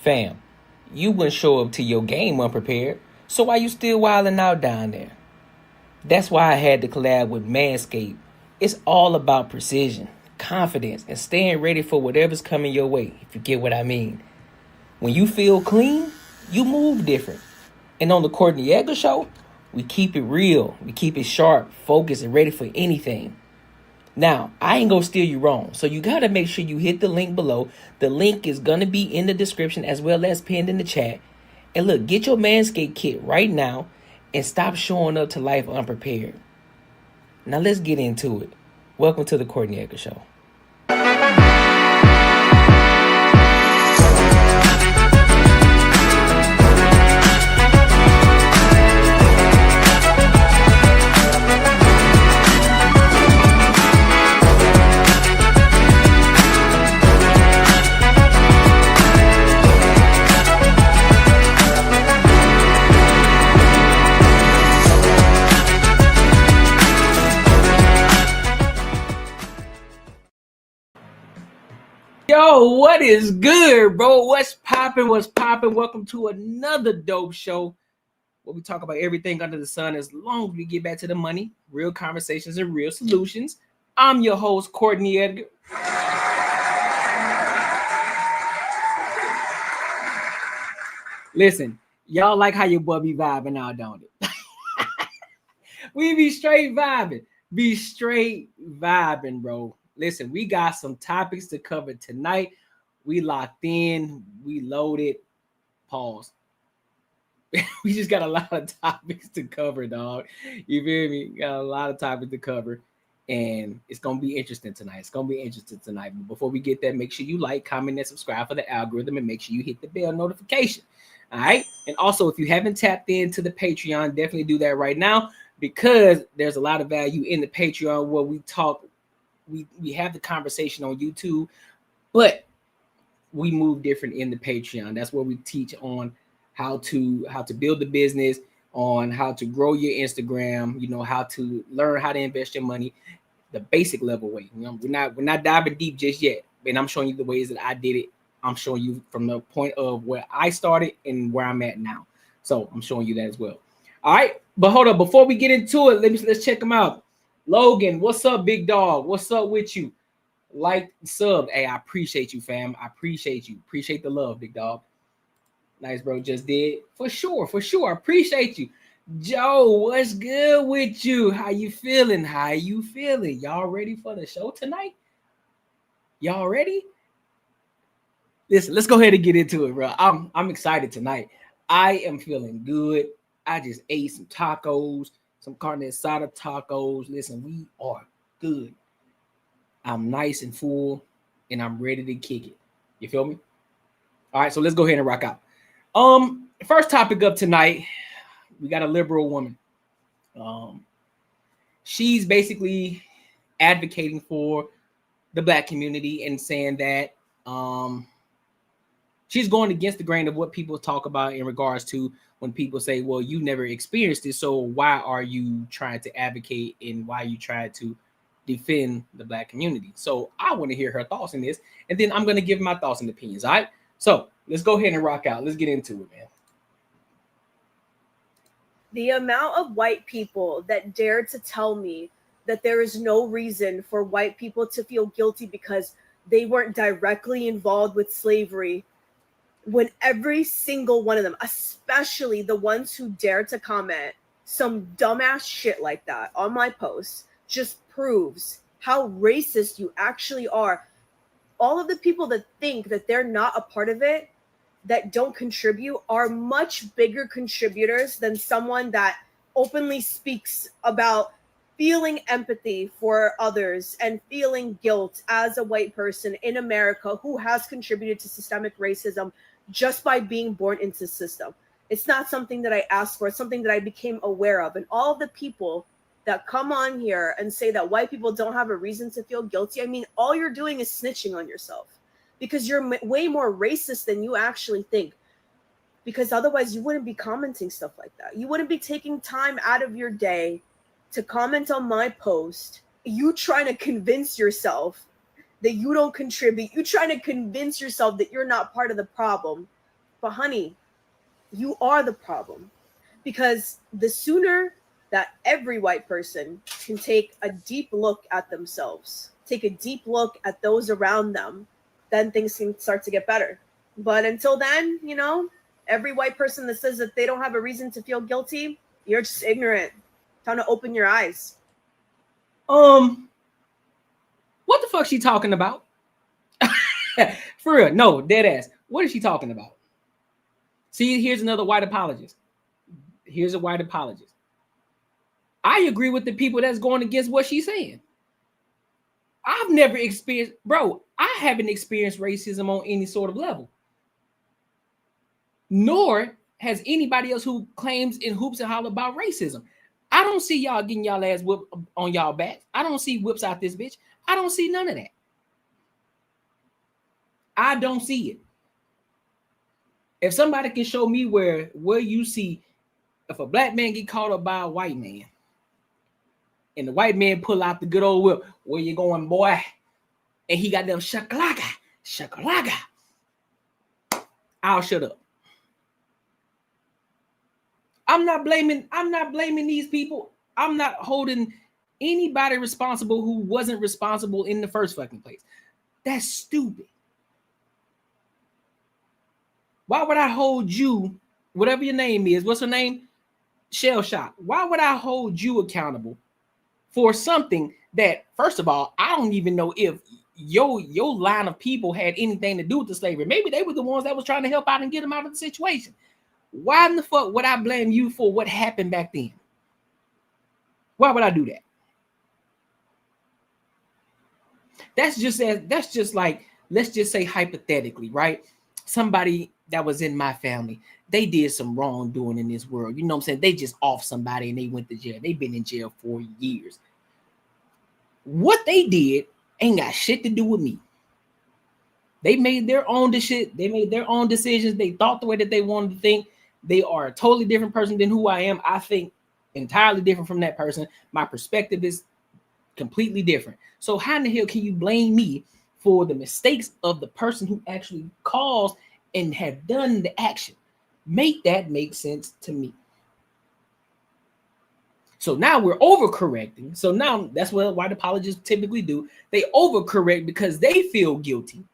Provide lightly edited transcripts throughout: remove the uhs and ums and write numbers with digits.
Fam, you wouldn't show up to your game unprepared, so why you still wilding out down there? That's why I had to collab with Manscaped. It's all about precision, confidence, and staying ready for whatever's coming your way, if you get what I mean. When you feel clean, you move different. And on the Courtnee Edgar Show, we keep it real, we keep it sharp, focused, and ready for anything. Now, I ain't gonna steer you wrong, so you gotta make sure you hit the link below. The link is gonna be in the description as well as pinned in the chat. And look, get your Manscaped kit right now and stop showing up to life unprepared. Now let's get into it. Welcome to the Courtnee Edgar Show. Yo, what is good, bro? What's popping? Welcome to another dope show where we talk about everything under the sun as long as we get back to the money, real conversations, and real solutions. I'm your host, Courtnee Edgar. Listen, y'all like how your boy be vibing out, don't it? We be straight vibing. Bro. Listen, we got some topics to cover tonight. We locked in, we loaded. Pause. We just got a lot of topics to cover, dog. You feel me? Got a lot of topics to cover, and it's gonna be interesting tonight. But before we get there, make sure you like, comment, and subscribe for the algorithm, and make sure you hit the bell notification. All right. And also, if you haven't tapped into the Patreon, definitely do that right now, because there's a lot of value in the Patreon where we talk. We have the conversation on YouTube, but we move different in the Patreon. That's where we teach on how to build the business, on how to grow your Instagram, how to learn how to invest your money, the basic level way. We're not diving deep just yet, and I'm showing you the ways that I did it. I'm showing you from the point of where I started and where I'm at now. So I'm showing you that as well. All right, but hold up, before we get into it, let's check them out. Logan, what's up, big dog? What's up with you? Like, sub. Hey, I appreciate you, fam. I appreciate you. Appreciate the love, big dog. Nice, bro. Just did. For sure. Appreciate you. Joe, what's good with you? How you feeling? Y'all ready for the show tonight? Y'all ready? Listen, let's go ahead and get into it, bro. I'm excited tonight. I am feeling good. I just ate some tacos. Some carne asada tacos. Listen, we are good. I'm nice and full, and I'm ready to kick it. You feel me? All right, so let's go ahead and rock out. First topic up tonight, we got a liberal woman. She's basically advocating for the Black community and saying that she's going against the grain of what people talk about in regards to when people say, well, you never experienced it, so why are you trying to advocate and why you try to defend the Black community? So I want to hear her thoughts on this, and then I'm going to give my thoughts and opinions, all right? So let's go ahead and rock out. Let's get into it, man. The amount of white people that dare to tell me that there is no reason for white people to feel guilty because they weren't directly involved with slavery, when every single one of them, especially the ones who dare to comment some dumbass shit like that on my posts, just proves how racist you actually are. All of the people that think that they're not a part of it, that don't contribute, are much bigger contributors than someone that openly speaks about feeling empathy for others and feeling guilt as a white person in America who has contributed to systemic racism just by being born into the system. It's not something that I asked for. It's something that I became aware of. And all of the people that come on here and say that white people don't have a reason to feel guilty, I mean, all you're doing is snitching on yourself, because you're way more racist than you actually think. Because otherwise you wouldn't be commenting stuff like that. You wouldn't be taking time out of your day to comment on my post. You trying to convince yourself that you don't contribute. You trying to convince yourself that you're not part of the problem But honey, you are the problem. Because the sooner that every white person can take a deep look at themselves, take a deep look at those around them, then things can start to get better. But until then, every white person that says that they don't have a reason to feel guilty, you're just ignorant. Time to open your eyes. What the fuck she talking about? For real, no, dead ass. What is she talking about? See, here's another white apologist. Here's a white apologist. I agree with the people that's going against what she's saying. I've never experienced, bro, I haven't experienced racism on any sort of level. Nor has anybody else who claims and hoops and holler about racism. I don't see y'all getting y'all ass whipped on y'all back. I don't see whips out this bitch. I don't see none of that. I don't see it. If somebody can show me where you see, if a black man get caught up by a white man, and the white man pull out the good old whip, where you going, boy? And he got them shakalaka, shakalaka. I'll shut up. I'm not blaming these people. I'm not holding anybody responsible who wasn't responsible in the first fucking place. That's stupid. Why would I hold you, whatever your name is, what's her name? Shell Shock. Why would I hold you accountable for something that, first of all, I don't even know if your line of people had anything to do with the slavery. Maybe they were the ones that was trying to help out and get them out of the situation. Why in the fuck would I blame you for what happened back then? Why would I do that? That's just like, let's just say hypothetically, right? Somebody that was in my family, they did some wrongdoing in this world. You know what I'm saying? They just off somebody and they went to jail. They've been in jail for years. What they did ain't got shit to do with me. They made their own shit. They made their own decisions. They thought the way that they wanted to think. They are a totally different person than who I am. I think entirely different from that person. My perspective is completely different. So how in the hell can you blame me for the mistakes of the person who actually caused and have done the action? Make that make sense to me. So now we're overcorrecting. So now that's what white apologists typically do. They overcorrect because they feel guilty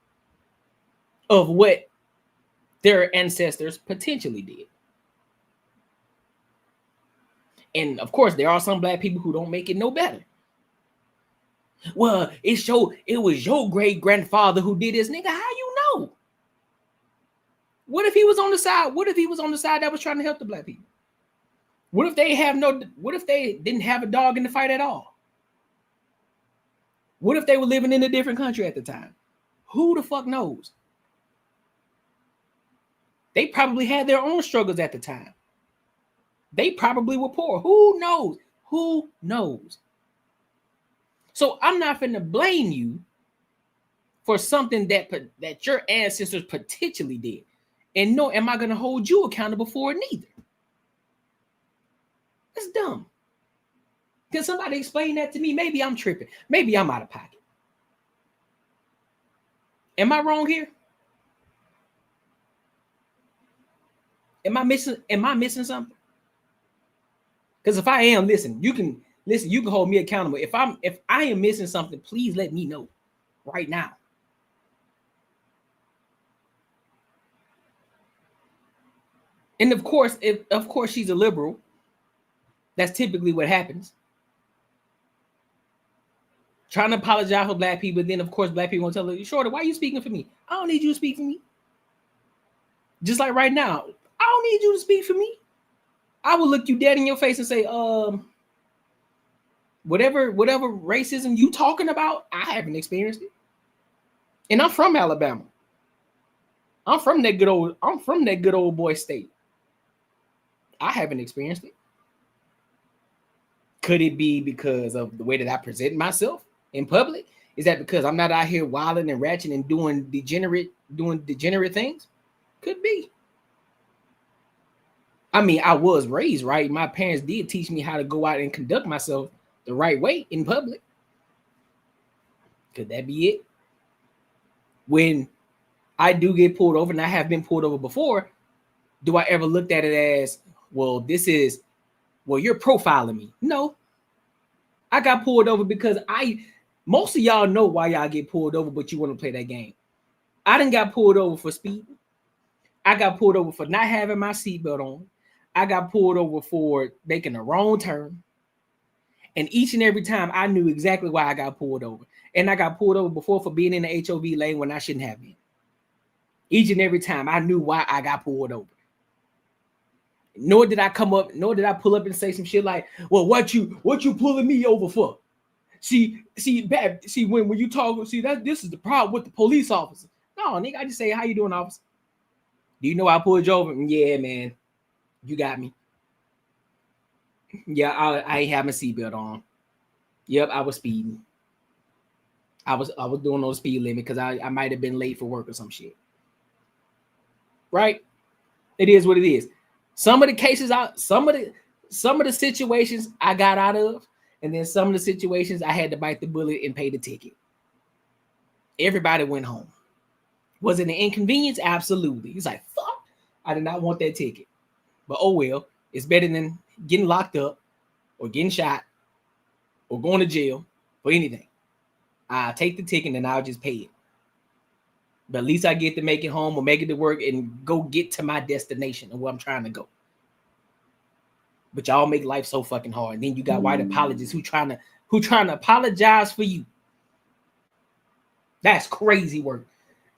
of what their ancestors potentially did. And of course, there are some black people who don't make it no better. Well, it was your great grandfather who did this. Nigga, how you know? What if he was on the side? What if he was on the side that was trying to help the black people? What if they didn't have a dog in the fight at all? What if they were living in a different country at the time? Who the fuck knows? They probably had their own struggles at the time. They probably were poor. Who knows? Who knows? So I'm not finna blame you for something that your ancestors potentially did. And no, am I gonna hold you accountable for it neither? That's dumb. Can somebody explain that to me? Maybe I'm tripping. Maybe I'm out of pocket. Am I wrong here? Am I missing something? Because if I am, you can hold me accountable. If I am missing something, please let me know right now. And of course, if she's a liberal, that's typically what happens. Trying to apologize for black people, then of course black people gonna tell her, Shorty, why are you speaking for me? I don't need you to speak for me. Just like right now, I don't need you to speak for me. I will look you dead in your face and say, whatever racism you talking about, I haven't experienced it. And I'm from Alabama. I'm from that good old boy state. I haven't experienced it. Could it be because of the way that I present myself in public? Is that because I'm not out here wilding and ratcheting and doing degenerate things? Could be. I mean, I was raised right. My parents did teach me how to go out and conduct myself the right way in public. Could that be it? When I do get pulled over, and I have been pulled over before. Do I ever looked at it as, well, you're profiling me? No. I got pulled over because most of y'all know why y'all get pulled over, but you want to play that game. I done got pulled over for speeding. I got pulled over for not having my seatbelt on. I got pulled over for making the wrong turn. And each and every time I knew exactly why I got pulled over. And I got pulled over before for being in the HOV lane when I shouldn't have been. Each and every time I knew why I got pulled over. Nor did I pull up and say some shit like, well, what you pulling me over for? See, when you talk, this is the problem with the police officer. No, nigga, I just say, how you doing, officer? Do you know I pulled you over? Yeah, man. You got me. Yeah, I ain't have my seatbelt on. Yep, I was speeding. I was doing no speed limit because I might have been late for work or some shit. Right? It is what it is. Some of the cases some of the situations I got out of, and then some of the situations I had to bite the bullet and pay the ticket. Everybody went home. Was it an inconvenience? Absolutely. He's like, fuck, I did not want that ticket. But oh well, it's better than getting locked up or getting shot or going to jail for anything. I'll take the ticket and I'll just pay it. But at least I get to make it home or make it to work and go get to my destination and where I'm trying to go. But y'all make life so fucking hard. And then you got white apologists who trying to apologize for you. That's crazy work.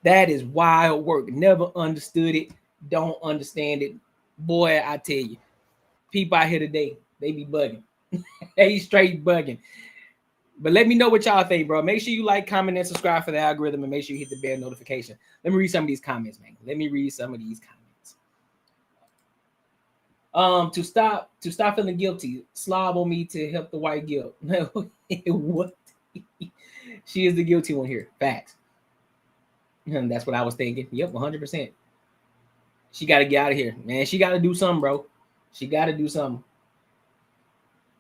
That is wild work. Never understood it. Don't understand it. Boy, I tell you, people out here today, they be bugging. They straight bugging. But let me know what y'all think, bro. Make sure you like, comment, and subscribe for the algorithm, and make sure you hit the bell notification. Let me read some of these comments, man. To stop feeling guilty, slob on me to help the white guilt. No, what? She is the guilty one here. Facts. And that's what I was thinking. Yep, 100%. She got to get out of here, man. She got to do something, bro. She got to do something.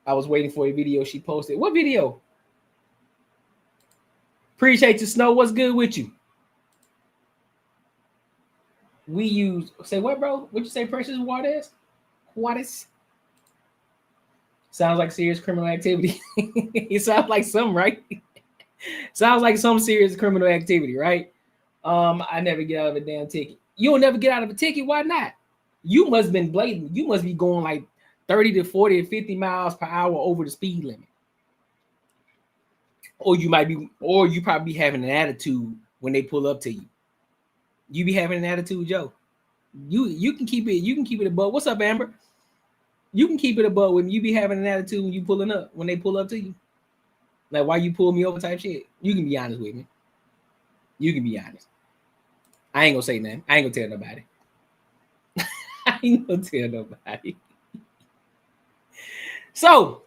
I was waiting for a video she posted. What video? Appreciate you, Snow. What's good with you? Say what, bro? What'd you say, Precious Juarez? Juarez? Sounds like serious criminal activity. It sounds like some, right? Sounds like some serious criminal activity, right? I never get out of a damn ticket. You'll never get out of a ticket. Why not? You must have been blatant. You must be going like 30 to 40 to 50 miles per hour over the speed limit. Or you probably be having an attitude when they pull up to you. You be having an attitude, Joe. You can keep it above. What's up, Amber? You can keep it above when you be having an attitude when they pull up to you. Like, why you pull me over type shit. You can be honest with me. You can be honest. I ain't gonna say nothing. I ain't gonna tell nobody. I ain't gonna tell nobody. So,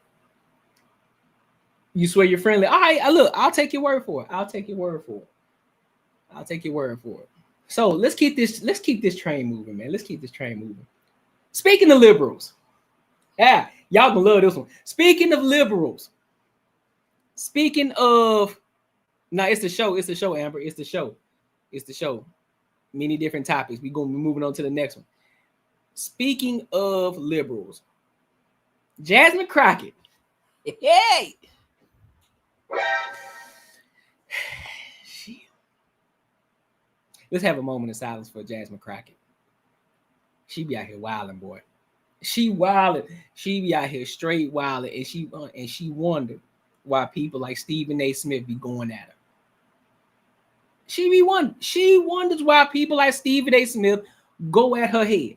you swear you're friendly. All right, look, I'll take your word for it. So let's keep this train moving, man. Let's keep this train moving. Speaking of liberals, y'all gonna love this one. Speaking of liberals, it's the show, Amber. It's the show. Many different topics. We're gonna be moving on to the next one. Speaking of liberals, Jasmine Crockett. Hey. Let's have a moment of silence for Jasmine Crockett. She be out here wilding, boy. She wilding. She be out here straight wilding, and she wondered why people like Stephen A. Smith be going at her. She wonders why people like Stephen A. Smith go at her head.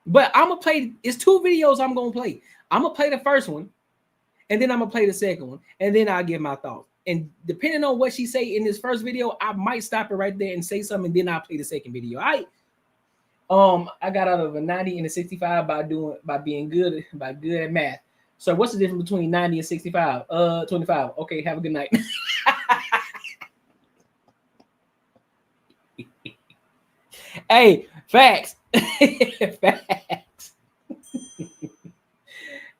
But I'm gonna play. It's two videos I'm gonna play. I'm gonna play the first one, and then I'm gonna play the second one, and then I'll give my thoughts. And depending on what she say in this first video, I might stop it right there and say something, and then I'll play the second video. I got out of a 90 and a 65 by being good at math. So what's the difference between 90 and 65? 25. Okay, have a good night. Hey, facts. Facts.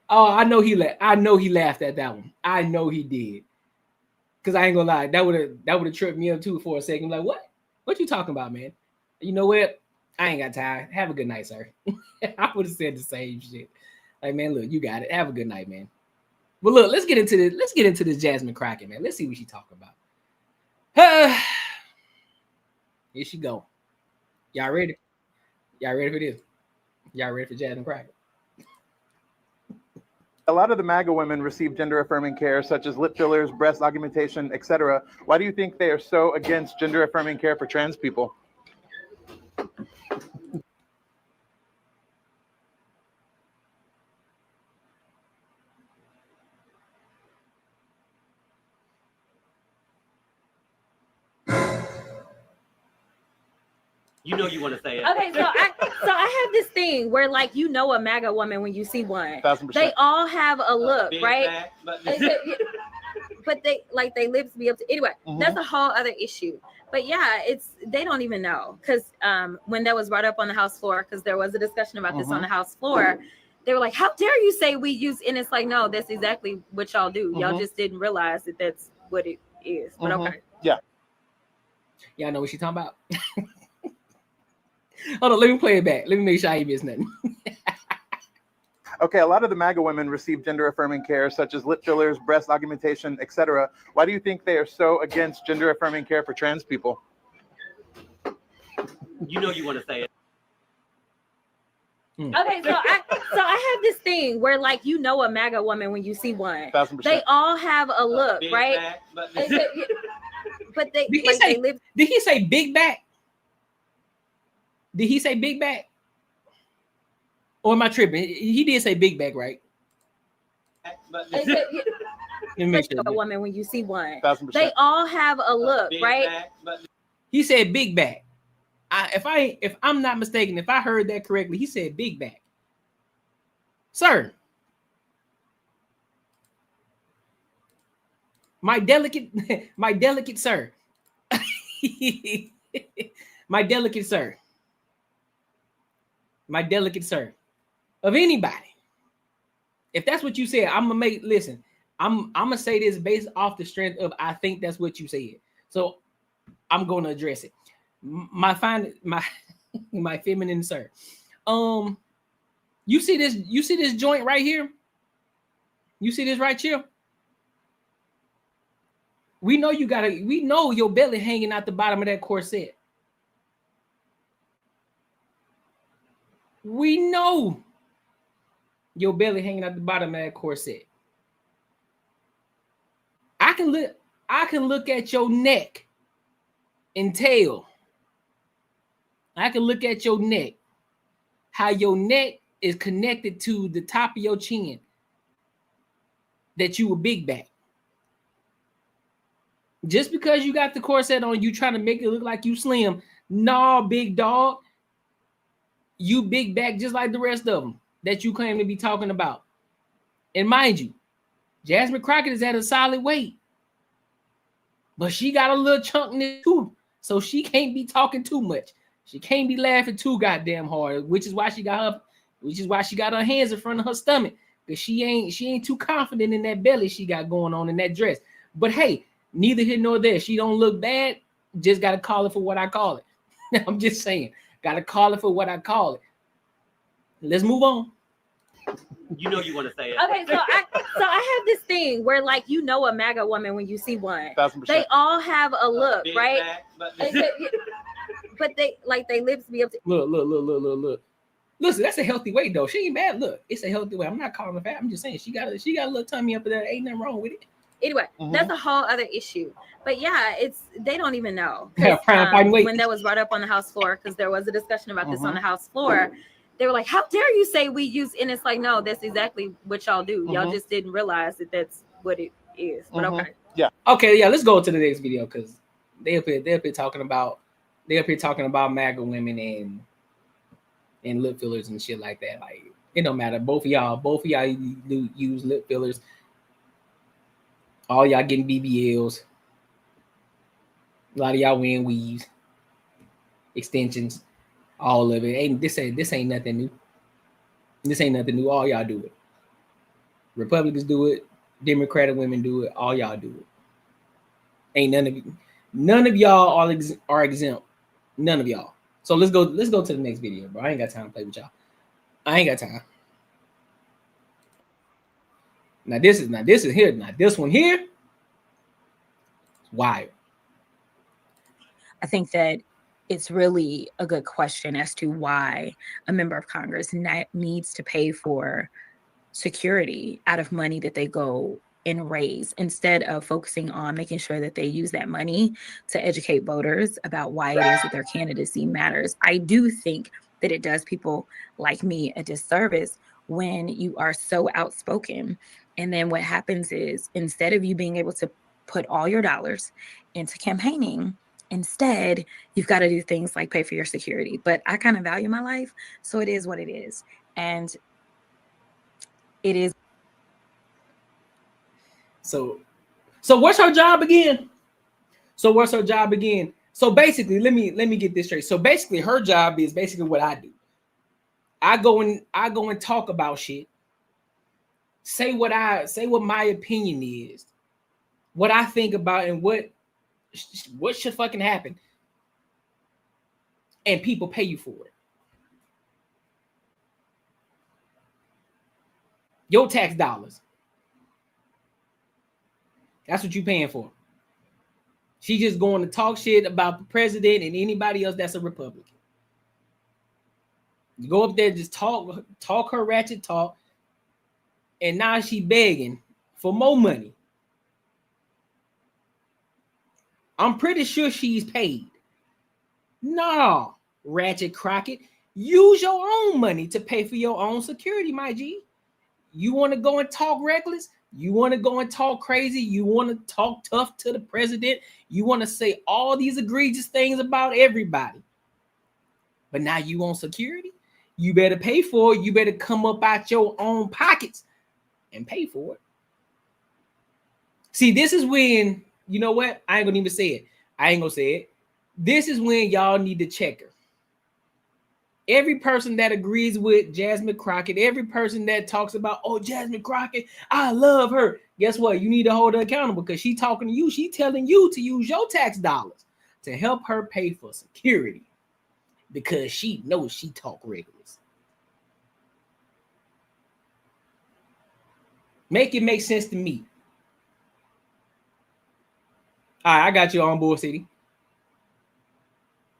Oh, I know he laughed at that one. I know he did. Cause I ain't gonna lie, that would have tripped me up too for a second. Like, what? What you talking about, man? You know what? I ain't got time. Have a good night, sir. I would have said the same shit. Like, man, look, you got it. Have a good night, man. But look, let's get into this Jasmine Crockett, man. Let's see what she talking about. Here she go. Y'all ready? Y'all ready for this? Y'all ready for Jasmine Crockett? A lot of the MAGA women receive gender-affirming care, such as lip fillers, breast augmentation, etc. Why do you think they are so against gender-affirming care for trans people? You know you want to say it. Okay, so I have this thing where, like, you know, a MAGA woman when you see one. 1000%. They all have a look, Big right? back, But they like they lips be up to anyway. Mhm. That's a whole other issue. But yeah, they don't even know because when that was brought up on the House floor, because there was a discussion about this on the House floor, they were like, "How dare you say we use?" And it's like, no, that's exactly what y'all do. Y'all just didn't realize that that's what it is. But okay, Y'all know what she talking about? Hold on, let me play it back. Let me make sure I ain't miss nothing. Okay, a lot of the MAGA women receive gender-affirming care, such as lip fillers, breast augmentation, etc. Why do you think they are so against gender-affirming care for trans people? You know you want to say it. Okay, so I have this thing where, like, you know, a MAGA woman when you see one. 1000%. They all have a look, Big right? back, But they Did he like say- they live. Did he say big back? Did he say big back? Or am I tripping? He did say big back, right? Let me make sure. A woman when you see one. 1000%. They all have a look, Big right? back, He said big back. If I'm not mistaken, if I heard that correctly, he said big back. Sir, my delicate sir. My delicate sir. My delicate sir. Of anybody. If that's what you said, I'm gonna say this based off the strength of I think that's what you said. So I'm gonna address it. My feminine sir. You see this joint right here? You see this right here? We know your belly hanging out the bottom of that corset. We know your belly hanging out the bottom of that corset. I can look at your neck and tail. I can look at your neck, how your neck is connected to the top of your chin, that you a big back. Just because you got the corset on, you trying to make it look like you slim. Nah, big dog. You big back just like the rest of them that you claim to be talking about. And mind you, Jasmine Crockett is at a solid weight. But she got a little chunk in it too. So she can't be talking too much. She can't be laughing too goddamn hard, which is why she got her hands in front of her stomach. Because she ain't too confident in that belly she got going on in that dress. But hey, neither here nor there. She don't look bad. Just gotta call it for what I call it. I'm just saying. Gotta call it for what I call it. Let's move on. You know you want to say it. Okay, so I have this thing where, like, you know, a MAGA woman when you see one. 1000%. They all have a look, Big right? back, But they like they lips be up to. Look. Listen, that's a healthy weight though. She ain't bad. Look, it's a healthy weight. I'm not calling her fat. I'm just saying she got a little tummy up there. Ain't nothing wrong with it. Anyway, that's a whole other issue. But yeah, they don't even know. Yeah, prime weight. When that was brought up on the House floor, because there was a discussion about this on the House floor, they were like, "How dare you say we use?" And it's like, no, that's exactly what y'all do. Y'all just didn't realize that that's what it is. But okay. Yeah. Okay, yeah. Let's go to the next video because they're up here talking about MAGA women and lip fillers and shit like that. Like, it don't matter. Both of y'all use lip fillers. All y'all getting BBLs. A lot of y'all wearing weaves, extensions, all of it. This ain't nothing new. This ain't nothing new. All y'all do it. Republicans do it. Democratic women do it. All y'all do it. Ain't none of y'all are exempt None of y'all. So let's go to the next video, bro. I ain't got time to play with y'all. I ain't got time. Now this is here. Now this one here, wild. I think that it's really a good question as to why a member of Congress needs to pay for security out of money that they go and raise, instead of focusing on making sure that they use that money to educate voters about why it is that their candidacy matters. I do think that it does people like me a disservice when you are so outspoken. And then what happens is, instead of you being able to put all your dollars into campaigning, instead, you've got to do things like pay for your security. But I kind of value my life, so it is what it is. And it is. So what's her job again? So basically, let me get this straight. So basically, her job is basically what I do. I go and talk about shit. Say what my opinion is, what I think about, and what should fucking happen. And people pay you for it. Your tax dollars. That's what you're paying for. She just going to talk shit about the president and anybody else that's a Republican. You go up there, just talk her ratchet talk, and now she begging for more money. I'm pretty sure she's paid. No, Ratchet Crockett, use your own money to pay for your own security, my G. You want to go and talk reckless? You want to go and talk crazy? You want to talk tough to the president? You want to say all these egregious things about everybody? But now you want security? You better pay for it. You better come up out your own pockets and pay for it. See, this is when, you know what? I ain't gonna even say it. I ain't gonna say it. This is when y'all need to check her. Every person that agrees with Jasmine Crockett, every person that talks about, oh, Jasmine Crockett, I love her. Guess what? You need to hold her accountable, because she's talking to you. She's telling you to use your tax dollars to help her pay for security, because she knows she talk regulars. Make it make sense to me. All right, I got you on board, City.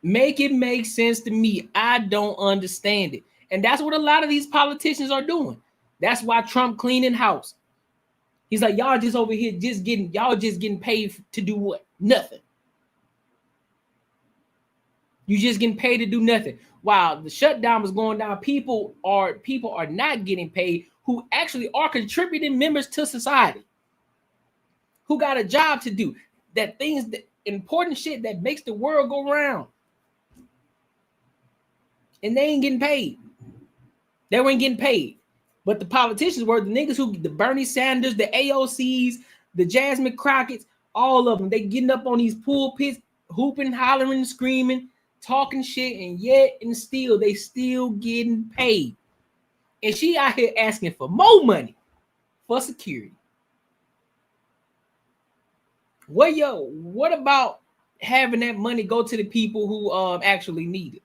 Make it make sense to me. I don't understand it. And that's what a lot of these politicians are doing. That's why Trump cleaning house. He's like, y'all just over here just getting paid to do what? Nothing. You just getting paid to do nothing. While the shutdown was going down, people are not getting paid who actually are contributing members to society, who got a job to do, that important shit that makes the world go round. And they ain't getting paid. They weren't getting paid. But the politicians were the niggas the Bernie Sanders, the AOCs, the Jasmine Crockett's, all of them. They getting up on these pulpits, hooping, hollering, screaming, talking shit, and yet and still they still getting paid. And she out here asking for more money for security. What about having that money go to the people who actually need it,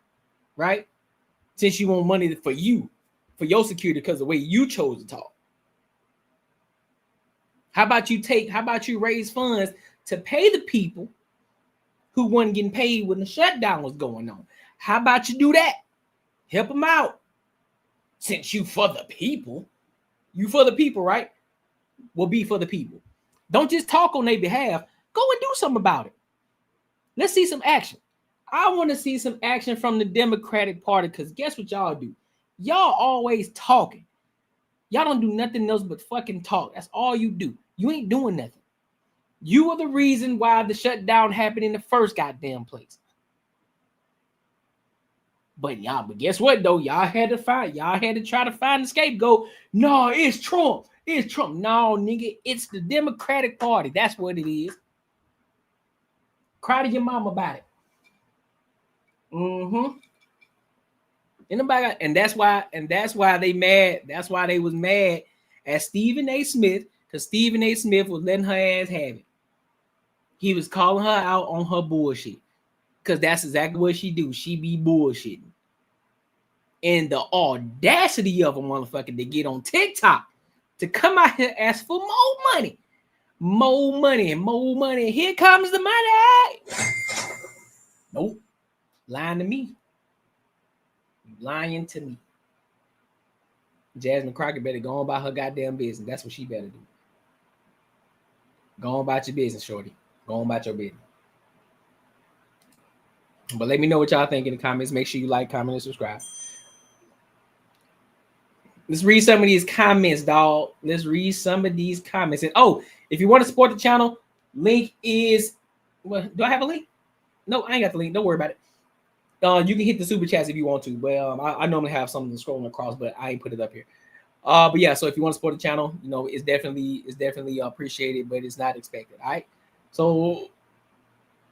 right? Since you want money for your security because of the way you chose to talk. How about you raise funds to pay the people who weren't getting paid when the shutdown was going on? How about you do that? Help them out. Since you for the people, right? Well, be for the people. Don't just talk on their behalf. Go and do something about it. Let's see some action. I want to see some action from the Democratic Party, because guess what y'all do? Y'all always talking. Y'all don't do nothing else but fucking talk. That's all you do. You ain't doing nothing. You are the reason why the shutdown happened in the first goddamn place. But guess what though? Y'all had to try to find the scapegoat. No, it's Trump. It's Trump. No, nigga, it's the Democratic Party. That's what it is. Cry to your mom about it. And that's why they mad. That's why they was mad at Stephen A. Smith, because Stephen A. Smith was letting her ass have it. He was calling her out on her bullshit. because that's exactly what she do. She be bullshitting. And the audacity of a motherfucker to get on TikTok to come out here and ask for more money. More money and more money. Here comes the money. Nope. Lying to me. Lying to me. Jasmine Crockett better go on about her goddamn business. That's what she better do. Go on about your business, shorty. Go on about your business. But let me know what y'all think in the comments. Make sure you like, comment, and subscribe. Let's read some of these comments, dog. Let's read some of these comments. And oh, if you want to support the channel, link is, well, do I have a link? No, I ain't got the link. Don't worry about it. You can hit the super chats if you want to, but I normally have something scrolling across, but I ain't put it up here. But yeah, so if you want to support the channel, you know, it's definitely appreciated, but it's not expected. All right. So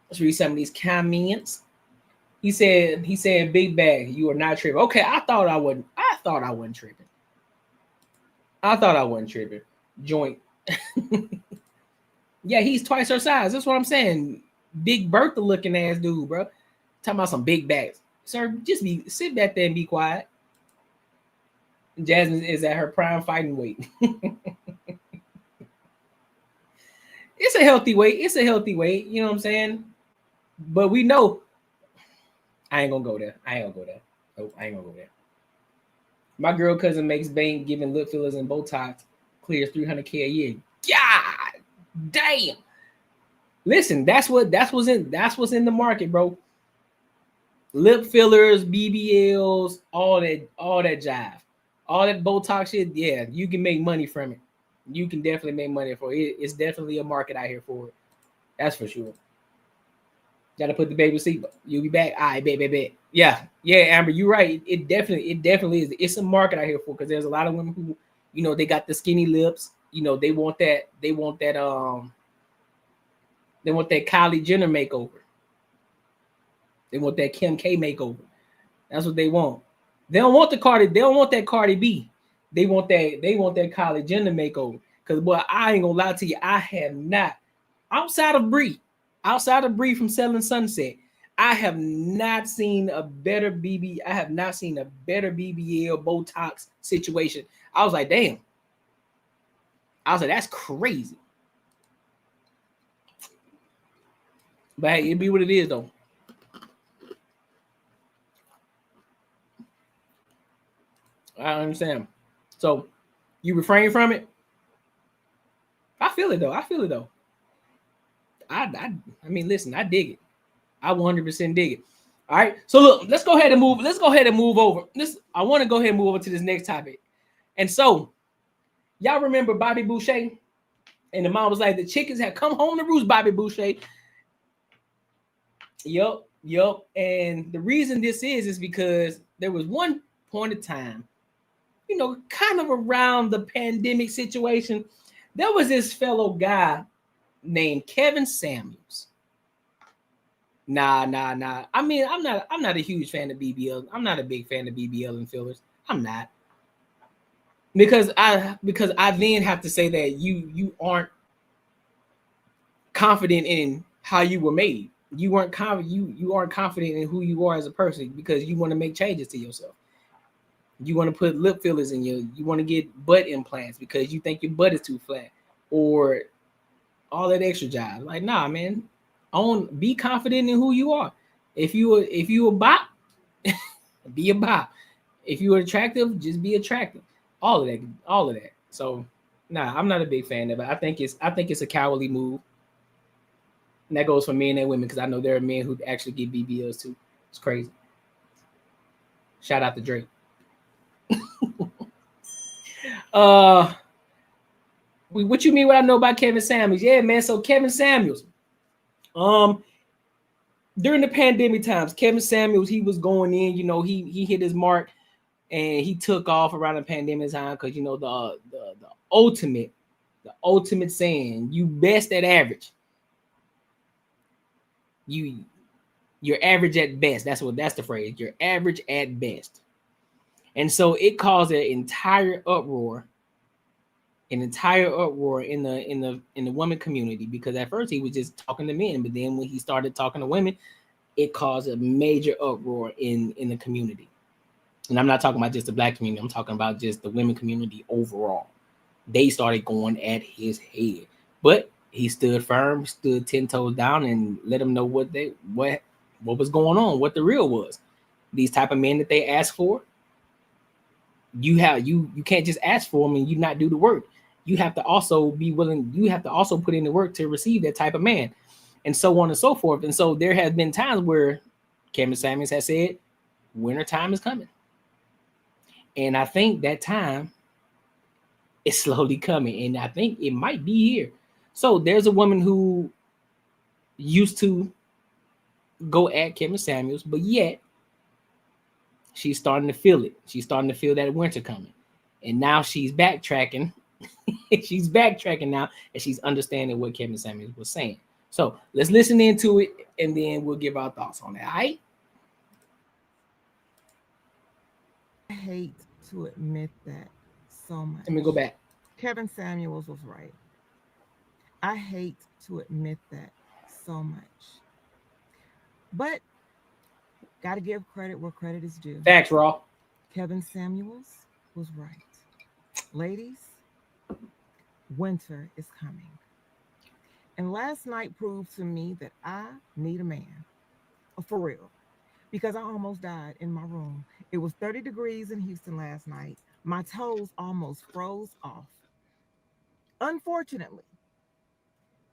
let's read some of these comments. He said, big bag, you are not tripping. Okay, I thought I wasn't tripping. Joint. Yeah, he's twice her size. That's what I'm saying. Big Bertha looking ass dude, bro. Talking about some big bags. Sir, just sit back there and be quiet. Jasmine is at her prime fighting weight. It's a healthy weight. You know what I'm saying? But we know I ain't gonna go there. Nope, I ain't gonna go there. My girl cousin makes bank giving lip fillers and Botox, clears $300K a year. God damn. Listen, that's what's in the market, bro. Lip fillers, BBLs, all that jive. All that Botox shit, yeah, you can make money from it. You can definitely make money for it. It's definitely a market out here for it. That's for sure. Gotta put the baby to sleep. You'll be back. All right, bet. Yeah, Amber, you're right. It definitely is. It's a market out here for, because there's a lot of women who, you know, they got the skinny lips. You know, they want that Kylie Jenner makeover. They want that Kim K makeover. That's what they want. They don't want that Cardi B. They want that Kylie Jenner makeover. Because boy, I ain't gonna lie to you, I have not, outside of Bree from Selling Sunset, I have not seen a better BBL Botox situation. I was like, damn. That's crazy. But hey, it be what it is though. I understand. So you refrain from it? I feel it though. I mean, listen, I dig it. I 100% dig it. All right. So look, let's go ahead and move over. I want to go ahead and move over to this next topic. And so y'all remember Bobby Boucher? And the mom was like, the chickens have come home to roost, Bobby Boucher. Yup. And the reason this is because there was one point of time, you know, kind of around the pandemic situation, there was this fellow guy named Kevin Samuels. Nah. I mean, I'm not a huge fan of BBL. I'm not a big fan of BBL and fillers. I'm not. Because I then have to say that you aren't confident in how you were made. You aren't confident in who you are as a person, because you want to make changes to yourself. You want to put lip fillers in you want to get butt implants because you think your butt is too flat, or all that extra jive. Like, nah, man. Be confident in who you are. If you a bop, be a bop. If you are attractive, just be attractive. All of that. So, nah, I'm not a big fan of it. I think it's a cowardly move. And that goes for men and women, because I know there are men who actually get BBLs too. It's crazy. Shout out to Drake. What you mean what I know about Kevin Samuels? Yeah, man. So Kevin Samuels, during the pandemic times, Kevin Samuels, he was going in, you know, he hit his mark and he took off around the pandemic time, because you know the ultimate saying, you best at average. You're average at best. That's the phrase. You're average at best. And so it caused an entire uproar in the women community, because at first he was just talking to men, but then when he started talking to women, it caused a major uproar in the community. And I'm not talking about just the Black community. I'm talking about just the women community overall. They started going at his head, but he stood firm, stood 10 toes down, and let them know what was going on, what the real was. These type of men that they ask for, you can't just ask for them and you not do the work. You have to also be willing. You have to also put in the work to receive that type of man, and so on and so forth. And so there has been times where Kevin Samuels has said, "Winter time is coming," and I think that time is slowly coming, and I think it might be here. So there's a woman who used to go at Kevin Samuels, but yet she's starting to feel it. She's starting to feel that winter coming, and now she's backtracking. She's backtracking now, and she's understanding what Kevin Samuels was saying. So let's listen into it, and then we'll give our thoughts on it. All right? I hate to admit that so much. Let me go back. Kevin Samuels was right. I hate to admit that so much. But got to give credit where credit is due. Facts, Raw. Kevin Samuels was right. Ladies, winter is coming. And last night proved to me that I need a man. For real. Because I almost died in my room. It was 30 degrees in Houston last night. My toes almost froze off. Unfortunately,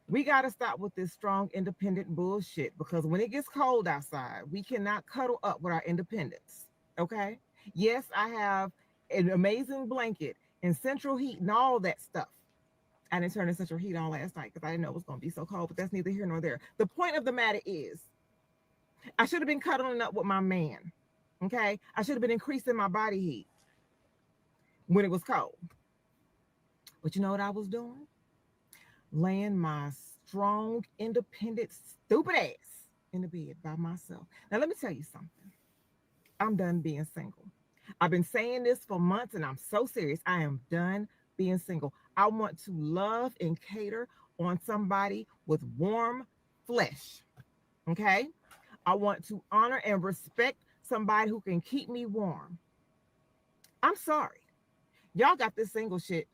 we got to stop with this strong, independent bullshit, because when it gets cold outside, we cannot cuddle up with our independence. Okay? Yes, I have an amazing blanket and central heat and all that stuff. I didn't turn the central heat on last night because I didn't know it was going to be so cold, but that's neither here nor there. The point of the matter is, I should have been cuddling up with my man. Okay? I should have been increasing my body heat when it was cold. But you know what I was doing? Laying my strong, independent, stupid ass in the bed by myself. Now, let me tell you something. I'm done being single. I've been saying this for months, and I'm so serious. I am done being single. I want to love and cater on somebody with warm flesh. Okay? I want to honor and respect somebody who can keep me warm. I'm sorry. Y'all got this single shit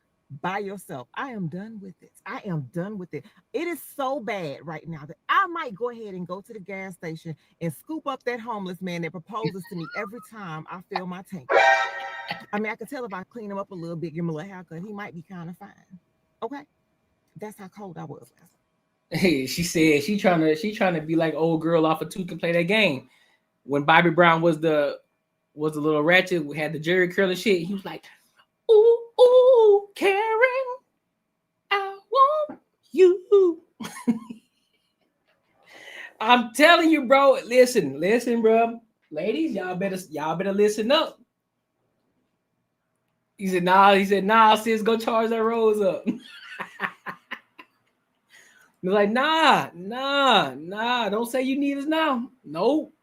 by yourself. I am done with it. I am done with it. It is so bad right now that I might go ahead and go to the gas station and scoop up that homeless man that proposes to me every time I fill my tank. I mean, I can tell if I clean him up a little bit, give him a little haircut, he might be kind of fine. Okay? That's how cold I was last night. Hey, she said she trying to be like old girl off of Two Can Play That Game. When Bobby Brown was the little ratchet, we had the Jerry curl and shit. He was like, "Ooh, ooh, Karen, I want you." I'm telling you, bro. Listen, bro. Ladies, y'all better listen up. He said, nah, sis, go charge that rose up. They're like, nah, don't say you need us now. Nope.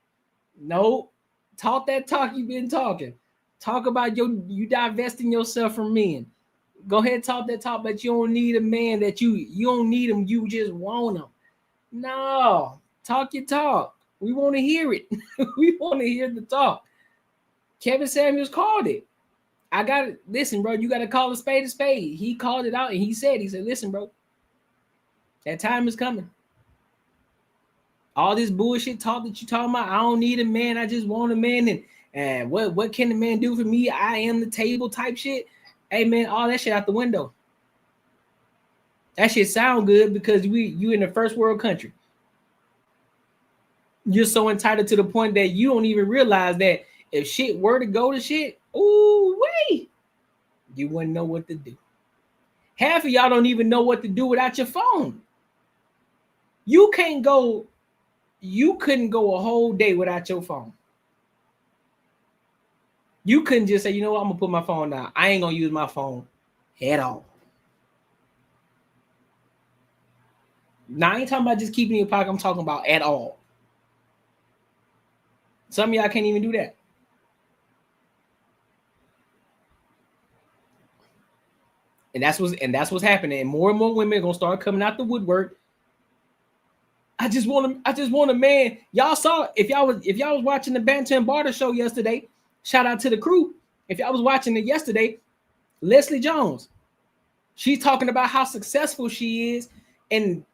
Talk that talk you've been talking. Talk about you divesting yourself from men. Go ahead and talk that talk, but you don't need a man that you don't need him, you just want him. No, talk your talk. We want to hear it. We want to hear the talk. Kevin Samuels called it. I got it. Listen, bro, you got to call a spade a spade. He called it out and he said, listen, bro, that time is coming. All this bullshit talk that you talking about, I don't need a man, I just want a man. And what can the man do for me? I am the table type shit. Hey, man, all that shit out the window. That shit sound good because you in the first world country. You're so entitled to the point that you don't even realize that if shit were to go to shit, ooh, wait, you wouldn't know what to do. Half of y'all don't even know what to do without your phone. You couldn't go a whole day without your phone. You couldn't just say, you know what, I'm gonna put my phone down. I ain't gonna use my phone at all. Now, I ain't talking about just keeping it in your pocket. I'm talking about at all. Some of y'all can't even do that. And that's what's happening. And more women are gonna start coming out the woodwork. I just want a man. Y'all saw if y'all was watching the Banter and Barter show yesterday. Shout out to the crew. If y'all was watching it yesterday, Leslie Jones, she's talking about how successful she is and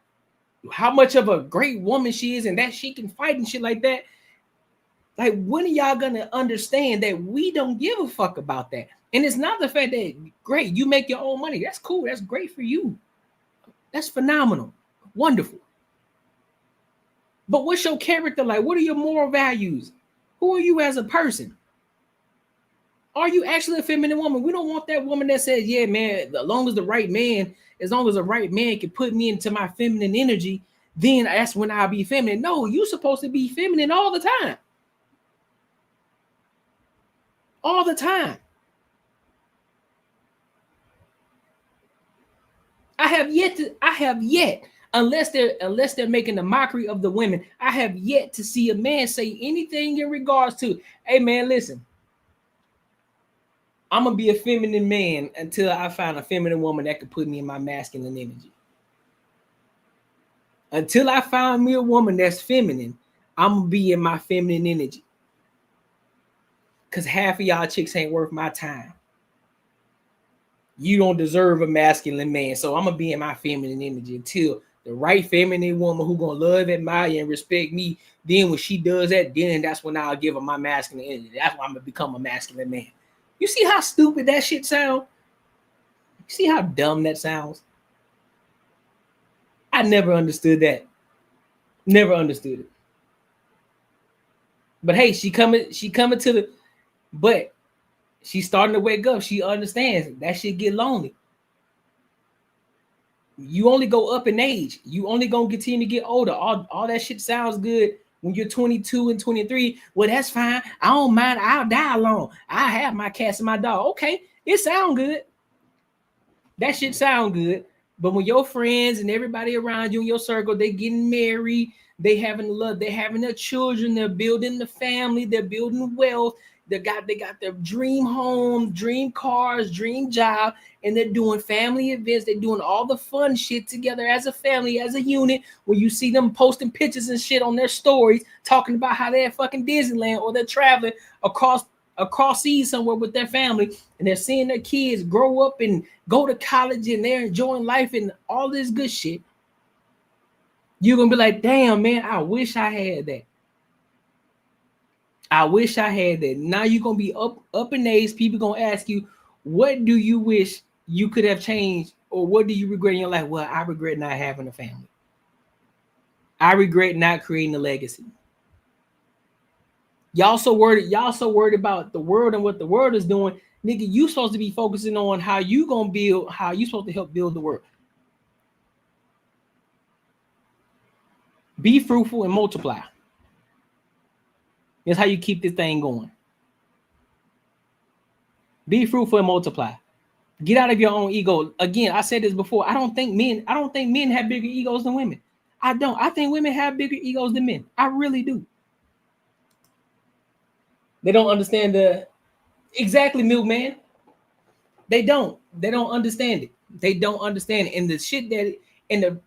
how much of a great woman she is and that she can fight and shit like that. Like, when are y'all gonna understand that we don't give a fuck about that? And it's not the fact that, great, you make your own money. That's cool. That's great for you. That's phenomenal. Wonderful. But what's your character like? What are your moral values? Who are you as a person? Are you actually a feminine woman? We don't want that woman that says, yeah, man, as long as the right man can put me into my feminine energy, then that's when I'll be feminine. No, you're supposed to be feminine all the time. All the time. I have yet, unless they're making a mockery of the women, I have yet to see a man say anything in regards to, hey man, listen, I'm gonna be a feminine man until I find a feminine woman that could put me in my masculine energy. Until I find me a woman that's feminine, I'm gonna be in my feminine energy. Cause half of y'all chicks ain't worth my time. You don't deserve a masculine man, so I'm gonna be in my feminine energy until the right feminine woman who gonna love, admire, and respect me. Then when she does that, then that's when I'll give her my masculine energy. That's when I'm gonna become a masculine man. You see how stupid that shit sounds? You see how dumb that sounds? I never understood that. Never understood it. But hey, she coming to the, but she's starting to wake up. She understands that shit get lonely. You only go up in age. You only gonna continue to get older. All that shit sounds good when you're 22 and 23. Well, that's fine. I don't mind. I'll die alone. I have my cats and my dog. Okay, it sound good. That shit sound good. But when your friends and everybody around you in your circle, they getting married, they having love, they having their children, they're building the family, they're building wealth. They got their dream home, dream cars, dream job, and they're doing family events. They're doing all the fun shit together as a family, as a unit. When you see them posting pictures and shit on their stories, talking about how they're at fucking Disneyland or they're traveling across seas somewhere with their family, and they're seeing their kids grow up and go to college and they're enjoying life and all this good shit. You're gonna be like, damn, man, I wish I had that. I wish I had that. Now you're gonna be up in age. People gonna ask you, what do you wish you could have changed, or what do you regret in your life? Well, I regret not having a family. I regret not creating a legacy. Y'all so worried about the world and what the world is doing. Nigga, you supposed to be focusing on how you supposed to help build the world. Be fruitful and multiply. That's how you keep this thing going. Be fruitful and multiply. Get out of your own ego. Again, I said this before. I don't think men have bigger egos than women. I don't. I think women have bigger egos than men. I really do. They don't understand exactly, milkman. They don't understand it. They don't understand it. And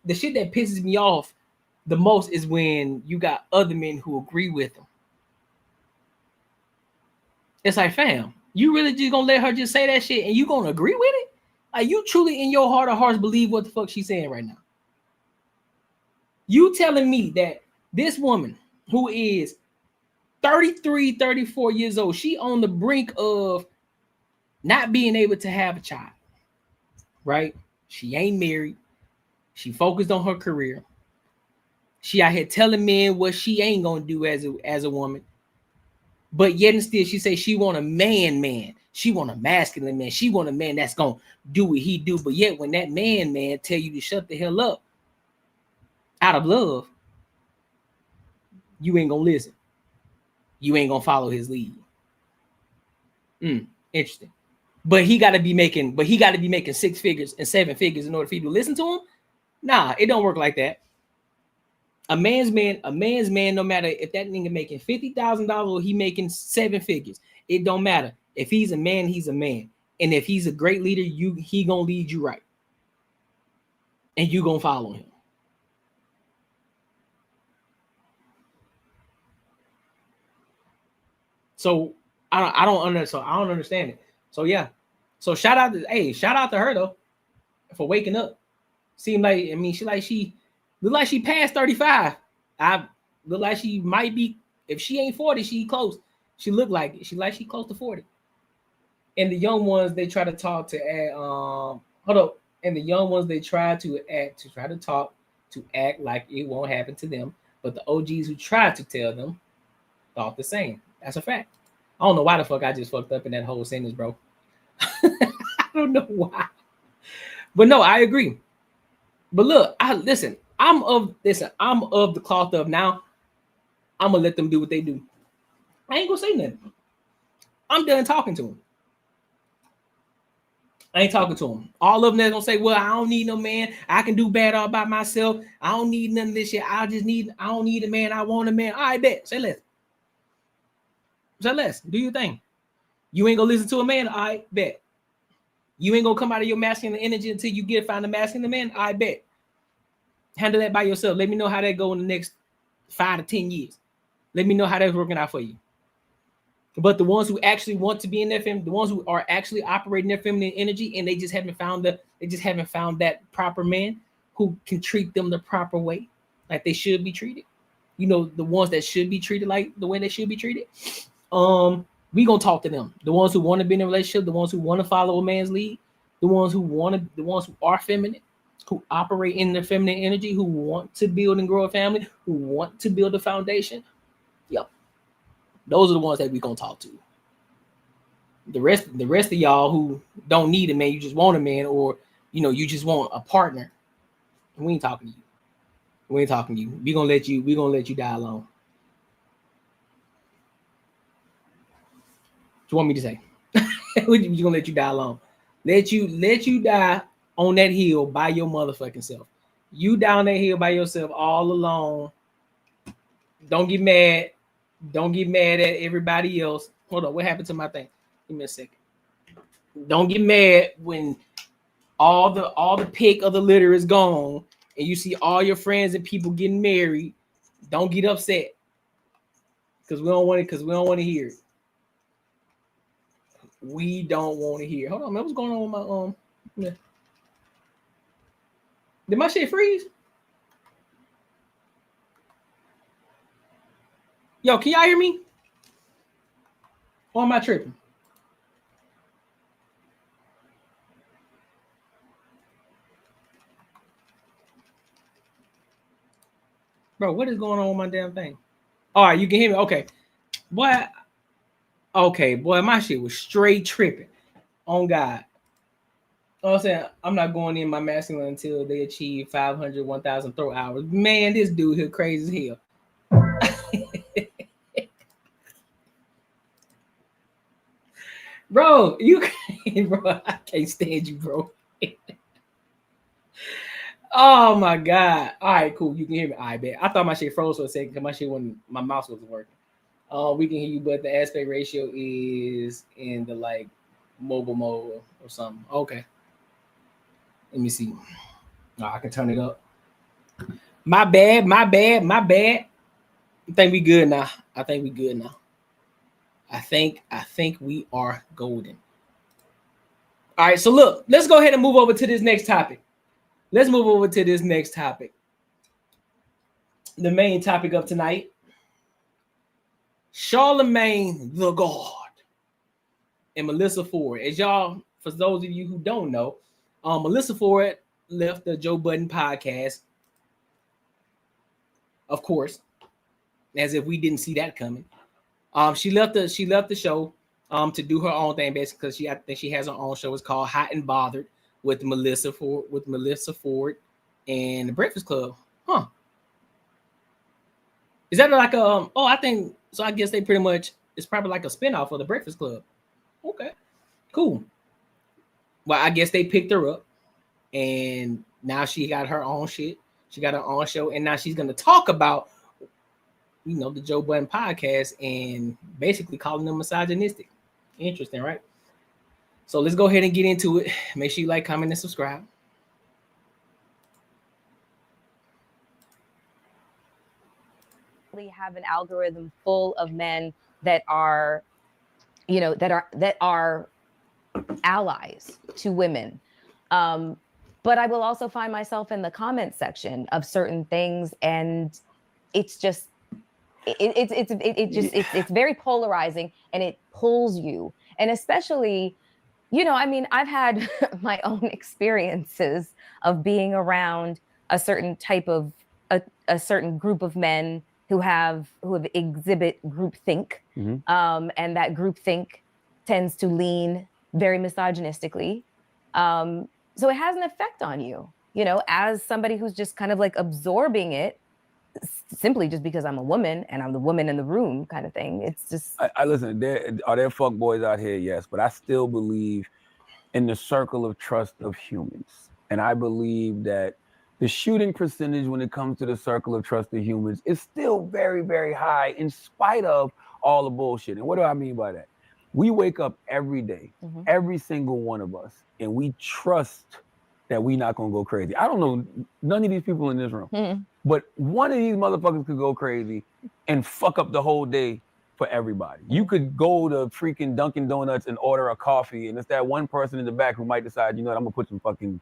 the shit that pisses me off the most is when you got other men who agree with them. It's like, fam, you really just gonna let her just say that shit and you gonna agree with it? Like, you truly in your heart of hearts believe what the fuck she's saying right now? You telling me that this woman who is 33, 34 years old, she on the brink of not being able to have a child, right? She ain't married. She focused on her career. She out here telling men what she ain't gonna do as a woman. But yet and still, she say she want a man. She want a masculine man. She want a man that's gonna do what he do. But yet when that man tell you to shut the hell up out of love, you ain't gonna listen. You ain't gonna follow his lead. Interesting. But he gotta be making 6 figures and 7 figures in order for you to listen to him. Nah, it don't work like that. A man's man, no matter if that nigga making $50,000 or he making 7 figures, it don't matter. If he's a man, he's a man. And if he's a great leader, he gonna lead you right. And you gonna follow him. So I don't understand it. So yeah. So shout out to her though for waking up. Seemed like she look like she passed 35. I look like she might be, if she ain't 40, she close. She look like it. She close to 40. And the young ones they try to talk to and the young ones they try to act like it won't happen to them. But the OGs who tried to tell them thought the same. That's a fact. I don't know why the fuck I just fucked up in that whole sentence, bro. I don't know why. But no, I agree. But look, I'm of the cloth of now. I'm gonna let them do what they do. I ain't gonna say nothing. I'm done talking to them. I ain't talking to them. All of them that's gonna say, well, I don't need no man. I can do bad all by myself. I don't need none of this shit. I don't need a man. I want a man. All right, bet. Say less. Say less. Do your thing. You ain't gonna listen to a man. All right, bet. You ain't gonna come out of your masculine energy until you find a masculine man. I bet. Handle that by yourself. Let me know how that go in the next 5 to 10 years. Let me know how that's working out for you. But the ones who actually want to be in their the ones who are actually operating their feminine energy, and they just haven't found that proper man who can treat them the proper way, like they should be treated. You know, the ones that should be treated like the way they should be treated. We gonna talk to them. The ones who want to be in a relationship, the ones who want to follow a man's lead, the ones who are feminine, who operate in their feminine energy, who want to build and grow a family, who want to build a foundation. Yep. Those are the ones that we gonna talk to. The rest of y'all who don't need a man, you just want a man, or you just want a partner. We ain't talking to you. We ain't talking to you. We gonna let you die alone. What you want me to say? We're gonna let you die alone. Let you die on that hill by your motherfucking self. You down that hill by yourself all alone. Don't get mad. Don't get mad at everybody else. Hold on, what happened to my thing? Give me a second. Don't get mad when all the pick of the litter is gone and you see all your friends and people getting married. Don't get upset. Because we don't want to hear it. We don't want to hear. Hold on, man. What's going on with my Did my shit freeze? Yo, can y'all hear me? Or am I tripping? Bro, what is going on with my damn thing? All right, you can hear me. Okay. Boy, my shit was straight tripping. On God. I'm saying I'm not going in my masculine until they achieve 500, 1,000 throw hours. Man, this dude here crazy as hell. Bro, I can't stand you, bro. Oh my God. All right, cool. You can hear me. I bet. I thought my shit froze for a second because my mouse wasn't working. We can hear you, but the aspect ratio is in the like mobile mode or something. Okay. Let me see. Oh, I can turn it up. My bad. I think we good now. I think we are golden. All right, so look, let's go ahead and move over to this next topic. The main topic of tonight. Charlemagne the God and Melyssa Ford. As y'all, for those of you who don't know, Melyssa Ford left the Joe Budden podcast. Of course, as if we didn't see that coming. She left the show to do her own thing, basically, because I think she has her own show. It's called Hot and Bothered with Melyssa Ford and the Breakfast Club. Huh. Is that like a I think so. I guess they pretty much, it's probably like a spinoff of the Breakfast Club. Okay, cool. Well, I guess they picked her up and now she got her own shit. She got her own show, and now she's gonna talk about the Joe Budden podcast and basically calling them misogynistic. Interesting, right? So let's go ahead and get into it. Make sure you like, comment, and subscribe. Have an algorithm full of men that are, you know, that are allies to women. But I will also find myself in the comment section of certain things, and it's just it's very polarizing, and it pulls you. And especially, you know, I mean, I've had my own experiences of being around a certain type of a certain group of men who exhibit groupthink, and that groupthink tends to lean very misogynistically. So it has an effect on you, you know, as somebody who's just kind of like absorbing it simply just because I'm a woman and I'm the woman in the room kind of thing. It's just. I listen, are there fuck boys out here? Yes, but I still believe in the circle of trust of humans. And I believe that the shooting percentage when it comes to the circle of trust of humans is still very, very high in spite of all the bullshit. And what do I mean by that? We wake up every day, every single one of us, and we trust that we're not gonna go crazy. I don't know none of these people in this room, but one of these motherfuckers could go crazy and fuck up the whole day for everybody. You could go to freaking Dunkin' Donuts and order a coffee, and it's that one person in the back who might decide, you know what, I'm gonna put some fucking,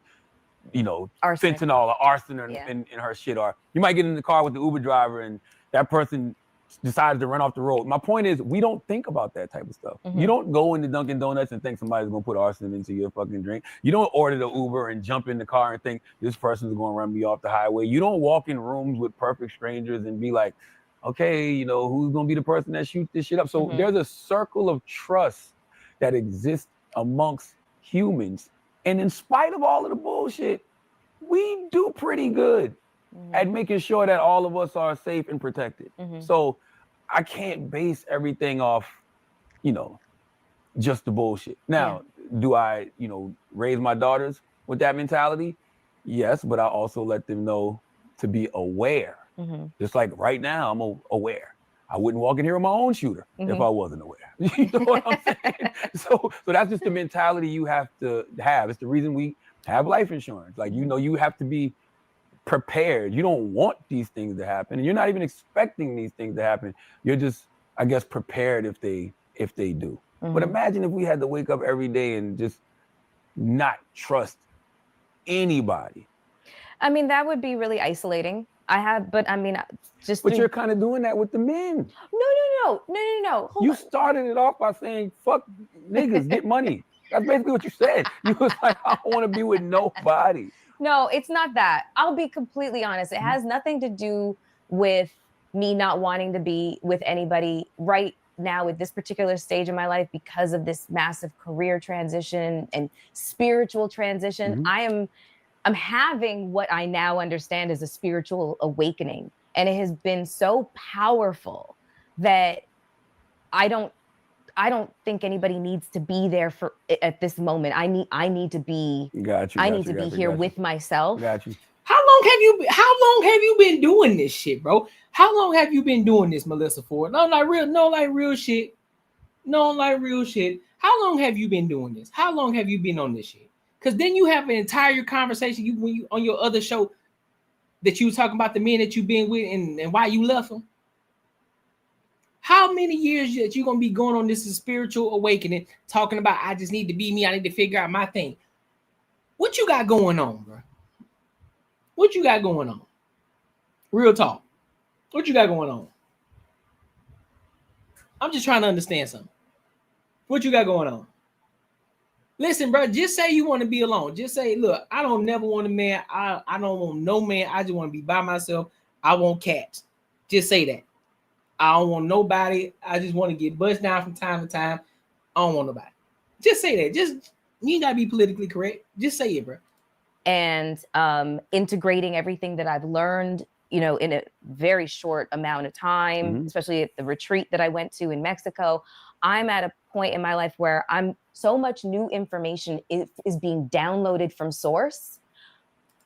you know, fentanyl or arson in her shit. Or you might get in the car with the Uber driver and that person decides to run off the road. My point is, we don't think about that type of stuff. You don't go into Dunkin' Donuts and think somebody's gonna put arson into your fucking drink. You don't order the Uber and jump in the car and think this person's gonna run me off the highway. You don't walk in rooms with perfect strangers and be like, okay, you know, who's gonna be the person that shoots this shit up? So there's a circle of trust that exists amongst humans. And in spite of all of the bullshit, we do pretty good at making sure that all of us are safe and protected. So I can't base everything off, you know, just the bullshit. Now, do I, you know, raise my daughters with that mentality? Yes, but I also let them know to be aware. Just like right now, I'm aware. I wouldn't walk in here with my own shooter if I wasn't aware. You know what I'm saying? So that's just the mentality you have to have. It's the reason we have life insurance. Like, you know, you have to be prepared. You don't want these things to happen, and you're not even expecting these things to happen. You're just, I guess, prepared if they do. But imagine if we had to wake up every day and just not trust anybody. I mean, that would be really isolating. But you're kind of doing that with the men. No. You started it off by saying, fuck niggas, get money. That's basically what you said. You was like, I don't want to be with nobody. No, it's not that. I'll be completely honest. It has nothing to do with me not wanting to be with anybody right now at this particular stage of my life because of this massive career transition and spiritual transition. I'm having what I now understand as a spiritual awakening. And it has been so powerful that I don't think anybody needs to be there at this moment. I need to be here with myself. Got you. How long have you been doing this shit, bro? How long have you been doing this, Melyssa Ford? No, like real shit. How long have you been doing this? How long have you been on this shit? Because then you have an entire conversation when you on your other show that you were talking about the men that you've been with and why you left them. How many years that you gonna be going on this spiritual awakening, talking about I just need to be me, I need to figure out my thing? What you got going on, bro? What you got going on? Real talk. What you got going on? I'm just trying to understand something. What you got going on? Listen, bro, just say you want to be alone. Just say, look, I don't never want a man. I don't want no man. I just want to be by myself. I want cats. Just say that. I don't want nobody. I just want to get buzzed down from time to time. I don't want nobody. Just say that. Just, you gotta be politically correct. Just say it, bro. And integrating everything that I've learned, you know, in a very short amount of time, especially at the retreat that I went to in Mexico. I'm at a point in my life where so much new information is being downloaded from source.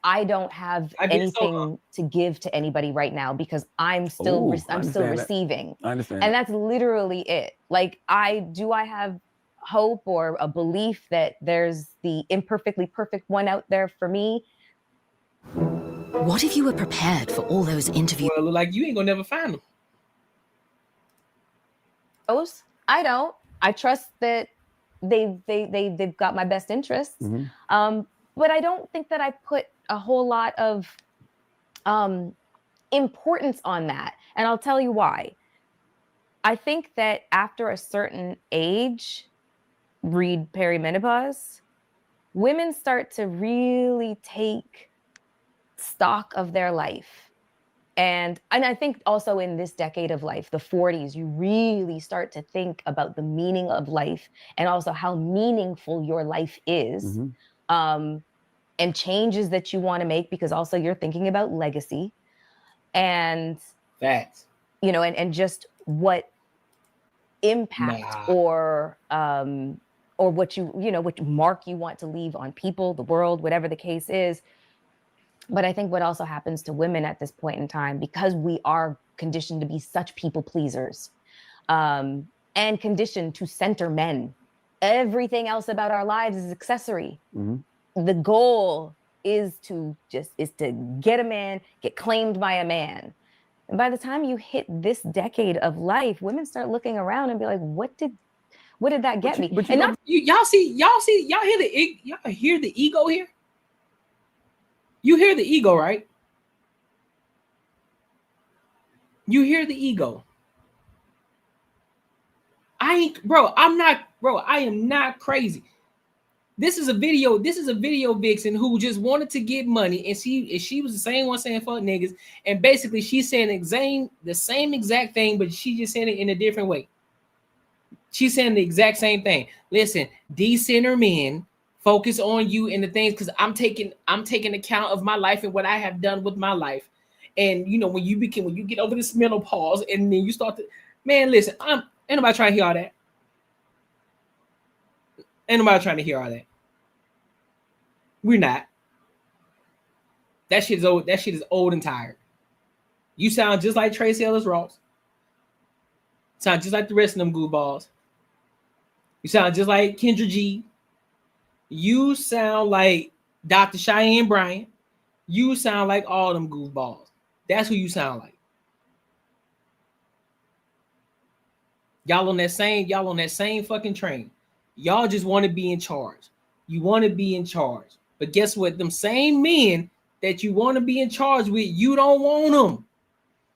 I don't have anything to give to anybody right now because I'm still receiving. I understand. And that's literally it. Like, I have hope or a belief that there's the imperfectly perfect one out there for me. What if you were prepared for all those interviews? Well, like you ain't gonna never find them. I don't. I trust that they've got my best interests. But I don't think that I put a whole lot of importance on that. And I'll tell you why. I think that after a certain age, read perimenopause, women start to really take stock of their life. And I think also in this decade of life, the 40s, you really start to think about the meaning of life and also how meaningful your life is, and changes that you want to make, because also you're thinking about legacy and facts, you know, and just what impact or what what mark you want to leave on people, the world, whatever the case is. But I think what also happens to women at this point in time, because we are conditioned to be such people pleasers, and conditioned to center men, everything else about our lives is accessory. The goal is to get a man, get claimed by a man. And by the time you hit this decade of life, women start looking around and be like, what did that get me? Y'all hear the ego here? You hear the ego, right? You hear the ego. I am not crazy. This is a video vixen who just wanted to get money, and she was the same one saying fuck niggas, and basically she's saying the same exact thing, but she just saying it in a different way. She's saying the exact same thing. Listen, decenter men, focus on you and the things, because I'm taking account of my life and what I have done with my life. And you know, when you get over this menopause and then you start to, man, listen, ain't nobody trying to hear all that. Ain't nobody trying to hear all that. We're not. That shit is old. That shit is old and tired. You sound just like Tracy Ellis Ross. Sound just like the rest of them goofballs. You sound just like Kendra G. You sound like Dr. Cheyenne Bryant. You sound like all them goofballs. That's who you sound like. Y'all on that same fucking train. Y'all just want to be in charge. You want to be in charge. But guess what? Them same men that you want to be in charge with, you don't want them.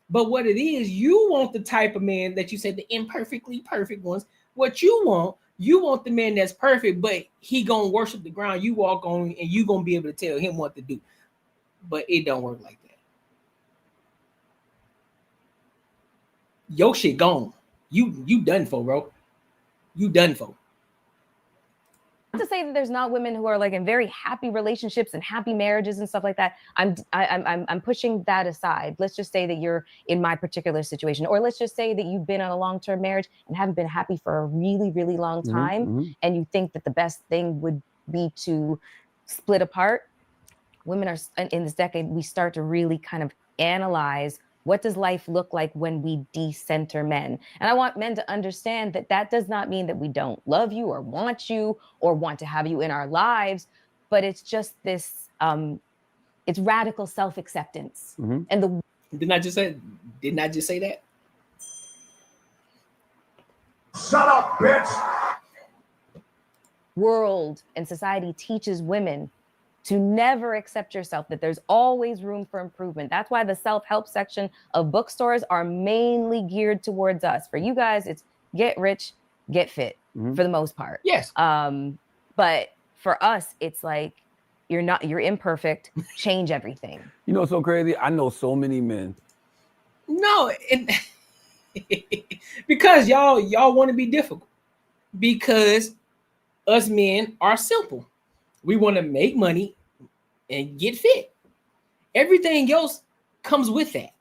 But what it is, you want the type of man that you said, the imperfectly perfect ones. What you want the man that's perfect, but he gonna worship the ground you walk on, and you gonna be able to tell him what to do. But it don't work like that. Your shit gone. You done for, bro. You done for. Not to say that there's not women who are like in very happy relationships and happy marriages and stuff like that. I'm pushing that aside. Let's just say that you're in my particular situation, or let's just say that you've been on a long-term marriage and haven't been happy for a really, really long time, and you think that the best thing would be to split apart. Women are in this decade, we start to really kind of analyze, what does life look like when we decenter men? And I want men to understand that that does not mean that we don't love you or want to have you in our lives, but it's just this, it's radical self-acceptance. And didn't I just say that? Shut up, bitch! World and society teaches women to never accept yourself, that there's always room for improvement. That's why the self-help section of bookstores are mainly geared towards us. For you guys, it's get rich, get fit, for the most part. Yes. But for us, it's like, you're imperfect, change everything. You know what's so crazy? I know so many men. No, and because y'all want to be difficult. Because us men are simple. We want to make money and get fit. Everything else comes with that.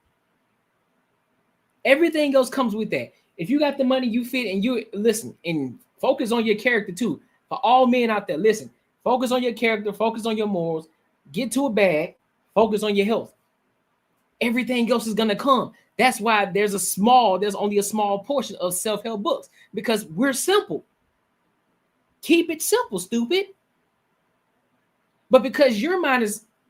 Everything else comes with that. If you got the money, you fit, and you listen and focus on your character too. For all men out there, listen, focus on your character, focus on your morals, get to a bag, focus on your health. Everything else is gonna come. That's why there's only a small portion of self-help books, because we're simple. Keep it simple, stupid. But because your mind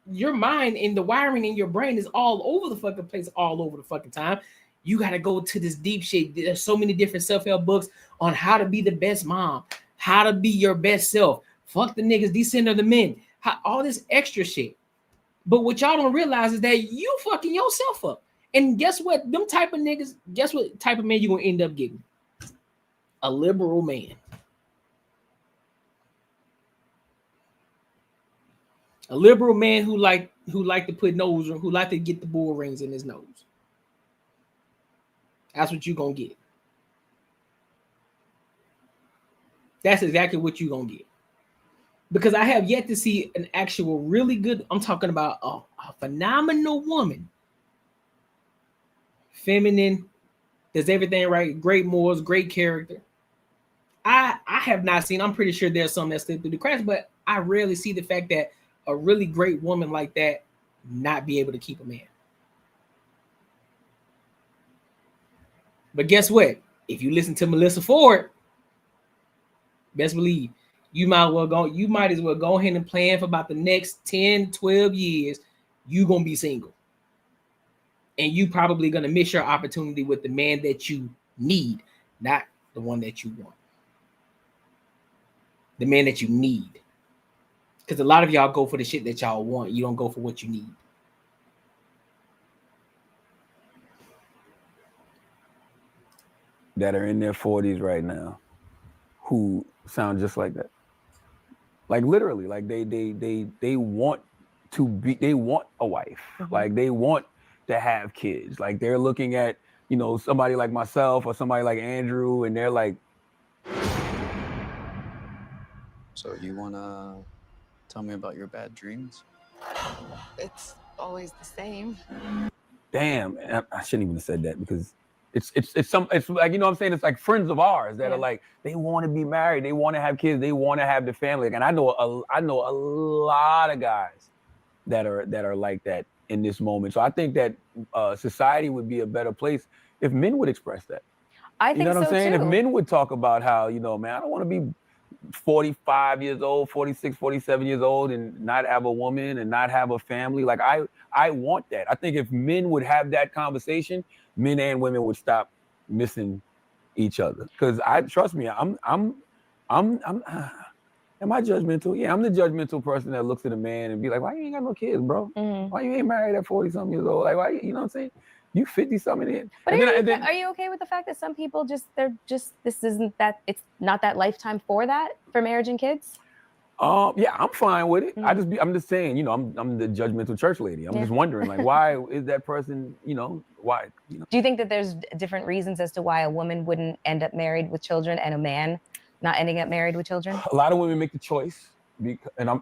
and the wiring in your brain is all over the fucking place all over the fucking time, You got to go to this deep shit. There's so many different self-help books on how to be the best mom, how to be your best self. Fuck the niggas, decenter the men. All this extra shit. But what y'all don't realize is that you fucking yourself up. And guess what? Them type of niggas, guess what type of man you're going to end up getting? A liberal man. A liberal man who like to put nose, who like to get the bull rings in his nose. That's what you're going to get. That's exactly what you're going to get. Because I have yet to see an actual really good, I'm talking about a phenomenal woman. Feminine, does everything right, great morals, great character. I have not seen, I'm pretty sure there's some that slip through the cracks, but I rarely see the fact that a really great woman like that not be able to keep a man. But guess what? If you listen to Melyssa Ford, best believe you might as well go ahead and plan for about the next 10, 12 years. You're going to be single. And you probably going to miss your opportunity with the man that you need, not the one that you want. The man that you need. Because a lot of y'all go for the shit that y'all want. You don't go for what you need. That are in their 40s right now who sound just like that. Like literally, like they want to be, they want a wife. Mm-hmm. Like they want to have kids. Like they're looking at, you know, somebody like myself or somebody like Andrew, and they're like, so you want to tell me about your bad dreams? It's always the same. Damn, I shouldn't even have said that, because it's like, you know what I'm saying? It's like friends of ours that are like, they want to be married, they want to have kids, they want to have the family. And I know a lot of guys that are like that in this moment. So I think that society would be a better place if men would express that. I think so, you know what I'm saying? too. If men would talk about how, you know, man, I don't want to be 45 years old, 46, 47 years old and not have a woman and not have a family. Like I want that. I think if men would have that conversation, men and women would stop missing each other. Because trust me, am I judgmental? Yeah, I'm the judgmental person that looks at a man and be like, why you ain't got no kids, bro? Mm-hmm. Why you ain't married at 40-something years old? Like, why, you know what I'm saying? You 50-something. But are you okay with the fact that some people this isn't that, it's not that lifetime for marriage and kids? Yeah, I'm fine with it. Mm-hmm. I'm just saying, you know, I'm the judgmental church lady. I'm just wondering, like, why is that person, you know, why? You know? Do you think that there's different reasons as to why a woman wouldn't end up married with children and a man not ending up married with children? A lot of women make the choice, and I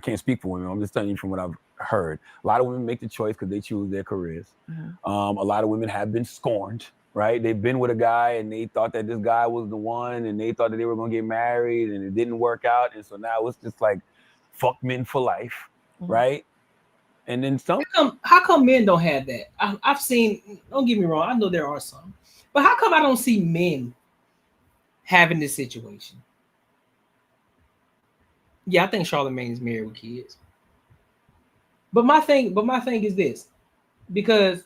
can't speak for women. I'm just telling you from what I've heard. A lot of women make the choice because they choose their careers. Mm-hmm. A lot of women have been scorned, right? They've been with a guy and they thought that this guy was the one, and they thought that they were going to get married, and it didn't work out. And so now it's just like, fuck men for life, mm-hmm. right? And then some. How come men don't have that? I've seen, don't get me wrong, I know there are some, but how come I don't see men having this situation? Yeah, I think Charlamagne's married with kids. But my thing is this, because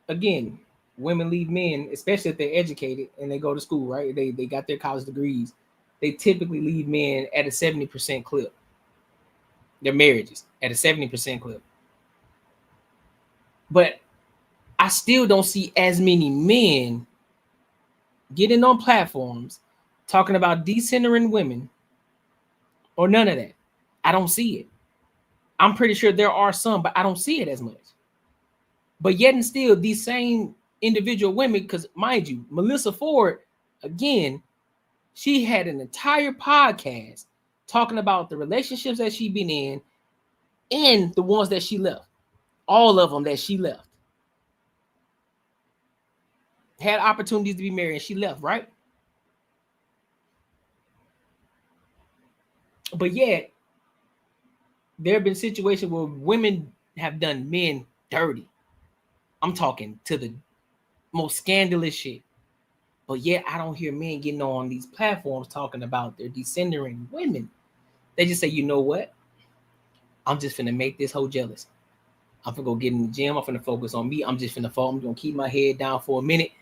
again, women leave men, especially if they're educated and they go to school, right? They got their college degrees. They typically leave men at a 70% clip. Their marriages at a 70% clip. But I still don't see as many men getting on platforms talking about decentering women or none of that. I don't see it. I'm pretty sure there are some, but I don't see it as much. But yet and still, these same individual women, because mind you, Melyssa Ford, again, she had an entire podcast talking about the relationships that she'd been in and the ones that she left. All of them that she left. Had opportunities to be married and she left, right? But yet, there have been situations where women have done men dirty. I'm talking to the most scandalous shit. But yet, I don't hear men getting on these platforms talking about their decentering women. They just say, you know what? I'm just finna make this hoe jealous. I'm gonna go get in the gym. I'm gonna focus on me. I'm just gonna fall. I'm gonna keep my head down for a minute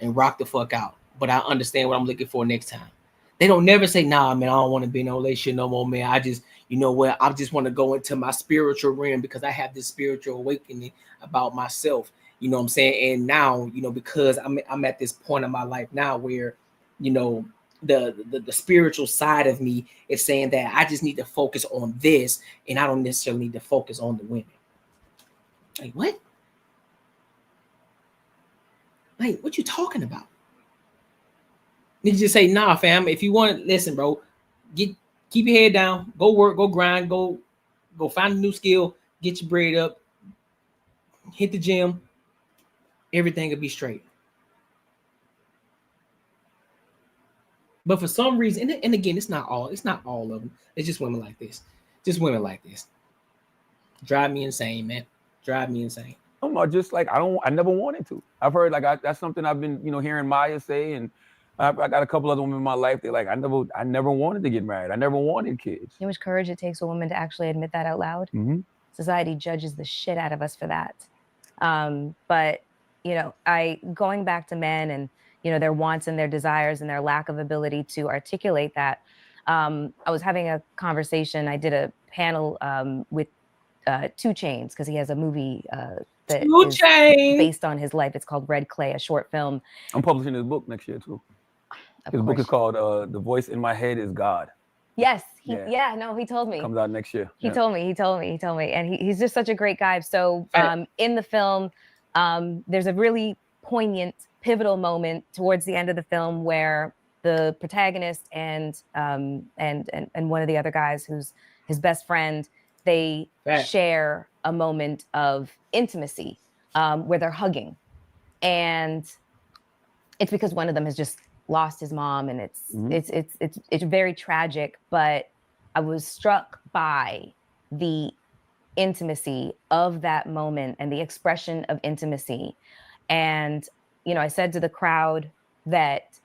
and rock the fuck out. But I understand what I'm looking for next time. They don't never say, nah, man, I don't want to be in no relationship no more, man. I just, you know what? I just want to go into my spiritual realm because I have this spiritual awakening about myself. You know what I'm saying? And now, you know, because I'm at this point in my life now where, you know, the spiritual side of me is saying that I just need to focus on this, and I don't necessarily need to focus on the women. Like, what? Like, what you talking about? You just say, nah, fam. If you want, listen, bro, keep your head down, go work, go grind, go find a new skill, get your bread up, hit the gym, everything will be straight. But for some reason, and again, it's not all of them. It's just women like this. Just women like this. Drive me insane, man. Drive me insane. Just like I never wanted to. I've heard like that's something I've been, you know, hearing Maya say, and I got a couple other women in my life. They're like, I never wanted to get married. I never wanted kids. You know how much courage it takes a woman to actually admit that out loud? Mm-hmm. Society judges the shit out of us for that. But, you know, going back to men and, you know, their wants and their desires and their lack of ability to articulate that. I was having a conversation. I did a panel with 2 Chainz because he has a movie that is based on his life. It's called Red Clay, a short film. I'm publishing his book next year too. His book is called The Voice in My Head is God. Yes. He told me. Comes out next year. He told me. And he's just such a great guy. So in the film, there's a really poignant, pivotal moment towards the end of the film where the protagonist and one of the other guys who's his best friend, they share a moment of intimacy where they're hugging. And it's because one of them has just lost his mom, and it's very tragic, but I was struck by the intimacy of that moment and the expression of intimacy. And, you know, I said to the crowd that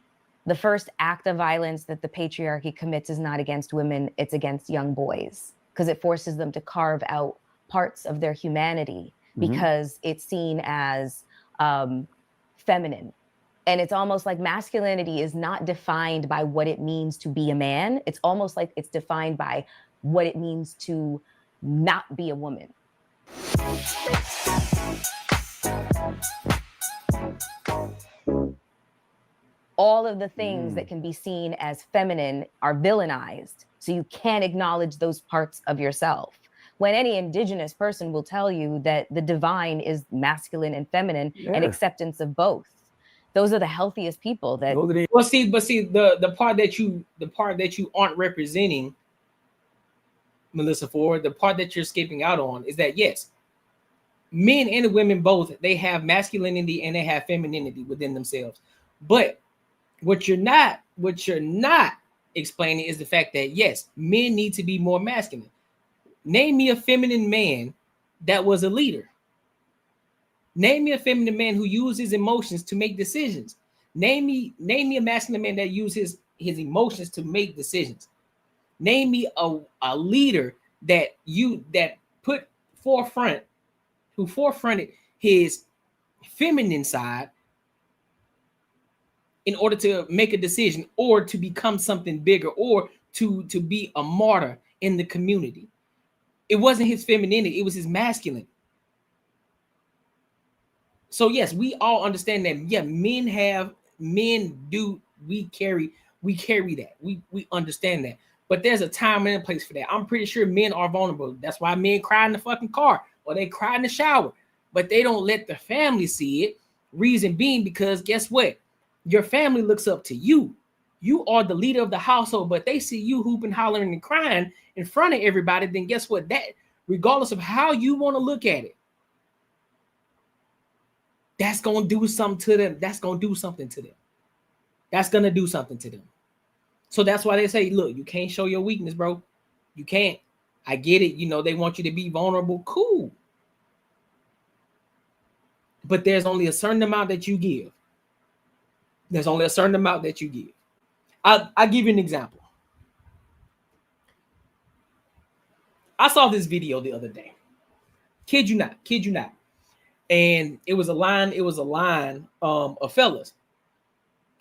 the first act of violence that the patriarchy commits is not against women, it's against young boys, because it forces them to carve out parts of their humanity because it's seen as feminine. And it's almost like masculinity is not defined by what it means to be a man. It's almost like it's defined by what it means to not be a woman. All of the things that can be seen as feminine are villainized. So you can't acknowledge those parts of yourself. When any indigenous person will tell you that the divine is masculine and feminine and acceptance of both. Those are the healthiest people that the part that you aren't representing, Melyssa Ford, the part that you're skipping out on is that yes, men and women both, they have masculinity and they have femininity within themselves. But what you're not explaining is the fact that yes, men need to be more masculine. Name me a feminine man that was a leader. Name me a feminine man who uses emotions to make decisions. Name me a masculine man that uses his emotions to make decisions. Name me a leader that forefronted his feminine side in order to make a decision or to become something bigger or to be a martyr in the community. It wasn't his femininity, it was his masculine. So yes, we all understand that. Yeah, we carry that. We understand that. But there's a time and a place for that. I'm pretty sure men are vulnerable. That's why men cry in the fucking car or they cry in the shower. But they don't let the family see it. Reason being because guess what? Your family looks up to you. You are the leader of the household, but they see you hooping, hollering, and crying in front of everybody. Then guess what? That, regardless of how you want to look at it, that's going to do something to them. That's going to do something to them. That's going to do something to them. So that's why they say, look, you can't show your weakness, bro. You can't. I get it. You know, they want you to be vulnerable. Cool. But there's only a certain amount that you give. There's only a certain amount that you give. I'll give you an example. I saw this video the other day. Kid you not. And it was a line of fellas.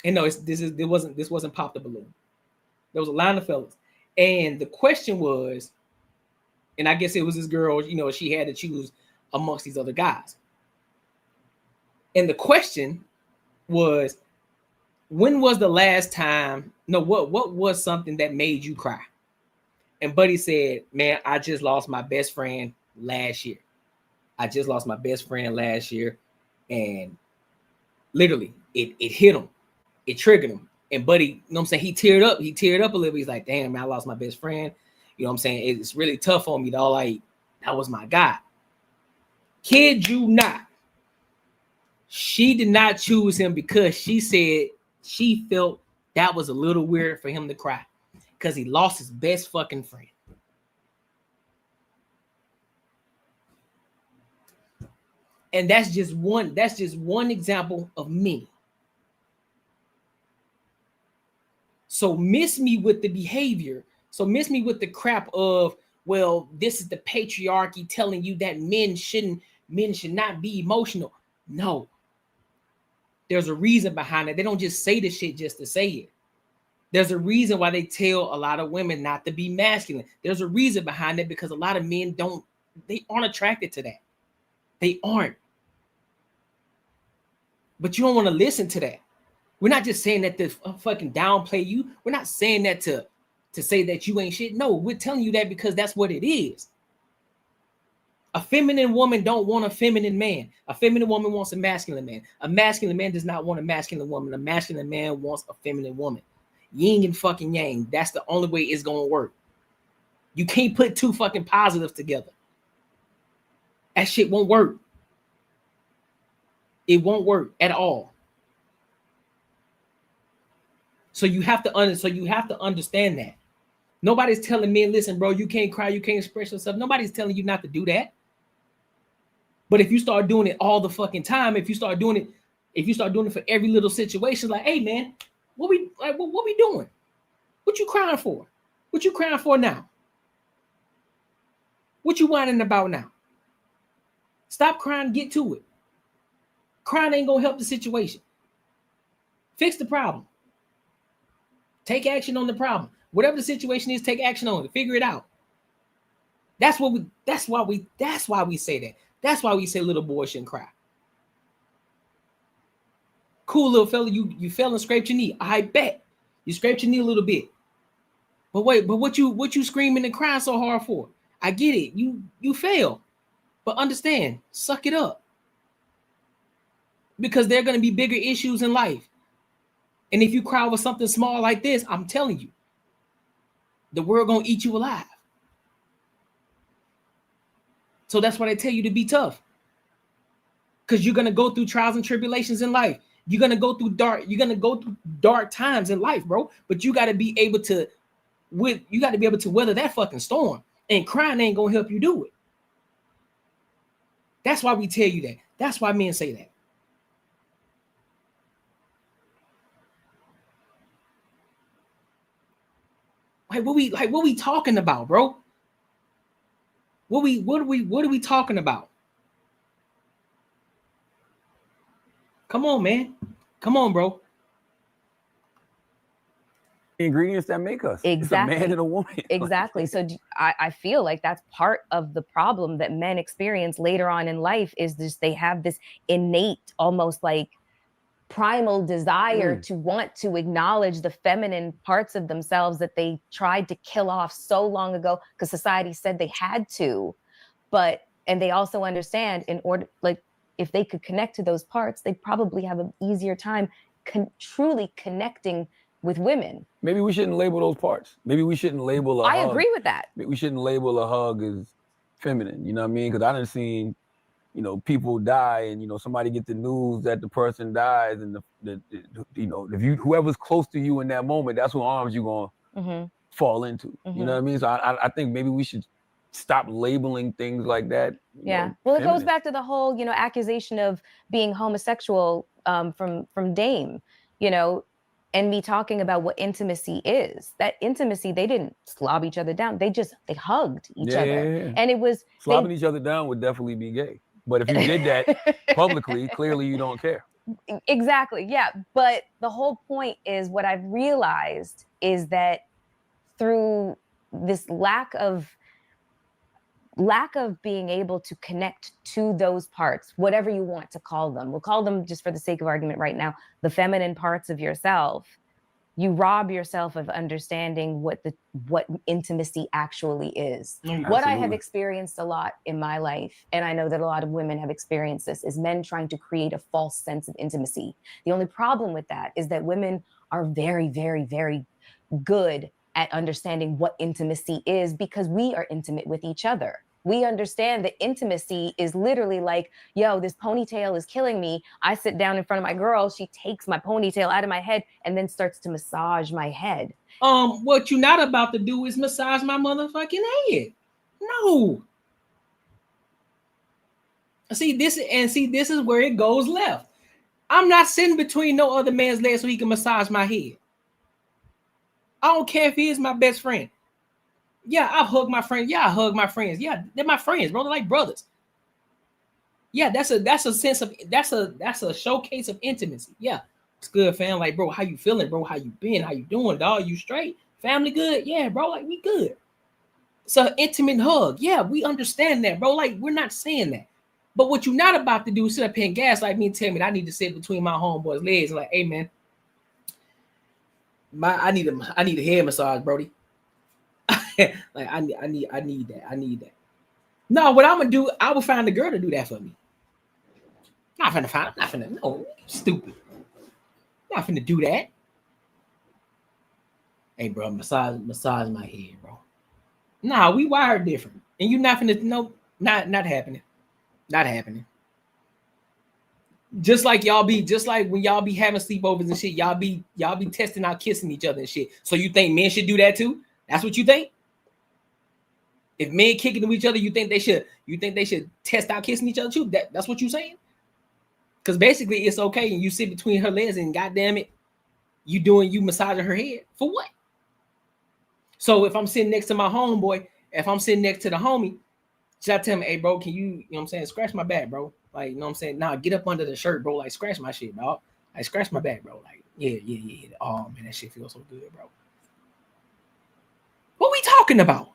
And no, this wasn't Pop the Balloon. There was a line of fellas. And the question was, and I guess it was this girl, she had to choose amongst these other guys. And the question was, when was the last time, what was something that made you cry? And Buddy said, man, I just lost my best friend last year. And literally it hit him. It triggered him. And Buddy, he teared up. He teared up a little bit. He's like, damn, man, I lost my best friend. It's really tough on me, dog. Like, that was my guy. Kid you not. She did not choose him because she said she felt that was a little weird for him to cry because he lost his best fucking friend. And that's just one example of many. So miss me with the behavior. So miss me with the crap of, well, this is the patriarchy telling you that men should not be emotional. No. There's a reason behind it. They don't just say this shit just to say it. There's a reason why they tell a lot of women not to be masculine. There's a reason behind it because a lot of men aren't attracted to that. They aren't. But you don't want to listen to that. We're not just saying that to fucking downplay you. We're not saying that to say that you ain't shit. No, we're telling you that because that's what it is. A feminine woman don't want a feminine man. A feminine woman wants a masculine man. A masculine man does not want a masculine woman. A masculine man wants a feminine woman. Yin and fucking yang. That's the only way it's going to work. You can't put two fucking positives together. That shit won't work. It won't work at all. So you have to understand that. Nobody's telling men, listen, bro, you can't cry, you can't express yourself. Nobody's telling you not to do that. But if you start doing it all the fucking time, if you start doing it for every little situation, like, hey man, what we doing? What you crying for? What you crying for now? What you whining about now? Stop crying, get to it. Crying ain't gonna help the situation. Fix the problem. Take action on the problem. Whatever the situation is, take action on it. Figure it out. That's why we say that. That's why we say little boys shouldn't cry. Cool little fella, you fell and scraped your knee. I bet. You scraped your knee a little bit. But wait, but what you screaming and crying so hard for? I get it. You fail. But understand, suck it up. Because there are going to be bigger issues in life. And if you cry over something small like this, I'm telling you, the world going to eat you alive. So that's why they tell you to be tough. Because you're going to go through trials and tribulations in life. You're going to go through dark times in life, bro. But you got to be able to weather that fucking storm. And crying ain't going to help you do it. That's why we tell you that. That's why men say that. What we talking about, bro? What are we talking about? Come on, man. Come on, bro. The ingredients that make us. Exactly. It's a man and a woman. Exactly. So I feel like that's part of the problem that men experience later on in life is just they have this innate, almost like primal desire to want to acknowledge the feminine parts of themselves that they tried to kill off so long ago because society said they had to. And they also understand in order, like, if they could connect to those parts, they'd probably have an easier time truly connecting with women. Maybe we shouldn't label those parts. Maybe we shouldn't label a hug. I agree with that. We shouldn't label a hug as feminine. You know what I mean? Because I done seen, people die and, somebody get the news that the person dies and if whoever's close to you in that moment, that's what arms you're going to fall into. You know what I mean? So I think maybe we should stop labeling things like that. Yeah. Well, it goes back to the whole, accusation of being homosexual from Dame, and me talking about what intimacy is. That intimacy, they didn't slob each other down. They hugged each other. And it was slobbing each other down would definitely be gay. But if you did that publicly, clearly you don't care. Exactly. Yeah. But the whole point is, what I've realized is that through this lack of being able to connect to those parts, whatever you want to call them, we'll call them, just for the sake of argument right now, the feminine parts of yourself, you rob yourself of understanding what intimacy actually is. Absolutely. What I have experienced a lot in my life, and I know that a lot of women have experienced this, is men trying to create a false sense of intimacy. The only problem with that is that women are very, very, very good at understanding what intimacy is, because we are intimate with each other. We understand that intimacy is literally like, yo, this ponytail is killing me. I sit down in front of my girl. She takes my ponytail out of my head and then starts to massage my head. What you're not about to do is massage my motherfucking head. No. See, this is where it goes left. I'm not sitting between no other man's legs so he can massage my head. I don't care if he is my best friend. Yeah, I've hugged my friends. Yeah, I hug my friends. Yeah, they're my friends, bro. They're like brothers. Yeah, that's a showcase of intimacy. Yeah, it's good, fam. Like, bro, how you feeling, bro? How you been? How you doing, dog? You straight? Family good? Yeah, bro. Like, we good. It's an intimate hug. Yeah, we understand that, bro. Like, we're not saying that. But what you're not about to do is sit up here and gaslight me and tell me that I need to sit between my homeboy's legs and like, hey, man, I need a head massage, Brody. Like, I need that. No, what I'm gonna do, I will find a girl to do that for me. No, stupid. Not finna do that. Hey, bro, massage my head, bro. Nah, we wired different, and you not finna. No, not happening. Not happening. Just like when y'all be having sleepovers and shit, y'all be testing out kissing each other and shit. So you think men should do that too? That's what you think? If men kicking to each other, you think they should test out kissing each other too? That's what you saying? Because basically it's okay and you sit between her legs and goddamn it, you massaging her head for what? So if I'm sitting next to my homeboy, if I'm sitting next to the homie, should I tell him, hey bro, can you know what I'm saying, scratch my back, bro? Like, you know what I'm saying? Nah, get up under the shirt, bro. Like, scratch my shit, dog. Like, scratch my back, bro. Like, yeah. Oh man, that shit feels so good, bro. What we talking about?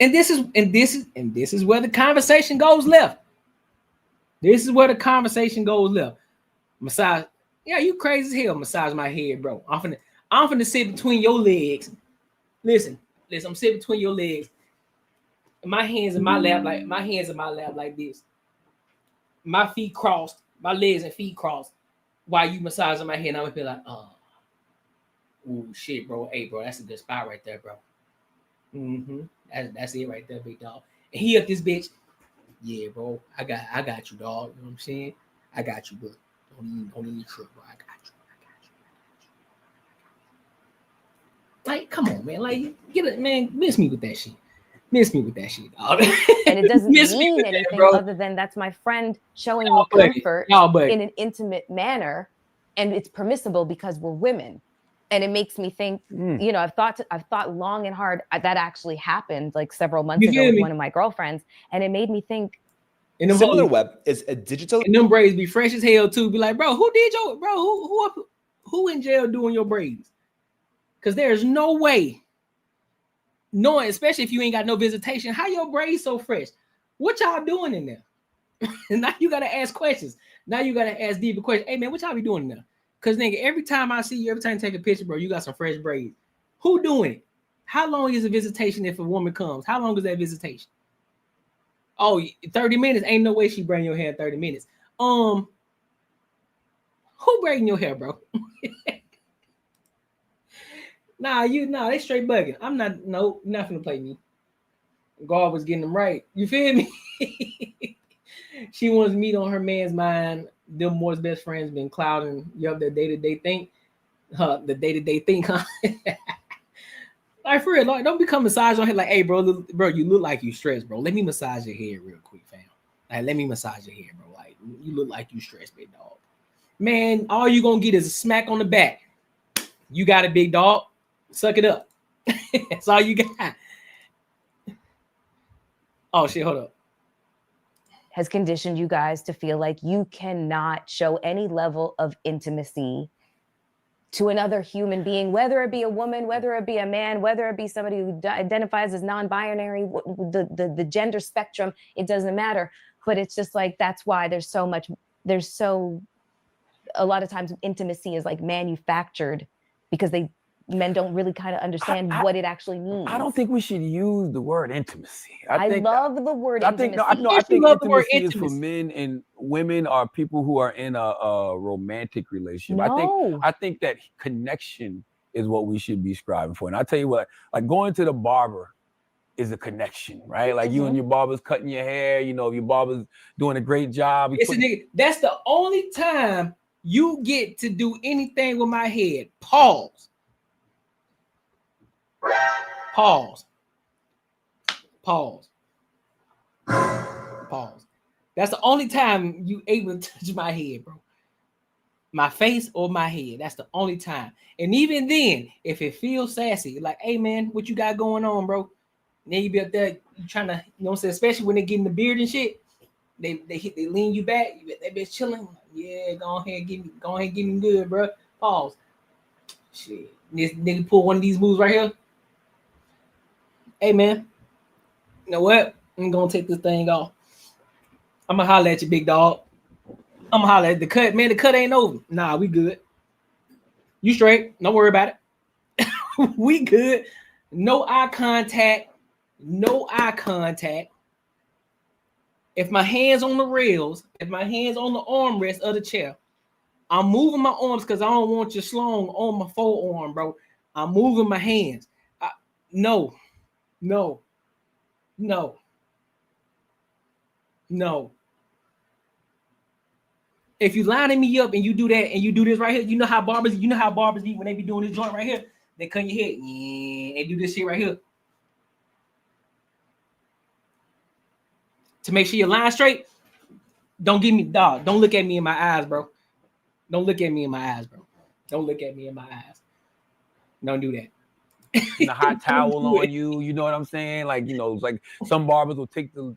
And this is where the conversation goes left. This is where the conversation goes left. Massage. Yeah, you crazy as hell. Massage my head, bro. I'm finna sit between your legs. Listen. I'm sitting between your legs. My hands in my lap like this. My feet crossed, my legs and feet crossed, while you massaging my head. I'm gonna be like, oh shit, bro. Hey, bro, that's a good spot right there, bro. That's it right there, big dog. And he up this bitch. Yeah, bro. I got you, dog. You know what I'm saying? I got you, bro. Don't even trip, bro. I got you. Like, come on, man. Like, get it, man. Miss me with that shit, dog. And it doesn't mean anything other than that's my friend showing me comfort in an intimate manner, and it's permissible because we're women. And it makes me think, you know, I've thought long and hard. That actually happened like several months ago with one of my girlfriends, and it made me think. In the similar web is a digital. And them braids be fresh as hell too. Be like, bro, who in jail doing your braids? Because there's no way, knowing, especially if you ain't got no visitation, how your braids so fresh? What y'all doing in there? And now you gotta ask questions. Now you gotta ask deeper questions. Hey man, what y'all be doing in there? Because nigga, every time I see you, every time you take a picture, bro, you got some fresh braids. Who doing it? How long is a visitation if a woman comes? How long is that visitation? Oh, 30 minutes. Ain't no way she braiding your hair in 30 minutes. Who braiding your hair, bro? Nah, they straight bugging. I'm not gonna play me. God was getting them right. You feel me? She wants meat on her man's mind. Them boys' best friends been clouding the day-to-day think. The day-to-day think, huh? Like, for real, like, don't become massage on here like, hey, bro, you look like you stressed, bro. Let me massage your head real quick, fam. Like, let me massage your hair, bro. Like, you look like you stressed, big dog. man, all you gonna get is a smack on the back. You got it, big dog. Suck it up. That's all you got. Oh shit, hold up. Has conditioned you guys to feel like you cannot show any level of intimacy to another human being, whether it be a woman, whether it be a man, whether it be somebody who identifies as non-binary, the gender spectrum, it doesn't matter. But it's just like, that's why a lot of times intimacy is like manufactured because men don't really kind of understand what it actually means. I don't think we should use the word intimacy. I love the word intimacy. I think intimacy is for men, and women are people who are in a romantic relationship. No. I think that connection is what we should be striving for. And I'll tell you what, like going to the barber is a connection, right? Like you and your barber's cutting your hair, you know, your barber's doing a great job. That's the only time you get to do anything with my head. Pause. That's the only time you able to touch my head, bro. My face or my head. That's the only time. And even then, if it feels sassy, like, hey man, what you got going on, bro? And then you be up there, you trying to, you know what I'm saying, especially when they get in the beard and shit. They lean you back. That bitch chilling. Yeah, go ahead, give me good, bro. Pause. Shit. This nigga pull one of these moves right here. Hey man, you know what? I'm gonna take this thing off. I'm gonna holler at you, big dog. I'm gonna holler at the cut. Man, the cut ain't over. Nah, we good. You straight. Don't worry about it. We good. No eye contact. No eye contact. If my hands on the rails, if my hands on the armrest of the chair, I'm moving my arms because I don't want you slung on my forearm, bro. I'm moving my hands. No. If you lining me up and you do that and you do this right here, you know how barbers be when they be doing this joint right here. They cut your head and do this shit right here to make sure your line straight. Don't give me dog. Don't look at me in my eyes, bro. Don't look at me in my eyes, bro. Don't look at me in my eyes. Don't do that. The hot towel on you, you know what I'm saying? Like, you know, like some barbers will take the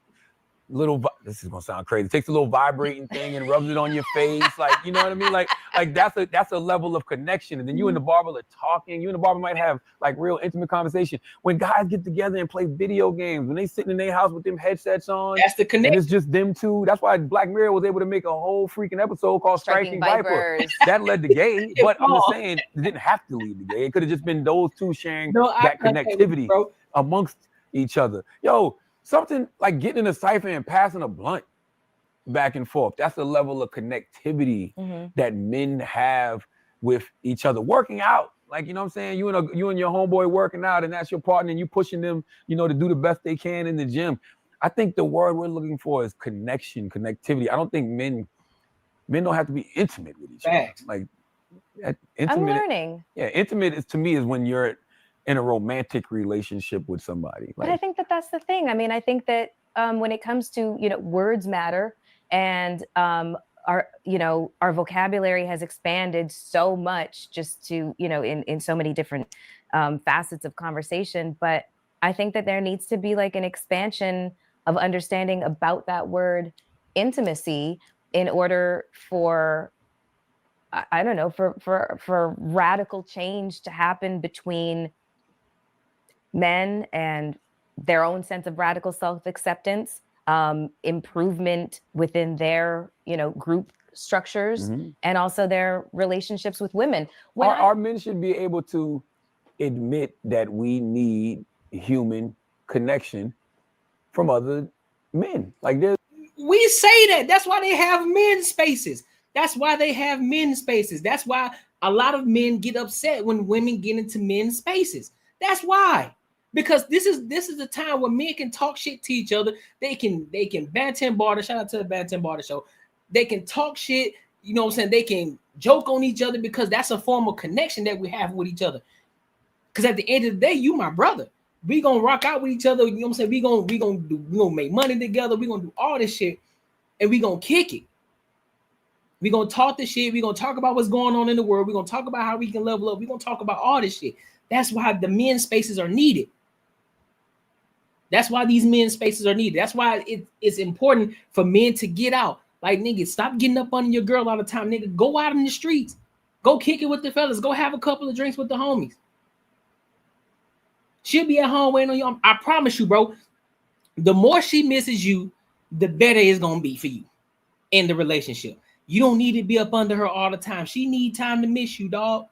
little, this is gonna sound crazy, takes a little vibrating thing and rubs it on your face, like, you know what I mean? Like that's a level of connection. And then you and the barber are talking. You and the barber might have like real intimate conversation. When guys get together and play video games, when they sitting in their house with them headsets on, that's the connection. And it's just them two. That's why Black Mirror was able to make a whole freaking episode called Striking Vipers. That led to gay, but I'm just saying it didn't have to lead to gay. It could have just been those two sharing that connectivity amongst each other. Yo, something like getting in a cipher and passing a blunt back and forth. That's a level of connectivity that men have with each other. Working out, like, you know what I'm saying? You and your homeboy working out, and that's your partner, and you pushing them, you know, to do the best they can in the gym. I think the word we're looking for is connection, connectivity. I don't think men don't have to be intimate with each other. Like, intimate, I'm learning. Yeah, intimate is, to me, is when you're in a romantic relationship with somebody. Like, but I think that that's the thing. I mean, I think that when it comes to, you know, words matter, and our vocabulary has expanded so much just to, you know, in so many different facets of conversation. But I think that there needs to be like an expansion of understanding about that word intimacy in order for, I don't know, for radical change to happen between men and their own sense of radical self-acceptance, improvement within their, you know, group structures, and also their relationships with women. Our men should be able to admit that we need human connection from other men. Like, we say that. That's why they have men's spaces. That's why That's why a lot of men get upset when women get into men's spaces. That's why. Because this is the time where men can talk shit to each other. They can banter and barter. Shout out to the Banter and Barter show. They can talk shit, you know what I'm saying? They can joke on each other because that's a form of connection that we have with each other. Because at the end of the day, you my brother. We gonna rock out with each other. You know what I'm saying? We gonna make money together. We gonna do all this shit, and we gonna kick it. We're gonna talk this shit. We're gonna talk about what's going on in the world. We're gonna talk about how we can level up. We're gonna talk about all this shit. That's why the men's spaces are needed. That's why these men's spaces are needed. That's why it's important for men to get out. Like, nigga, stop getting up on your girl all the time, nigga. Go out in the streets. Go kick it with the fellas. Go have a couple of drinks with the homies. She'll be at home waiting on you. I promise you, bro. The more she misses you, the better it's gonna be for you in the relationship. You don't need to be up under her all the time. She need time to miss you, dog.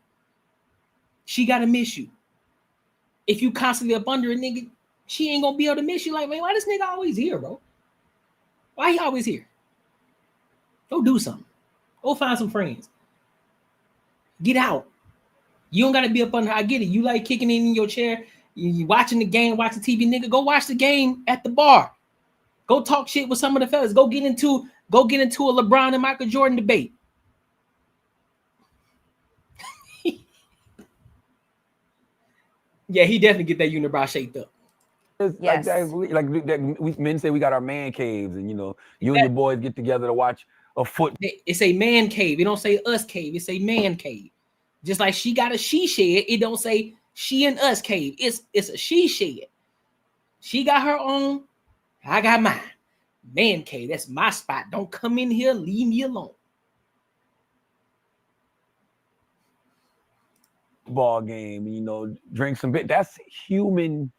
She gotta miss you. If you constantly up under a nigga, she ain't gonna be able to miss you. Like, man, why this nigga always here, bro? Why he always here? Go do something. Go find some friends. Get out. You don't gotta be up under her. I get it. You like kicking in your chair. You watching the game, watching TV, nigga. Go watch the game at the bar. Go talk shit with some of the fellas. Go get into a LeBron and Michael Jordan debate. Yeah, he definitely get that unibrow shaped up. Yes. We men say we got our man caves, and you and your boys get together to watch a foot. It's a man cave. It don't say us cave. It's a man cave. Just like she got a she shed, it don't say she and us cave. It's a she shed. She got her own. I got mine. Man cave. That's my spot. Don't come in here. Leave me alone. Ball game, drink some bit. That's human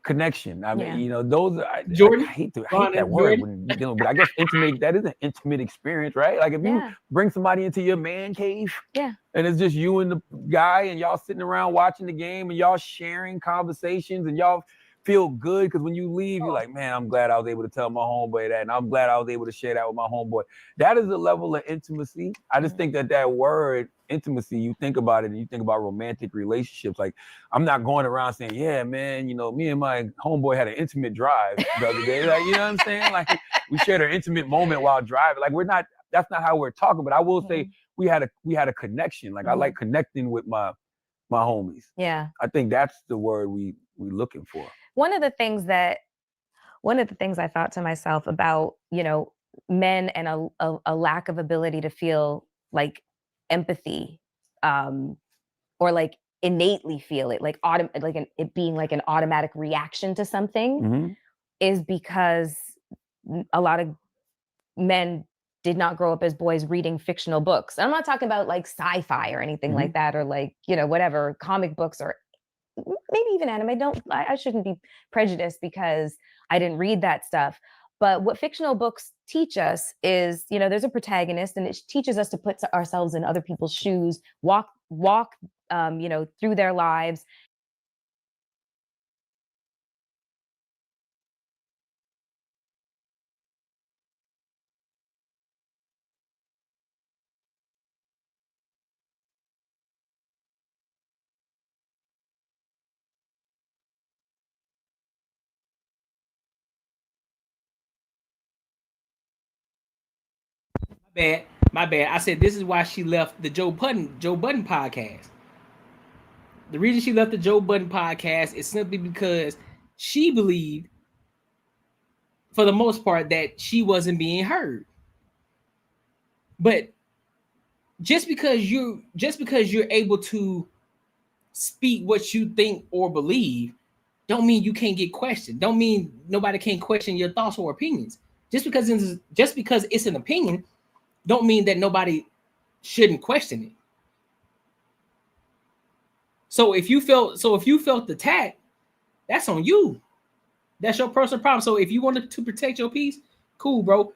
connection. I mean, those are Jordan. I hate that word when you're dealing, but I guess intimate. That is an intimate experience, right? Like if you bring somebody into your man cave, and it's just you and the guy, and y'all sitting around watching the game, and y'all sharing conversations, and y'all feel good because when you leave, you're like, man, I'm glad I was able to tell my homeboy that, and I'm glad I was able to share that with my homeboy. That is a level of intimacy. I just think that word intimacy, you think about it and you think about romantic relationships. Like, I'm not going around saying, yeah, man, me and my homeboy had an intimate drive the other day. Like, you know what I'm saying? Like, we shared an intimate moment while driving. Like, that's not how we're talking, but I will say we had a connection. Like, I like connecting with my homies. Yeah. I think that's the word we looking for. One of the things I thought to myself about, men and a lack of ability to feel like empathy, or like innately feel it, it being like an automatic reaction to something, is because a lot of men did not grow up as boys reading fictional books. I'm not talking about like sci-fi or anything like that, or like, whatever, comic books or maybe even anime. I shouldn't be prejudiced because I didn't read that stuff. But what fictional books teach us is, there's a protagonist, and it teaches us to put ourselves in other people's shoes, walk, through their lives. My bad. I said this is why she left the Joe Budden podcast. The reason she left the Joe Budden podcast is simply because she believed, for the most part, that she wasn't being heard. But just because you're able to speak what you think or believe, don't mean you can't get questioned. Don't mean nobody can question your thoughts or opinions. Just because it's an opinion, don't mean that nobody shouldn't question it. So if you felt attacked, that's on you. That's your personal problem. So if you wanted to protect your peace, cool, bro.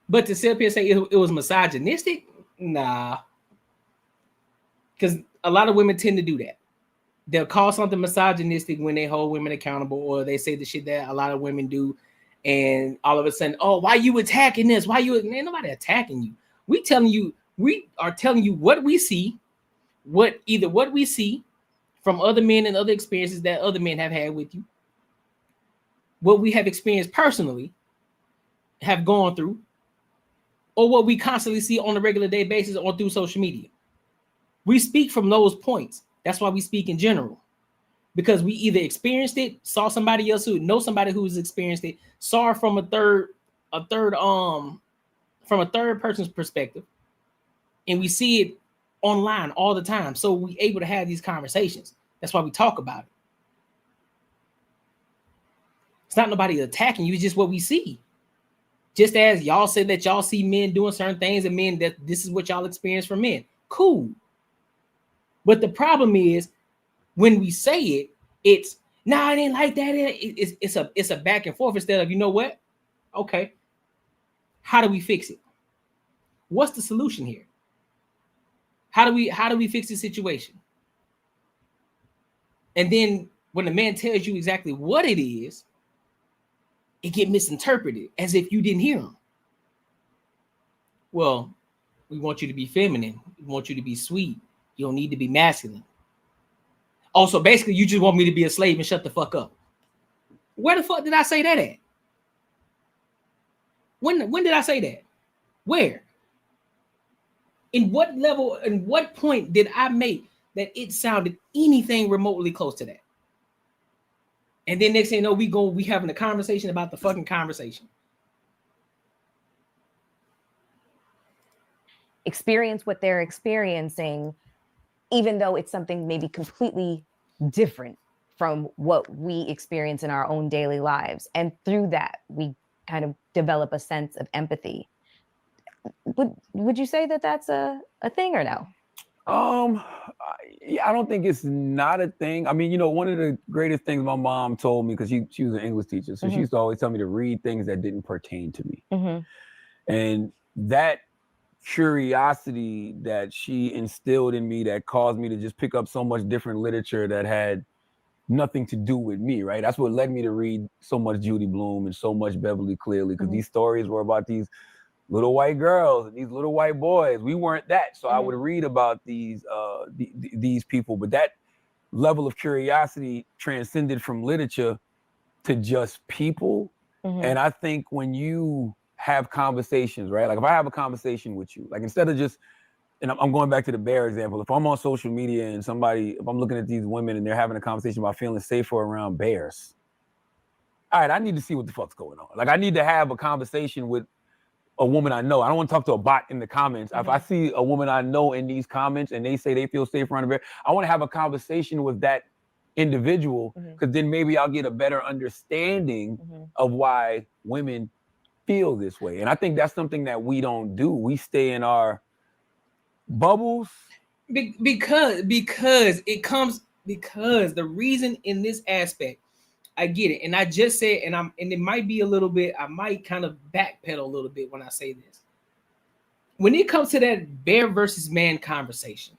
But to sit up here and say it was misogynistic, nah. Because a lot of women tend to do that. They'll call something misogynistic when they hold women accountable, or they say the shit that a lot of women do. And all of a sudden, oh, why you attacking this? Man, nobody attacking you. We are telling you what we see, what we see from other men and other experiences that other men have had with you, what we have experienced personally, have gone through, or what we constantly see on a regular day basis or through social media. We speak from those points. That's why we speak in general. Because we either experienced it, saw somebody else who knows somebody who's experienced it, saw it from a third from a third person's perspective, and we see it online all the time. So we're able to have these conversations. That's why we talk about it. It's not nobody attacking you, it's just what we see. Just as y'all say that y'all see men doing certain things and men that this is what y'all experience from men. Cool. But the problem is when we say it, it's nah, it ain't like that. It's a back and forth instead of, you know what? Okay. How do we fix it? What's the solution here? How do we fix the situation? And then when the man tells you exactly what it is, it get misinterpreted as if you didn't hear him. Well, we want you to be feminine. We want you to be sweet. You don't need to be masculine. Also, basically, you just want me to be a slave and shut the fuck up. Where the fuck did I say that at? When did I say that? Where? In what level and what point did I make that it sounded anything remotely close to that? And then next thing you know, we having a conversation about the fucking conversation. Experience what they're experiencing, even though it's something maybe completely different from what we experience in our own daily lives. And through that, we kind of develop a sense of empathy. Would you say that that's a thing or no? I don't think it's not a thing. I mean, you know, one of the greatest things my mom told me, because she was an English teacher, so she used to always tell me to read things that didn't pertain to me. And that curiosity that she instilled in me that caused me to just pick up so much different literature that had nothing to do with me, right? That's what led me to read so much Judy Blume and so much Beverly Cleary, because these stories were about these little white girls and these little white boys. We weren't that. So I would read about these people, but that level of curiosity transcended from literature to just people. And I think when you have conversations, right? Like if I have a conversation with you, like instead of just, and I'm going back to the bear example, if I'm on social media and if I'm looking at these women and they're having a conversation about feeling safer around bears, all right, I need to see what the fuck's going on. Like I need to have a conversation with a woman I know. I don't want to talk to a bot in the comments. If I see a woman I know in these comments and they say they feel safe around a bear, I want to have a conversation with that individual, because then maybe I'll get a better understanding of why women feel this way. And I think that's something that we don't do. We stay in our bubbles. Because the reason in this aspect, I get it. And I just said, and it might be a little bit, I might kind of backpedal a little bit when I say this. When it comes to that bear versus man conversation,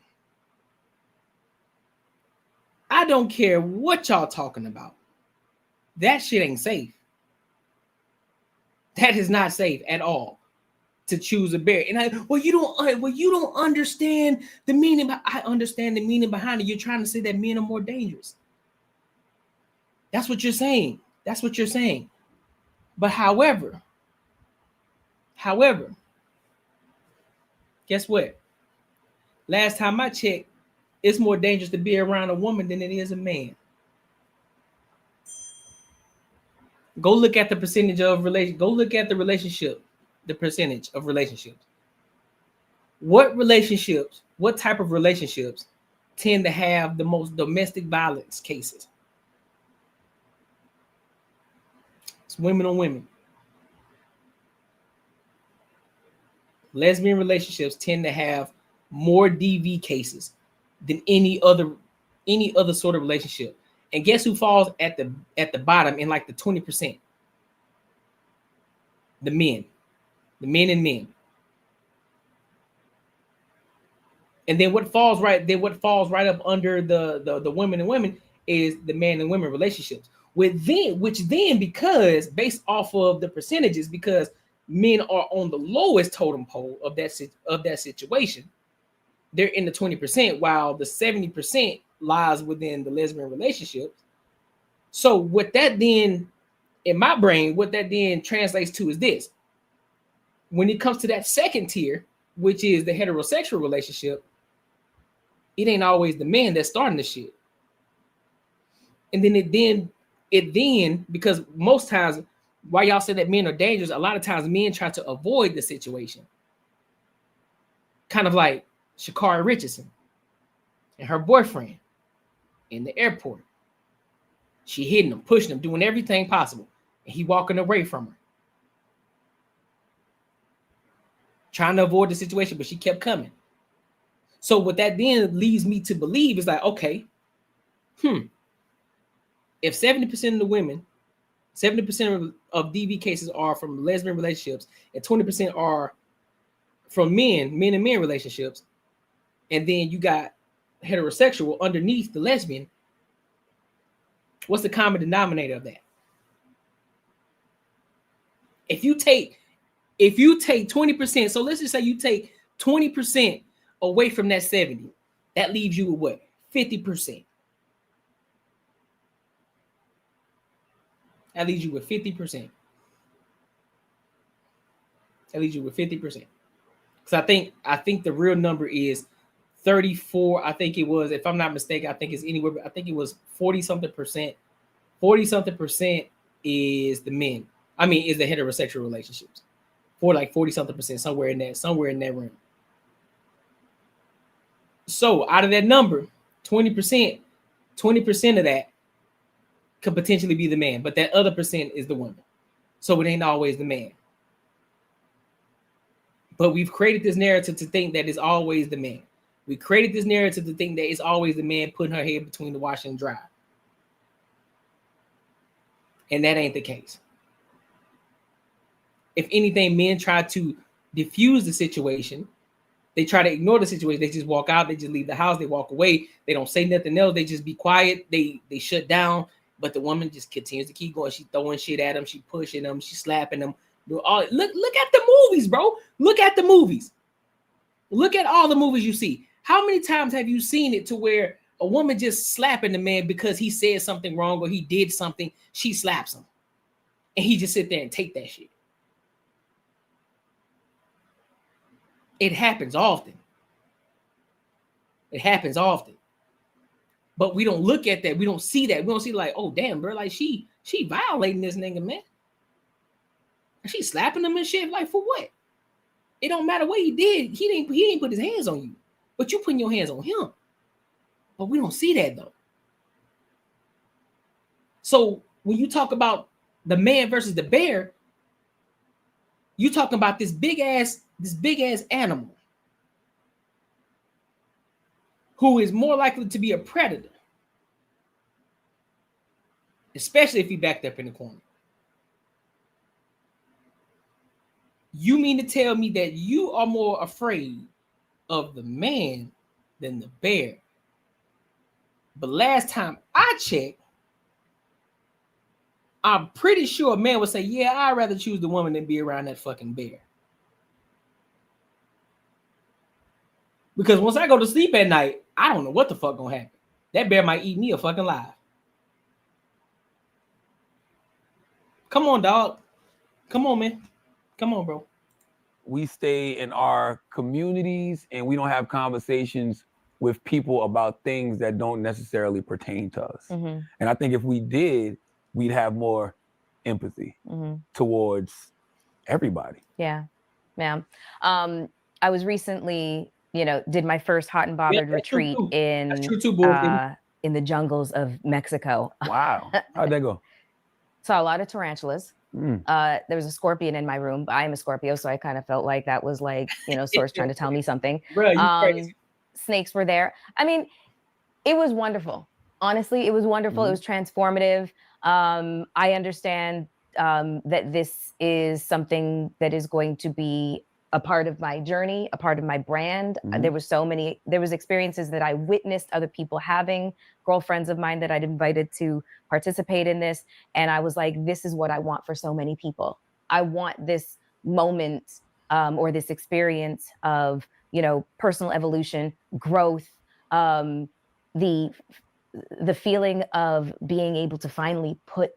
I don't care what y'all talking about. That shit ain't safe. That is not safe at all to choose a bear. And you don't understand the meaning. I understand the meaning behind it. You're trying to say that men are more dangerous. That's what you're saying. That's what you're saying. But however, guess what? Last time I checked, it's more dangerous to be around a woman than it is a man. Go look at the percentage of relation. Go look at the percentage of relationships. What type of relationships tend to have the most domestic violence cases? It's women on women. Lesbian relationships tend to have more DV cases than any other sort of relationship. And guess who falls at the bottom in like the 20%? The men and men. And then what falls right up under the women and women is the man and women relationships. Which then because based off of the percentages, because men are on the lowest totem pole of that situation, they're in the 20%, while the 70% lies within the lesbian relationships. So what that then, in my brain, what that then translates to is this. When it comes to that second tier, which is the heterosexual relationship, it ain't always the man that's starting the shit. And then it then, because most times why y'all say that men are dangerous, a lot of times men try to avoid the situation. Kind of like Sha'Carri Richardson and her boyfriend in the airport. She hitting him, pushing him, doing everything possible. And he walking away from her. Trying to avoid the situation, but she kept coming. So what that then leads me to believe is like, okay, if 70% of the women, 70% of DV cases are from lesbian relationships, and 20% are from men and men relationships, and then you got heterosexual underneath the lesbian, what's the common denominator of that? If you take 20%, so let's just say you take 20% away from that 70, that leaves you with what? 50%. That leaves you with 50%. That leaves you with 50%. Because I think the real number is 34. I think it was, if I'm not mistaken, I think it's anywhere, I think it was 40-something percent. 40-something percent is the men. I mean, is the heterosexual relationships. For like 40-something percent, somewhere in that realm. So out of that number, 20% of that could potentially be the man, but that other percent is the woman. So it ain't always the man. But we've created this narrative to think that it's always the man. We created this narrative to think that it's always the man putting her head between the washer and dry. And that ain't the case. If anything, men try to diffuse the situation. They try to ignore the situation. They just walk out. They just leave the house. They walk away. They don't say nothing else. They just be quiet. They shut down. But the woman just continues to keep going. She throwing shit at them. She pushing them. She slapping them. Look at the movies, bro. Look at the movies. Look at all the movies you see. How many times have you seen it to where a woman just slapping the man because he said something wrong or he did something? She slaps him. And he just sit there and take that shit. It happens often. It happens often. But we don't look at that. We don't see that. We don't see like, oh damn, bro, like she violating this nigga, man. She slapping him and shit. Like for what? It don't matter what he did. He didn't put his hands on you, but you putting your hands on him. But we don't see that though. So when you talk about the man versus the bear, you talking about this big ass animal who is more likely to be a predator, especially if he backed up in the corner. You mean to tell me that you are more afraid of the man than the bear? But last time I checked, I'm pretty sure a man would say, yeah, I'd rather choose the woman than be around that fucking bear. Because once I go to sleep at night, I don't know what the fuck gonna happen. That bear might eat me a fucking alive. Come on, dog. Come on, man. Come on, bro. We stay in our communities and we don't have conversations with people about things that don't necessarily pertain to us. Mm-hmm. And I think if we did, we'd have more empathy towards everybody. Yeah, ma'am. I was recently, did my first hot and bothered retreat in the jungles of Mexico. Wow. How'd that go? Saw a lot of tarantulas. There was a scorpion in my room. I am a Scorpio, so I kind of felt like that was like, source trying to tell me something. Bro, snakes were there. I mean, it was wonderful. Honestly, it was wonderful. It was transformative. I understand that this is something that is going to be a part of my journey, a part of my brand. There was experiences that I witnessed other people having, girlfriends of mine that I'd invited to participate in this. And I was like, this is what I want for so many people. I want this moment or this experience of, personal evolution, growth, the feeling of being able to finally put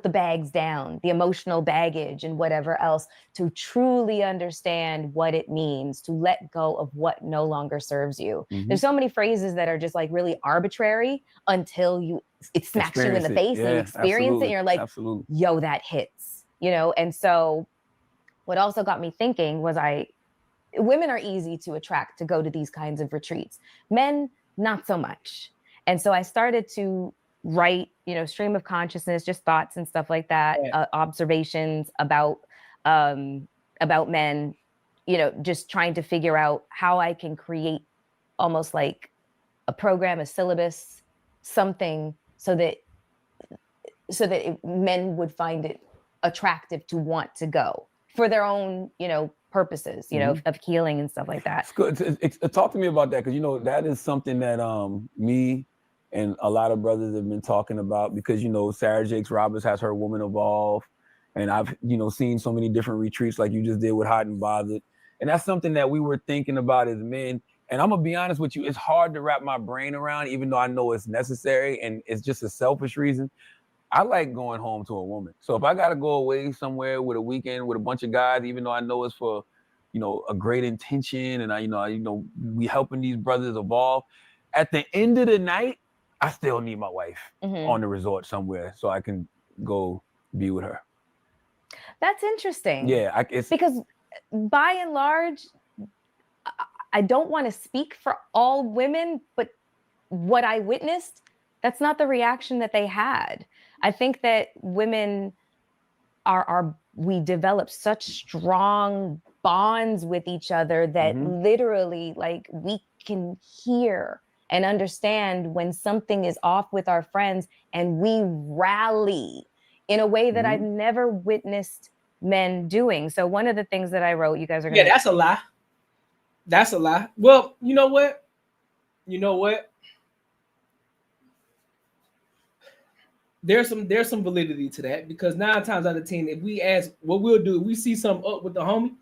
the bags down, the emotional baggage and whatever else, to truly understand what it means to let go of what no longer serves you. There's so many phrases that are just like really arbitrary until it smacks you in the face and you experience it and you're like, yo, that hits. you know? And so what also got me thinking was women are easy to attract to go to these kinds of retreats. Men, not so much. And so I started to write, you know, stream of consciousness, just thoughts and stuff like that, observations about men, you know, just trying to figure out how I can create almost like a program, a syllabus, something so that men would find it attractive to want to go for their own, you know, purposes, you know, of healing and stuff like that. It's good. Talk to me about that, because you know that is something that me and a lot of brothers have been talking about, because you know Sarah Jakes Roberts has her Woman Evolve, and I've, you know, seen so many different retreats like you just did with Hot and Bothered, and that's something that we were thinking about as men. And I'm gonna be honest with you, it's hard to wrap my brain around, even though I know it's necessary and it's just a selfish reason. I like going home to a woman. So if I gotta go away somewhere with a weekend with a bunch of guys, even though I know it's for, you know, a great intention, and I we helping these brothers evolve, at the end of the night, I still need my wife on the resort somewhere so I can go be with her. That's interesting. Yeah, because by and large, I don't want to speak for all women, but what I witnessed, that's not the reaction that they had. I think that women we develop such strong bonds with each other that literally, like, we can hear and understand when something is off with our friends, and we rally in a way that I've never witnessed men doing. So one of the things that I wrote, you guys are gonna... Yeah, that's a lie. That's a lie. Well, you know what? There's some validity to that, because 9 times out of 10, if we ask, what we'll do, if we see something up with the homie,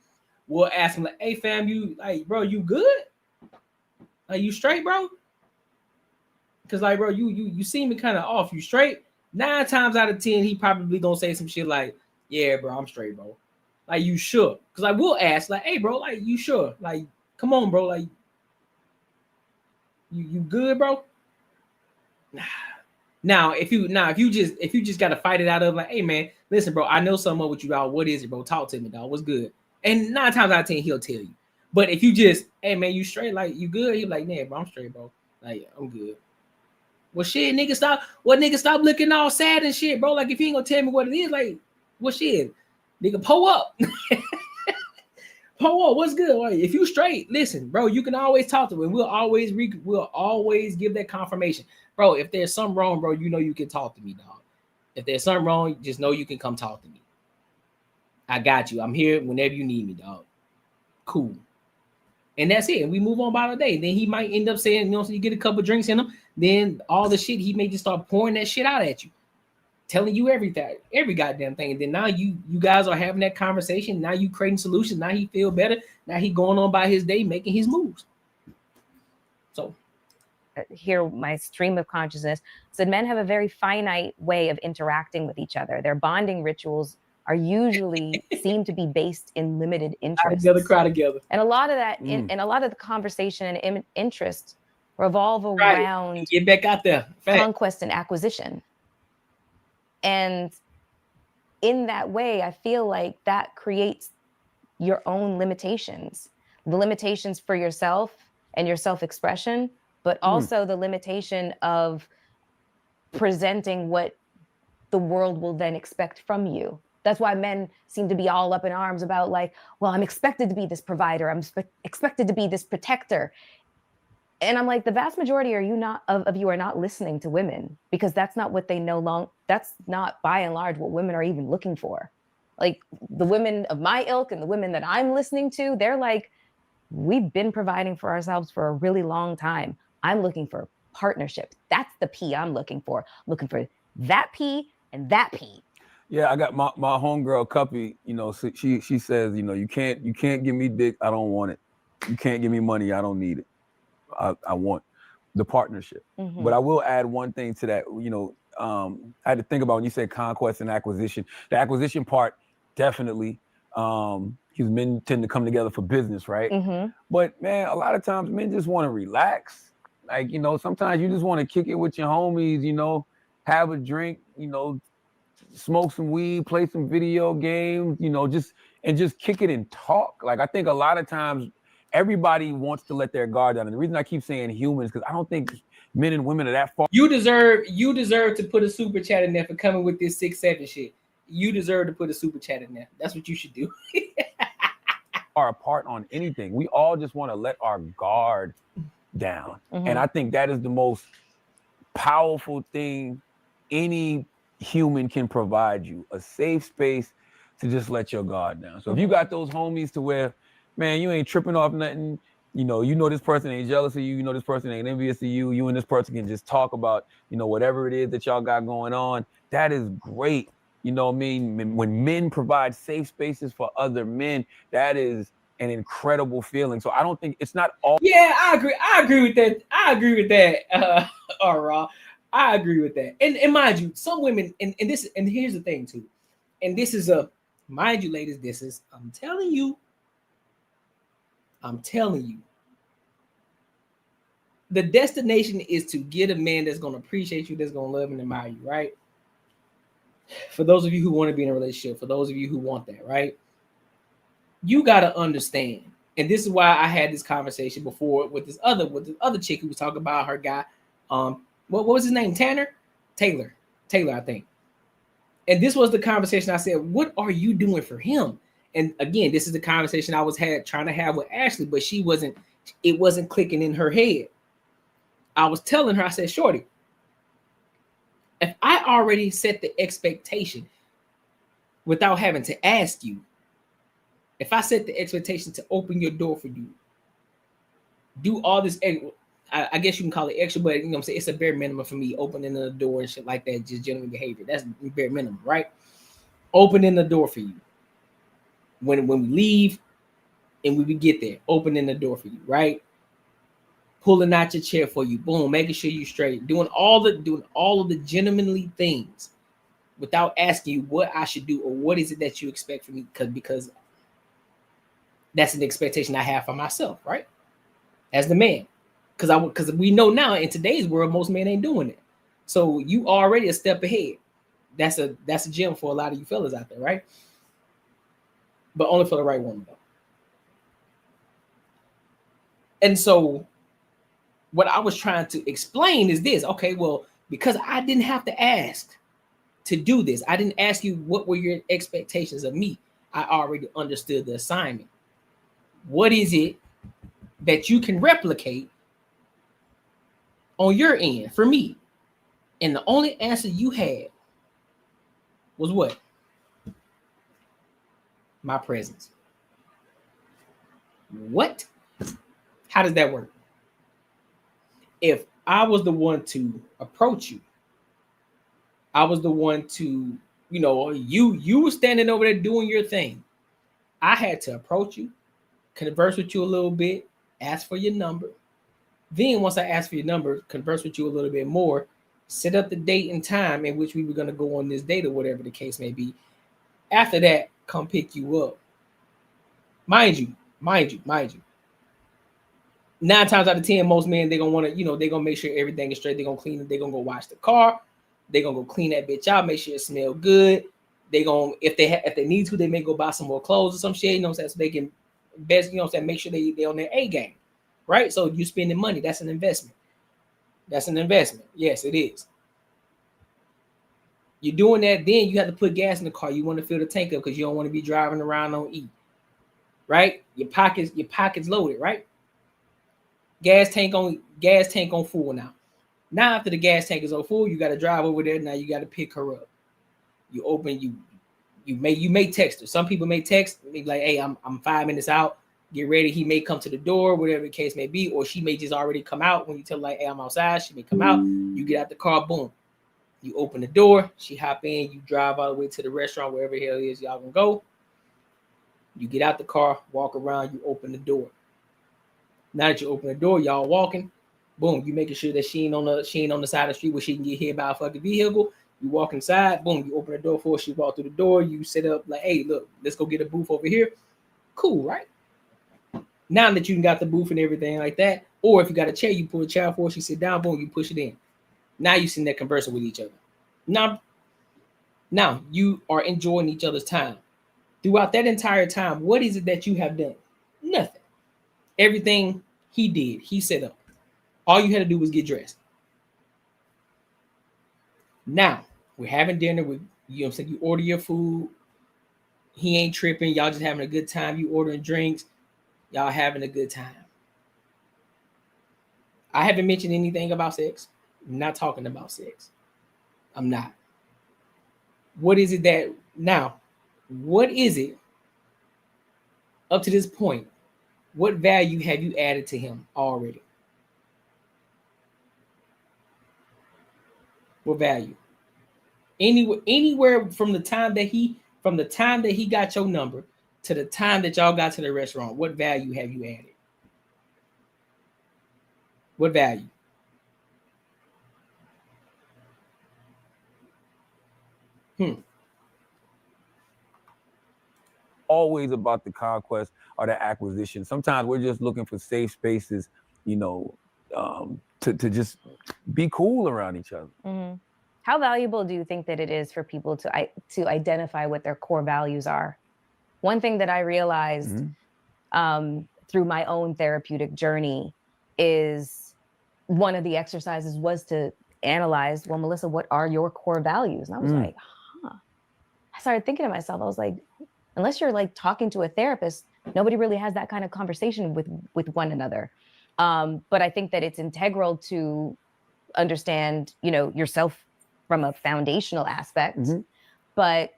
we'll ask him like, "Hey fam, you like, bro, you good? Like, you straight, bro? Because like, bro, you seem kind of off. You straight?" 9 times out of 10, he probably gonna say some shit like, "Yeah, bro, I'm straight, bro. Like, you sure?" Because like, we'll ask like, "Hey, bro, like, you sure? Like, come on, bro. Like, you good, bro?" Now, if you just gotta fight it out of like, "Hey man, listen, bro, I know something up with you, dog. What is it, bro? Talk to me, dog. What's good?" And 9 times out of 10, he'll tell you. But if you just, "Hey man, you straight? Like, you good?" He'll like, "Nah, bro, I'm straight, bro. Like, I'm good." Well, shit, nigga, stop looking all sad and shit, bro. Like, if you ain't gonna tell me what it is, like, what shit, nigga, pull up. Pull up, what's good? Like, if you straight, listen, bro, you can always talk to him. We'll always give that confirmation. Bro, if there's something wrong, bro, you know you can talk to me, dog. If there's something wrong, just know you can come talk to me. I got you. I'm here whenever you need me, dog. Cool. And that's it. And we move on by the day. Then he might end up saying, you know, so you get a couple drinks in him. Then all the shit, he may just start pouring that shit out at you, telling you everything, every goddamn thing. And then now you guys are having that conversation. Now you creating solutions. Now he feel better. Now he going on by his day, making his moves. So here, my stream of consciousness said men have a very finite way of interacting with each other. Their bonding rituals are usually seem to be based in limited interests. Cry together. And a lot of that, and a lot of the conversation and interest revolve around get back out there, conquest and acquisition. And in that way, I feel like that creates your own limitations, the limitations for yourself and your self-expression, but also the limitation of presenting what the world will then expect from you. That's why men seem to be all up in arms about like, well, I'm expected to be this provider. I'm expected to be this protector. And I'm like, the vast majority of you are not listening to women, because that's not what they know. That's not by and large what women are even looking for. Like the women of my ilk and the women that I'm listening to, they're like, we've been providing for ourselves for a really long time. I'm looking for partnership. That's the P I'm looking for. Looking for that P and that P. Yeah, I got my homegirl Cuppy, you know, she says, you know, you can't give me dick, I don't want it. You can't give me money, I don't need it. I want the partnership. But I will add one thing to that, you know, I had to think about when you said conquest and acquisition. The acquisition part, definitely, because men tend to come together for business, right? But man, a lot of times men just want to relax. Like, you know, sometimes you just want to kick it with your homies, you know, have a drink, you know, smoke some weed, play some video games, you know, just kick it and talk. Like, I think a lot of times everybody wants to let their guard down. And the reason I keep saying humans, because I don't think men and women are that far. You deserve to put a super chat in there for coming with this 6'7" shit. You deserve to put a super chat in there. That's what you should do. Are apart on anything. We all just want to let our guard down. Mm-hmm. And I think that is the most powerful thing any human can provide you, a safe space to just let your guard down. So if you got those homies to where, man, you ain't tripping off nothing, you know this person ain't jealous of you, you know this person ain't envious of you, you and this person can just talk about, you know, whatever it is that y'all got going on, that is great. You know what I mean? When men provide safe spaces for other men, that is an incredible feeling. So I don't think it's not all. Yeah, I agree with that. Raw. I agree with that. And mind you, some women, and here's the thing too. And this is mind you, ladies, I'm telling you, the destination is to get a man that's going to appreciate you, that's going to love and admire you, right? For those of you who want to be in a relationship, for those of you who want that, right? You got to understand. And this is why I had this conversation before with this other chick who was talking about her guy. What was his name? Taylor, I think. And this was the conversation I said, what are you doing for him? And again, this is the conversation I was trying to have with Ashley, but it wasn't clicking in her head. I was telling her, I said, shorty, if I already set the expectation without having to ask you, if I set the expectation to open your door for you, do all this, I guess you can call it extra, but you know what I'm saying, it's a bare minimum for me, opening the door and shit like that, just general behavior. That's bare minimum, right? Opening the door for you. When we leave and we get there, opening the door for you, right? Pulling out your chair for you, boom, making sure you straight, doing all of the gentlemanly things without asking you what I should do or what is it that you expect from me, because that's an expectation I have for myself, right? As the man, because we know now in today's world most men ain't doing it, so you already a step ahead. That's a gem for a lot of you fellas out there, right? But only for the right woman though. And so what I was trying to explain is this. Okay, well, because I didn't have to ask to do this, I didn't ask you what were your expectations of me. I already understood the assignment. What is it that you can replicate on your end for me? And the only answer you had was what? My presence. What? How does that work? If I was the one to approach you, I was the one to, you know, you were standing over there doing your thing. I had to approach you, converse with you a little bit, ask for your number. Then once I asked for your number, converse with you a little bit more, set up the date and time in which we were going to go on this date or whatever the case may be. After that, come pick you up. Mind you. 9 times out of 10, most men, they're gonna want to, you know, they're gonna make sure everything is straight. They're gonna clean it. They're gonna go wash the car. They're gonna go clean that bitch out, make sure it smells good. They gonna, if they need to, they may go buy some more clothes or some shit, you know what I'm saying, so they can best, you know what I'm saying, make sure they on their A game, right? So you spending money, that's an investment. That's an investment. Yes, it is. You're doing that, then you have to put gas in the car. You want to fill the tank up because you don't want to be driving around on E, right? Your pockets loaded, right? Gas tank on full now. Now after the gas tank is on full, you got to drive over there. Now you got to pick her up. You open, you may text her. Some people may text me like, hey, I'm 5 minutes out. Get ready. He may come to the door, whatever the case may be, or she may just already come out. When you tell her like, hey, I'm outside, she may come out. You get out the car, boom. You open the door, she hop in, you drive all the way to the restaurant, wherever the hell it is y'all gonna go. You get out the car, walk around, you open the door. Now that you open the door, y'all walking, boom, you making sure that she ain't on the side of the street where she can get hit by a fucking vehicle. You walk inside, boom, you open the door for her, she walk through the door, you set up like, hey, look, let's go get a booth over here. Cool, right? Now that you got the booth and everything like that, or if you got a chair, you pull a chair for her, she sit down, boom, you push it in. Now you sitting there conversing with each other. Now, Now you are enjoying each other's time. Throughout that entire time, what is it that you have done? Nothing. Everything he did, he set up. All you had to do was get dressed. Now we're having dinner with, you know what I'm saying? You order your food. He ain't tripping. Y'all just having a good time. You ordering drinks. Y'all having a good time. I haven't mentioned anything about sex. I'm not talking about sex. I'm not. What is it that now? What is it up to this point? What value have you added to him already? What value? Anywhere from the time that he got your number to the time that y'all got to the restaurant, what value have you added? What value? Always about the conquest or the acquisition. Sometimes we're just looking for safe spaces, to just be cool around each other. Mm-hmm. How valuable do you think that it is for people to identify what their core values are? One thing that I realized through my own therapeutic journey is one of the exercises was to analyze, well, Melyssa, what are your core values? And I was like, I started thinking to myself, I was like, unless you're like talking to a therapist, nobody really has that kind of conversation with one another. But I think that it's integral to understand, yourself from a foundational aspect. Mm-hmm. But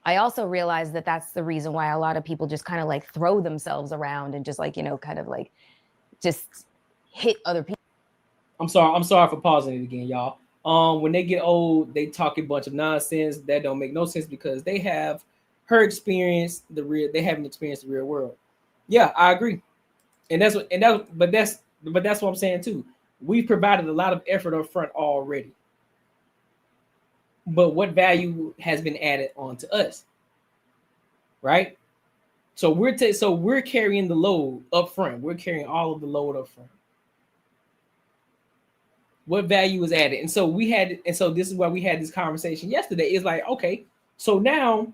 I also realized that that's the reason why a lot of people just kind of like throw themselves around and just like, kind of like just hit other people. I'm sorry for pausing it again, y'all. When they get old, they talk a bunch of nonsense that don't make no sense because they have her experience they haven't experienced the real world. Yeah, I agree. But that's what I'm saying too. We've provided a lot of effort up front already. But what value has been added onto us? Right? So we're carrying the load up front. We're carrying all of the load up front. What value is added? And so this is why we had this conversation yesterday. It's like, okay, so now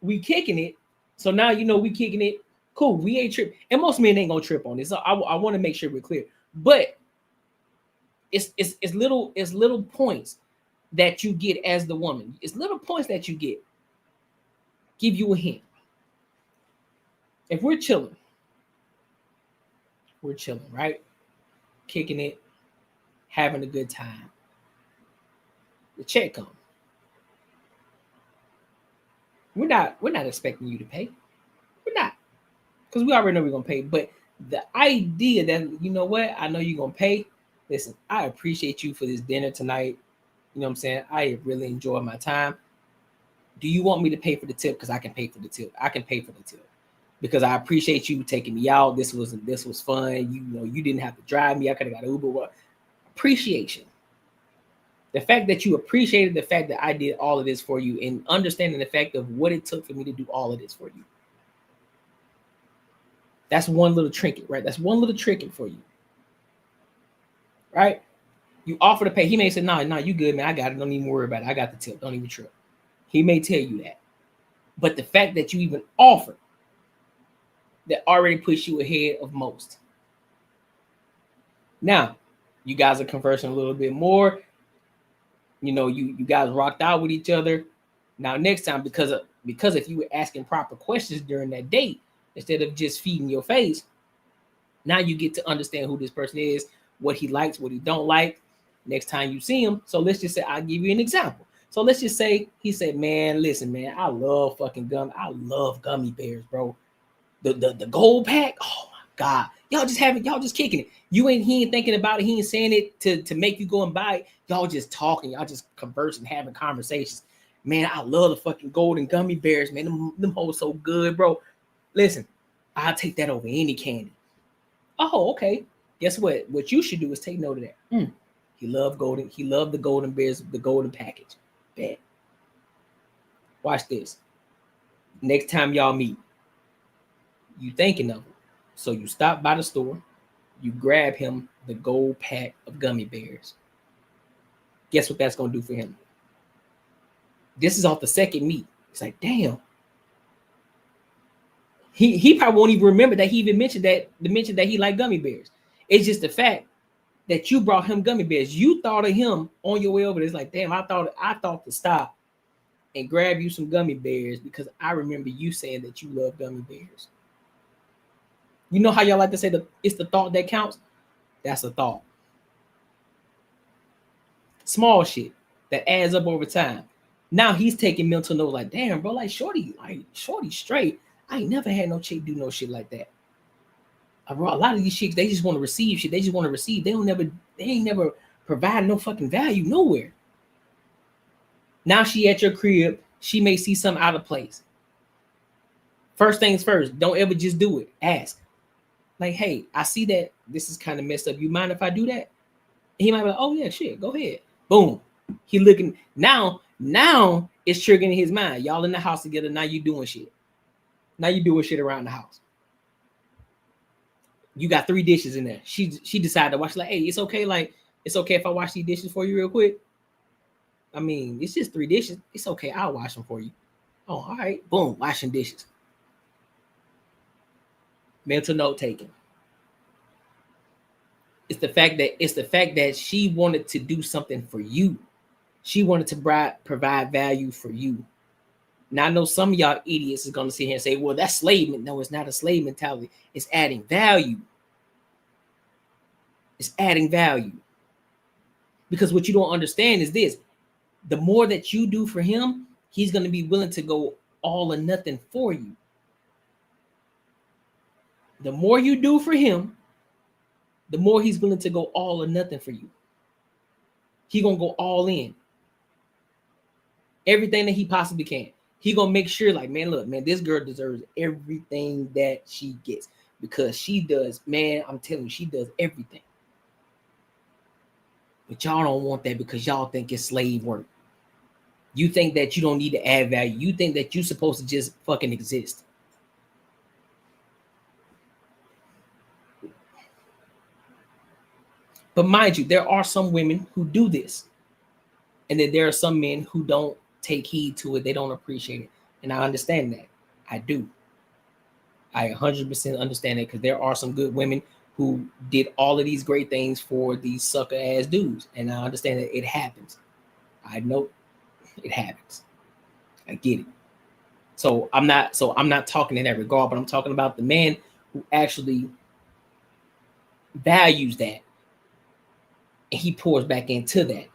we kicking it. So now we kicking it. Cool. We ain't tripping. And most men ain't gonna trip on this. So I want to make sure we're clear. But it's little points that you get as the woman. It's little points that you get. Give you a hint. If we're chilling, right? Kicking it, having a good time. The check comes. We're not expecting you to pay. We're not. Because we already know we're gonna pay. But the idea that, you know what, I know you're gonna pay. Listen, I appreciate you for this dinner tonight. You know what I'm saying? I really enjoyed my time. Do you want me to pay for the tip? Because I can pay for the tip. I can pay for the tip. Because I appreciate you taking me out. This was fun. You didn't have to drive me. I could have got an Uber. Appreciation. The fact that you appreciated the fact that I did all of this for you and understanding the fact of what it took for me to do all of this for you. That's one little trinket, right? That's one little trinket for you. Right? You offer to pay. He may say, no, you good, man. I got it. Don't even worry about it. I got the tip. Don't even trip. He may tell you that. But the fact that you even offer, that already puts you ahead of most. Now, you guys are conversing a little bit more. You guys rocked out with each other. Now, next time, because if you were asking proper questions during that date, instead of just feeding your face, now you get to understand who this person is, what he likes, what he don't like. Next time you see him. So let's just say, I'll give you an example. So let's just say he said, man, listen, man, I love fucking gum. I love gummy bears, bro. The gold pack. Oh my God. Y'all just kicking it. He ain't thinking about it. He ain't saying it to make you go and buy it. Y'all just talking. Y'all just conversing, having conversations. Man, I love the fucking golden gummy bears, man. Them hoes so good, bro. Listen, I'll take that over any candy. Oh, okay. Guess what? What you should do is take note of that. He loved golden. He loved the golden bears, the golden package. Bad. Watch this. Next time y'all meet, you thinking of him. So you stop by the store, you grab him the gold pack of gummy bears. Guess what that's gonna do for him? This is off the second meet. It's like, damn. He probably won't even remember that he even mentioned that he liked gummy bears. It's just the fact that you brought him gummy bears. You thought of him on your way over there. It's like, damn, I thought to stop and grab you some gummy bears because I remember you saying that you love gummy bears. You know how y'all like to say that it's the thought that counts? That's a thought. Small shit that adds up over time. Now he's taking mental notes like, damn, bro, like Shorty straight. I ain't never had no chick do no shit like that. A lot of these chicks, they just want to receive shit. They just want to receive. They ain't never provide no fucking value nowhere. Now she at your crib, she may see something out of place. First things first, don't ever just do it. Ask. Like, hey, I see that this is kind of messed up. You mind if I do that? And he might be like, oh yeah, shit, go ahead. Boom. He looking now it's triggering his mind. Y'all in the house together. Now you doing shit. Now you doing shit around the house. You got 3 dishes in there. She decided to wash. Like, hey, it's okay. Like, it's okay if I wash these dishes for you real quick. I mean, it's just 3 dishes. It's okay. I'll wash them for you. Oh, all right. Boom. Washing dishes. Mental note taking. It's the fact that she wanted to do something for you. She wanted to provide value for you. Now I know some of y'all idiots is gonna sit here and say, well, that's slave. No, it's not a slave mentality. It's adding value. It's adding value. Because what you don't understand is this. The more that you do for him, he's gonna be willing to go all or nothing for you. The more you do for him, the more he's willing to go all or nothing for you. He gonna go all in. Everything that he possibly can. He gonna make sure, like, man, look, man, this girl deserves everything that she gets because she does, man, I'm telling you, she does everything. But y'all don't want that because y'all think it's slave work. You think that you don't need to add value. You think that you're supposed to just fucking exist. But mind you, there are some women who do this. And then there are some men who don't take heed to it. They don't appreciate it. And I understand that. I do. I 100% understand it because there are some good women who did all of these great things for these sucker ass dudes. And I understand that it happens. I know it happens. I get it. So I'm not talking in that regard, but I'm talking about the man who actually values that. And he pours back into that.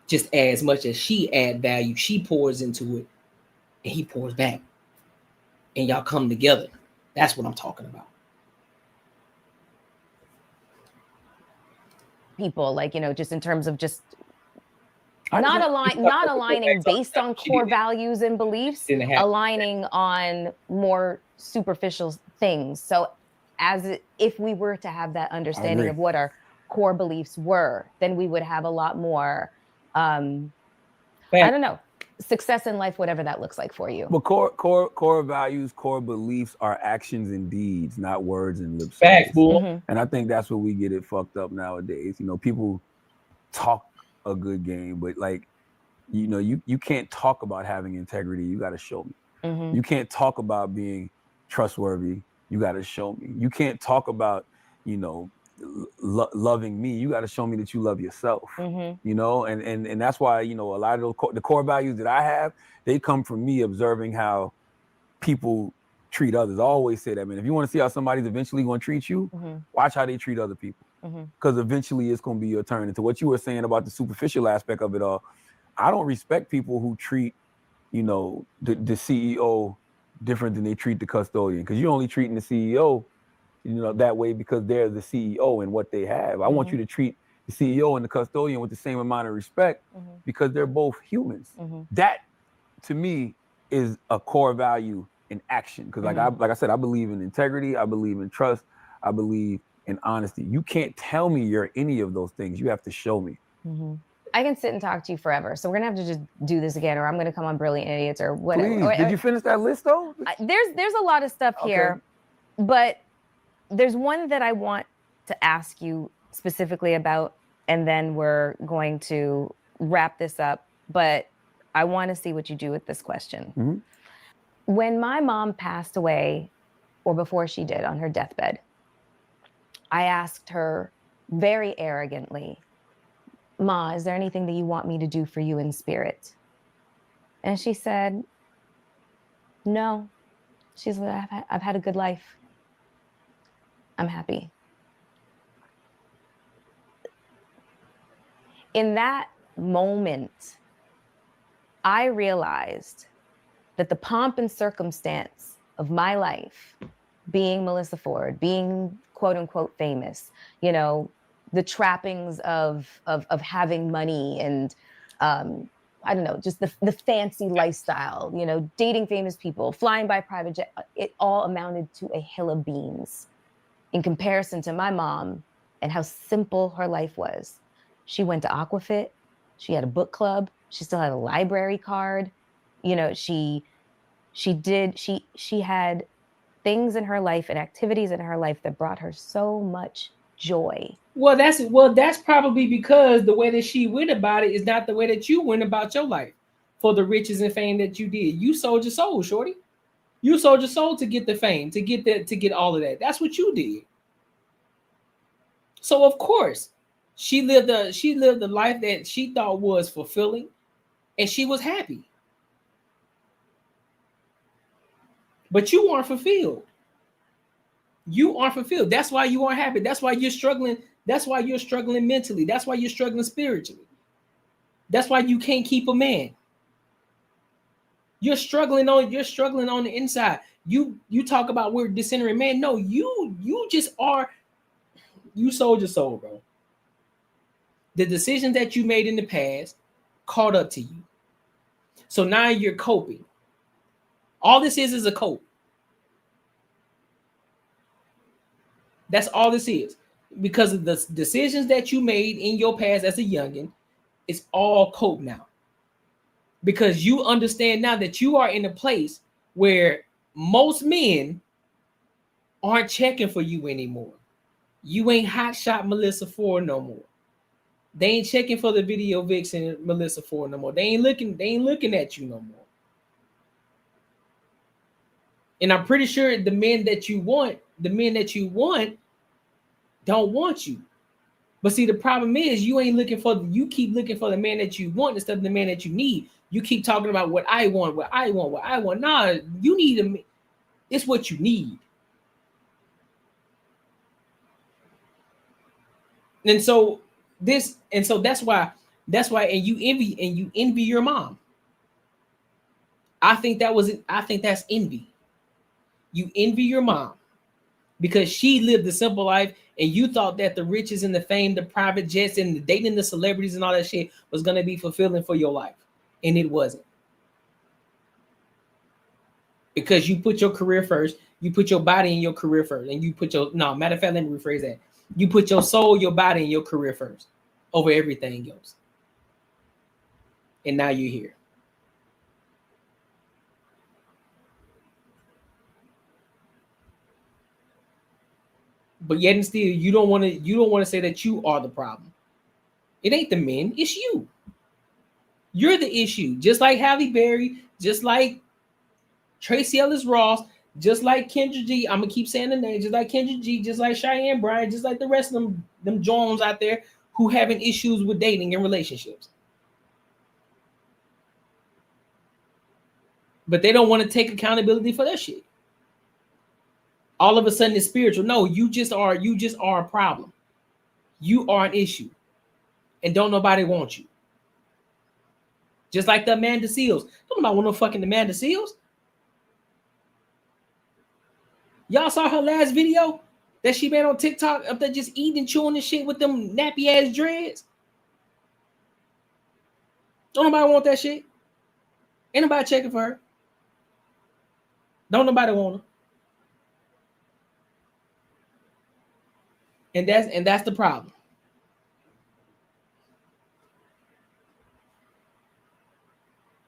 Just as much as she add value, she pours into it and he pours back. And y'all come together. That's what I'm talking about. People, like, you know, just in terms of just not aligning based on core values and beliefs, aligning on more superficial things. So if we were to have that understanding of what our core beliefs were, then we would have a lot more I don't know, success in life, whatever that looks like for you. But core values, core beliefs are actions and deeds, not words and lip service. And I think that's where we get it fucked up nowadays. You know, people talk a good game, but like, you know, you can't talk about having integrity. You got to show me. You can't talk about being trustworthy. You got to show me. You can't talk about, you know, loving me. You got to show me that you love yourself. You know, and that's why, you know, a lot of those the core values that I have, they come from me observing how people treat others. I always say that, man, if you want to see how somebody's eventually going to treat you, watch how they treat other people, because eventually it's going to be your turn. And to what you were saying about the superficial aspect of it all, I don't respect people who treat, you know, the CEO different than they treat the custodian, because you're only treating the CEO, you know, that way because they're the CEO and what they have. I want you to treat the CEO and the custodian with the same amount of respect because they're both humans. That, to me, is a core value in action. Because like I said, I believe in integrity. I believe in trust. I believe in honesty. You can't tell me you're any of those things. You have to show me. I can sit and talk to you forever. So we're gonna have to just do this again, or I'm gonna come on Brilliant Idiots or whatever. Please. Did you finish that list though? There's a lot of stuff here, but there's one that I want to ask you specifically about, and then we're going to wrap this up. But I want to see what you do with this question. Mm-hmm. When my mom passed away, or before she did, on her deathbed, I asked her very arrogantly, Ma, is there anything that you want me to do for you in spirit? And she said, no. She's like, I've had a good life. I'm happy. In that moment, I realized that the pomp and circumstance of my life, being Melyssa Ford, being quote unquote famous, you know, the trappings of having money and I don't know, just the fancy lifestyle, you know, dating famous people, flying by private jet, it all amounted to a hill of beans in comparison to my mom and how simple her life was. She went to Aquafit, she had a book club, she still had a library card, you know, she had things in her life and activities in her life that brought her so much joy. Well, that's probably because the way that she went about it is not the way that you went about your life for the riches and fame that you did. You sold your soul, shorty. You sold your soul to get the fame, to get all of that. That's what you did. So of course, she lived a life that she thought was fulfilling, and she was happy. But you aren't fulfilled. You aren't fulfilled. That's why you aren't happy. That's why you're struggling. That's why you're struggling mentally. That's why you're struggling spiritually. That's why you can't keep a man. You're struggling on the inside. You talk about we're disintegrating, man. No, you just are. You sold your soul, bro. The decisions that you made in the past caught up to you. So now you're coping. All this is a cope. That's all this is. Because of the decisions that you made in your past as a youngin', it's all cope now. Because you understand now that you are in a place where most men aren't checking for you anymore. You ain't hot shot Melyssa Ford no more. They ain't checking for the video vixen Melyssa Ford no more. They ain't looking at you no more. And I'm pretty sure the men that you want don't want you. But see, the problem is you keep looking for the man that you want instead of the man that you need. You keep talking about what I want. Nah, you need him. It's what you need. And so that's why, and you envy your mom. I think that's envy. You envy your mom because she lived a simple life, and you thought that the riches and the fame, the private jets, and the dating the celebrities and all that shit was gonna be fulfilling for your life, and it wasn't. Because you put your career first, you put your body in your career first, and matter of fact, let me rephrase that. You put your soul, your body, and your career first over everything else. And now you're here. But yet and still, you don't want to say that you are the problem. It ain't the men, it's you. You're the issue. Just like Halle Berry, just like Tracy Ellis Ross, just like Kendra G. I'm gonna keep saying the name, just like Kendra G, just like Cheyenne Bryan, just like the rest of them Jones out there who having issues with dating and relationships. But they don't want to take accountability for that shit. All of a sudden it's spiritual. No, you just are a problem. You are an issue. And don't nobody want you. Just like the Amanda Seals. Don't nobody want no fucking Amanda Seals. Y'all saw her last video that she made on TikTok up there just eating and chewing and shit with them nappy ass dreads? Don't nobody want that shit. Ain't nobody checking for her. Don't nobody want her. And that's the problem.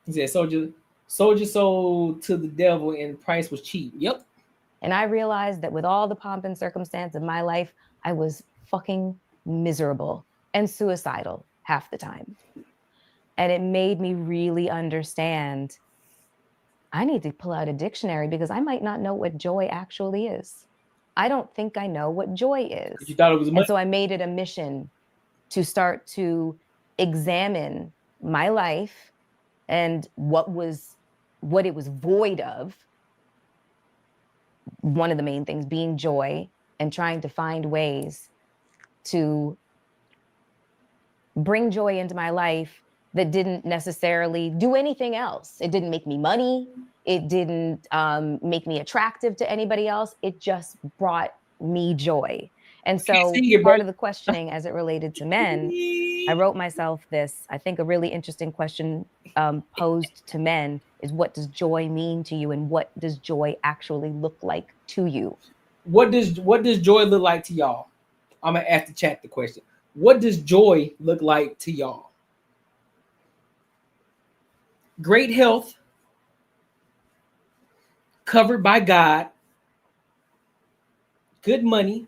He said, sold your soul to the devil and the price was cheap. Yep. And I realized that with all the pomp and circumstance of my life, I was fucking miserable and suicidal half the time. And it made me really understand I need to pull out a dictionary because I might not know what joy actually is. I don't think I know what joy is. You thought it was money? And so I made it a mission to start to examine my life and what it was void of. One of the main things being joy, and trying to find ways to bring joy into my life that didn't necessarily do anything else. It didn't make me money. It didn't make me attractive to anybody else. It just brought me joy. And so part of the questioning as it related to men, I wrote myself this, I think a really interesting question posed to men is, what does joy mean to you? And what does joy actually look like to you? What does joy look like to y'all? I'm gonna ask the chat the question. What does joy look like to y'all? Great health, covered by God, good money,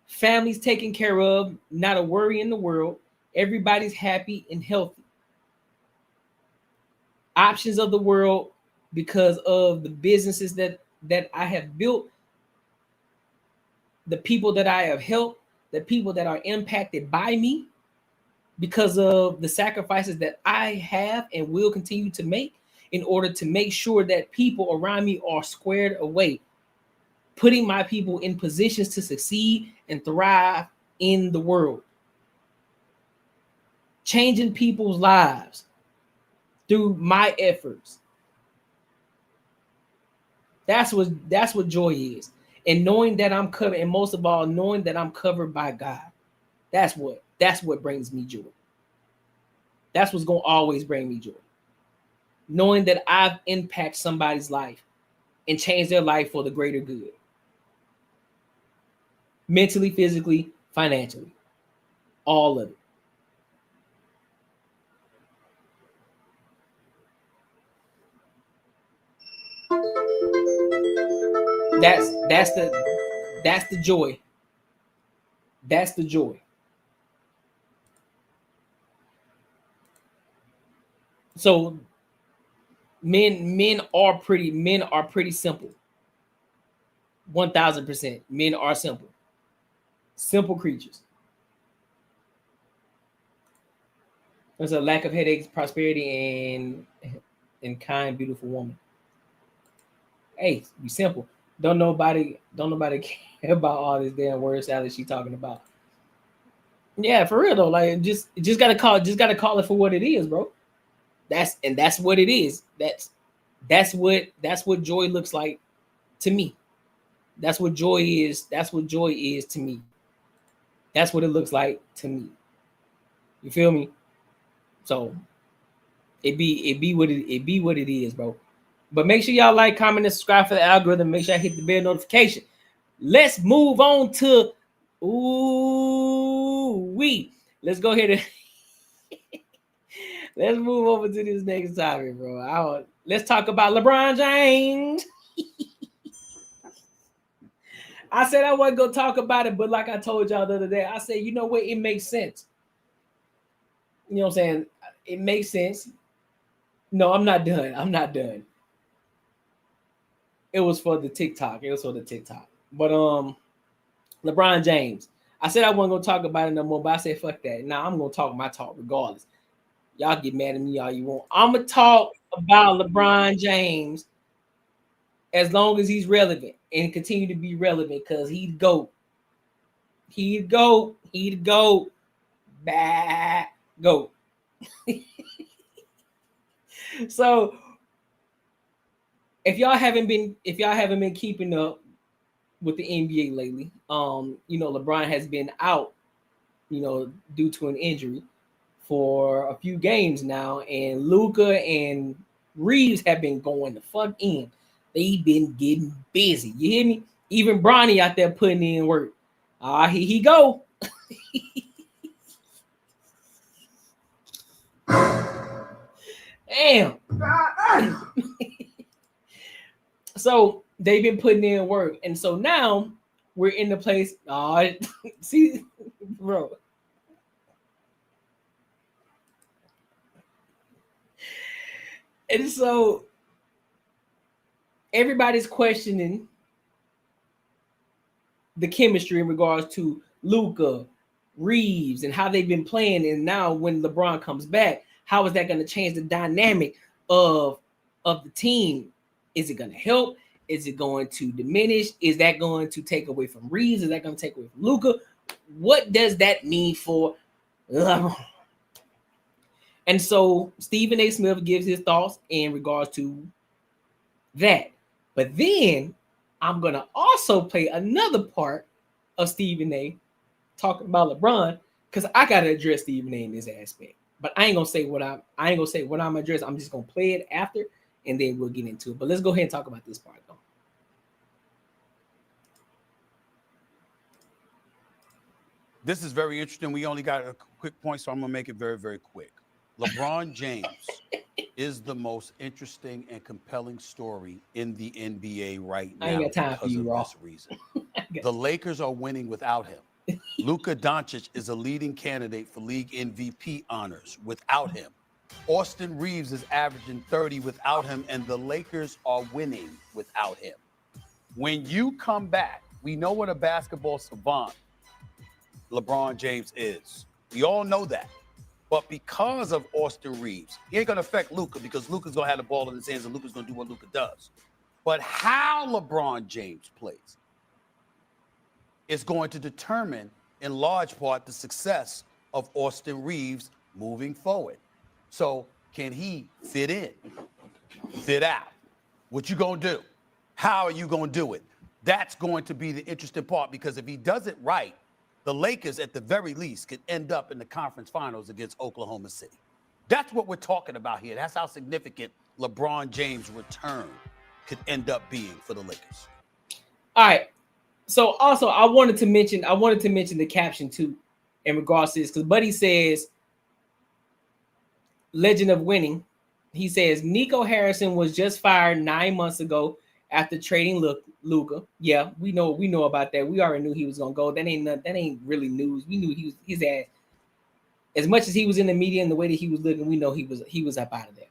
families taken care of, not a worry in the world, everybody's happy and healthy. Options of the world because of the businesses that I have built, the people that I have helped, the people that are impacted by me because of the sacrifices that I have and will continue to make in order to make sure that people around me are squared away, putting my people in positions to succeed and thrive in the world, changing people's lives through my efforts. That's what joy is. And knowing that I'm covered, and most of all, knowing that I'm covered by God. That's what brings me joy. That's what's going to always bring me joy. Knowing that I've impacted somebody's life and changed their life for the greater good. Mentally, physically, financially. All of it. That's the joy. That's the joy. So men are pretty simple. 1000%. Men are simple. Simple creatures. There's a lack of headaches, prosperity, and kind, beautiful woman. Hey, be simple. Don't nobody care about all this damn word salad she talking about. Yeah, for real though. Like just gotta call it for what it is, bro. That's what it is. That's what joy looks like to me. That's what joy is. That's what joy is to me. That's what it looks like to me. You feel me? So it be what it is, bro. But make sure y'all like, comment, and subscribe for the algorithm. Make sure I hit the bell notification. Let's move on to let's go ahead and let's move over to this next topic, bro. Let's talk about LeBron James. I said I wasn't gonna talk about it, but like I told y'all the other day, I said, you know what? It makes sense. You know what I'm saying? It makes sense. No, I'm not done. It was for the TikTok. But LeBron James. I said I wasn't gonna talk about it no more, but I said fuck that. Now I'm gonna talk my talk regardless. Y'all get mad at me all you want. I'm gonna talk about LeBron James as long as he's relevant and continue to be relevant because he's GOAT. He'd go. Bad GOAT. So if y'all haven't been keeping up with the NBA lately, you know, LeBron has been out, you know, due to an injury for a few games now, and Luka and Reeves have been going the fuck in. They've been getting busy. You hear me? Even Bronny out there putting in work. Here he go. Damn. So they've been putting in work. And so now we're in the place. See, bro. And so everybody's questioning the chemistry in regards to Luka, Reeves, and how they've been playing. And now when LeBron comes back, how is that going to change the dynamic of the team? Is it going to help? Is it going to diminish? Is that going to take away from Reeves? Is that going to take away from Luka? What does that mean for LeBron? And so Stephen A. Smith gives his thoughts in regards to that. But then I'm going to also play another part of Stephen A. talking about LeBron, because I got to address Stephen A. in this aspect. But I ain't going to say what I'm addressing. I'm just going to play it after, and then we'll get into it. But let's go ahead and talk about this part, though. This is very interesting. We only got a quick point, so I'm going to make it very, very quick. LeBron James is the most interesting and compelling story in the NBA right now. I ain't got time for you, this reason. The Lakers are winning without him. Luka Doncic is a leading candidate for league MVP honors without him. Austin Reeves is averaging 30 without him, and the Lakers are winning without him. When you come back, we know what a basketball savant LeBron James is. We all know that. But because of Austin Reeves, he ain't going to affect Luka, because Luka's going to have the ball in his hands and Luka's going to do what Luka does. But how LeBron James plays is going to determine, in large part, the success of Austin Reeves moving forward. So can he fit in, fit out? What you going to do? How are you going to do it? That's going to be the interesting part, because if he does it right, the Lakers, at the very least, could end up in the conference finals against Oklahoma City. That's what we're talking about here. That's how significant LeBron James' return could end up being for the Lakers. All right. So also, I wanted to mention the caption too, in regards to this, because Buddy says, "Legend of winning." He says Nico Harrison was just fired 9 months ago after trading Luka. Yeah, we know about that. We already knew he was gonna go. That ain't really news. We knew his ass. As much as he was in the media and the way that he was looking, we know he was up out of there.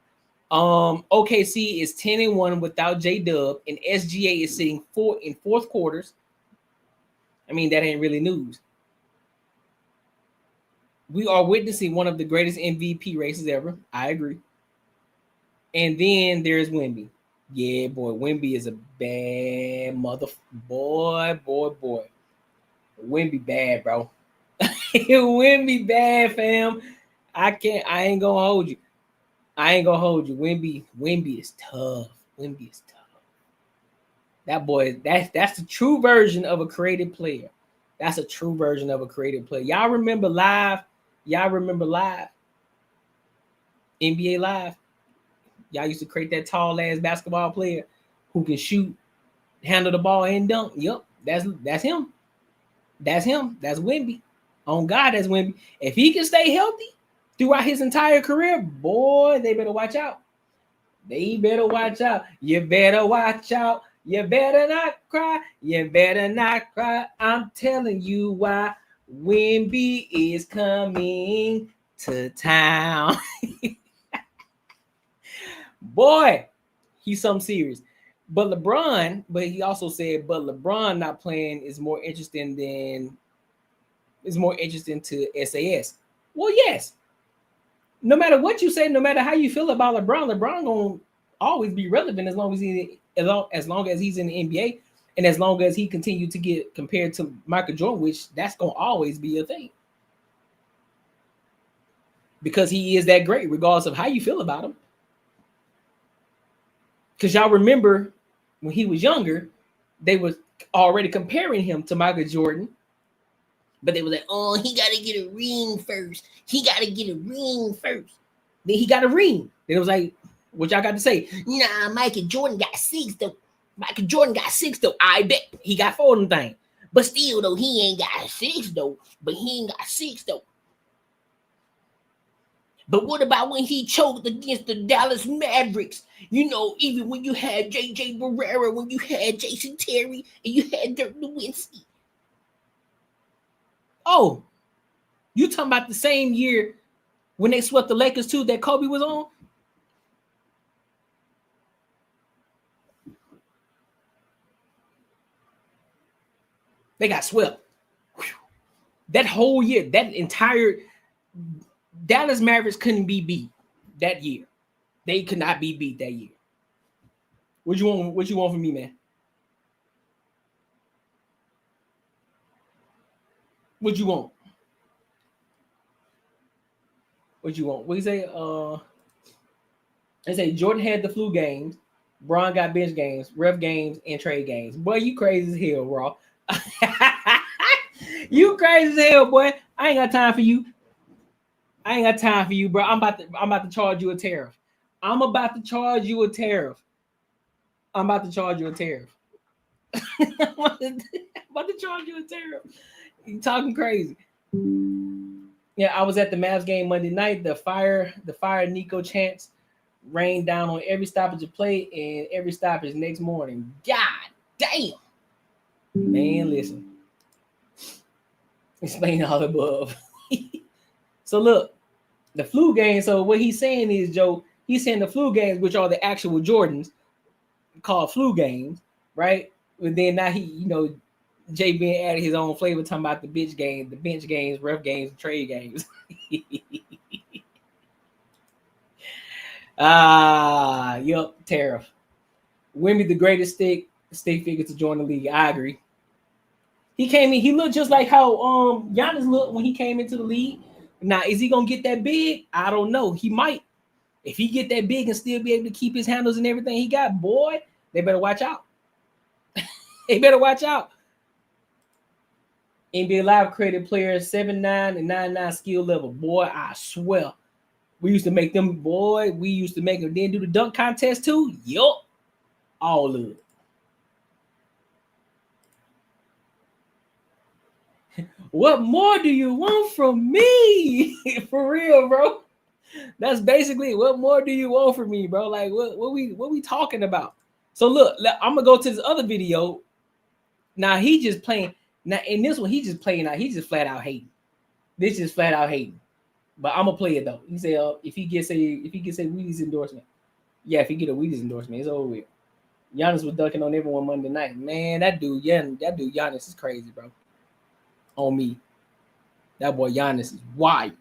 OKC is 10-1 without J-Dub, and SGA is sitting in fourth quarters. I mean, that ain't really news. We are witnessing one of the greatest MVP races ever. I agree. And then there's Wemby. Yeah, boy, Wemby is a bad boy. Wemby bad, bro. Wemby bad, fam. I ain't gonna hold you. Wemby is tough. That boy, that's the true version of a creative player. Y'all remember live? NBA Live? Y'all used to create that tall ass basketball player who can shoot, handle the ball, and dunk. Yep, that's him. That's Wemby. On God, that's Wemby. If he can stay healthy throughout his entire career, boy, they better watch out. You better watch out. You better not cry. I'm telling you why. Wemby is coming to town. Boy, he's something serious. But he also said, LeBron not playing is more interesting to SAS. Well, yes. No matter what you say, no matter how you feel about LeBron gonna always be relevant as long as he's in the NBA, and as long as he continued to get compared to Michael Jordan, which that's gonna always be a thing. Because he is that great, regardless of how you feel about him. Because y'all remember when he was younger, they was already comparing him to Michael Jordan. But they were like, oh, he got to get a ring first. Then he got a ring. Then it was like, what y'all got to say? Nah, Michael Jordan got 6, though. I bet he got 4 of them things. But still, though, he ain't got 6, though. But what about when he choked against the Dallas Mavericks? You know, even when you had J.J. Barrera, when you had Jason Terry, and you had Dirk Nowitzki. Oh, you talking about the same year when they swept the Lakers too that Kobe was on? They got swept. That whole year, that entire Dallas Mavericks couldn't be beat that year. They could not be beat that year. What you want? What you want from me, man? What you want? What you want? What you say? They say Jordan had the flu games, Bron got bench games, ref games, and trade games. Boy, you crazy as hell, Raw. You crazy as hell, boy. I ain't got time for you. I ain't got time for you, bro. I'm about to charge you a tariff. I'm about to charge you a tariff. I'm about to charge you a tariff. I'm about to charge you a tariff. You talking crazy. Yeah, I was at the Mavs game Monday night. The fire Nico chants rained down on every stoppage of play and every stoppage next morning. God damn. Man, listen. Explain all above. So look, the flu game. So what he's saying is, Joe, he's saying the flu games, which are the actual Jordans, called flu games, right? But then now Jay Ben added his own flavor, talking about the bench games, ref games, and trade games. Yup, tariff. Wemby, the greatest stick figure to join the league. I agree. He came in, he looked just like how Giannis looked when he came into the league. Now, is he gonna get that big? I don't know. He might. If he get that big and still be able to keep his handles and everything he got, boy, they better watch out. They better watch out. NBA Live created players 7'9" and 9'9" skill level. Boy, I swear. We used to make them, boy. We used to make them then do the dunk contest too. Yup. All of it. What more do you want from me? For real, bro. That's basically what more do you want from me, bro? Like what we talking about? So look, I'm gonna go to this other video. Now he just playing. Now in this one, he just playing out. He just flat out hating. This is flat out hating. But I'm gonna play it though. He said if he gets a Wheaties endorsement. Yeah, if he get a Wheaties endorsement, it's over with. Giannis was dunking on everyone Monday night. Man, that dude Giannis is crazy, bro. On me. That boy Giannis is wild.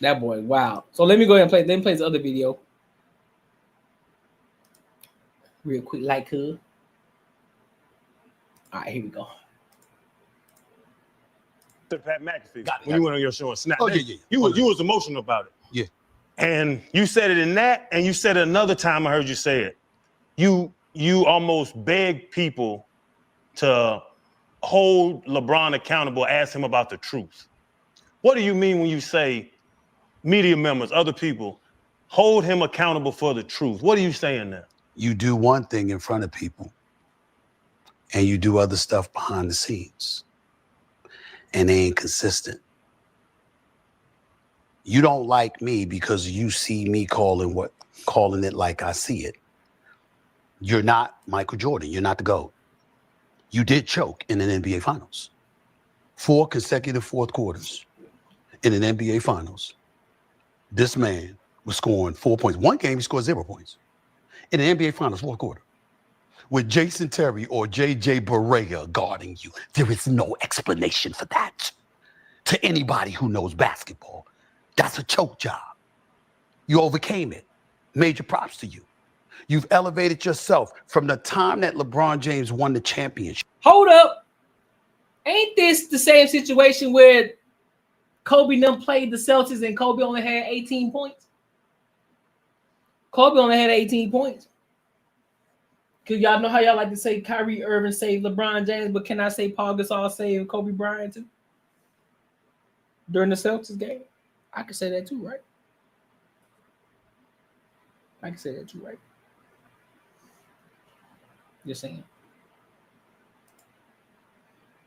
That boy, wow. So let me go ahead and play. Let me play this other video. Real quick, like her. All right, here we go. Pat McAfee when you went on your show and snapped. Oh, yeah. You was emotional about it. Yeah. And you said it in that, and you said it another time I heard you say it. You almost begged people to hold LeBron accountable, ask him about the truth. What do you mean when you say media members, other people, hold him accountable for the truth? What are you saying there? You do one thing in front of people, and you do other stuff behind the scenes, and they ain't consistent. You don't like me because you see me calling it like I see it. You're not Michael Jordan. You're not the GOAT. You did choke in an NBA Finals. 4 consecutive fourth quarters in an NBA Finals. This man was scoring 4 points. One game, he scored 0 points. In an NBA Finals, fourth quarter. With Jason Terry or JJ Barea guarding you. There is no explanation for that. To anybody who knows basketball, that's a choke job. You overcame it. Major props to you. You've elevated yourself from the time that LeBron James won the championship. Hold up. Ain't this the same situation where Kobe and them played the Celtics and Kobe only had 18 points? Kobe only had 18 points. Because y'all know how y'all like to say Kyrie Irving saved LeBron James, but can I say Paul Gasol saved Kobe Bryant too? During the Celtics game? I can say that too, right? I can say that too, right? Just saying.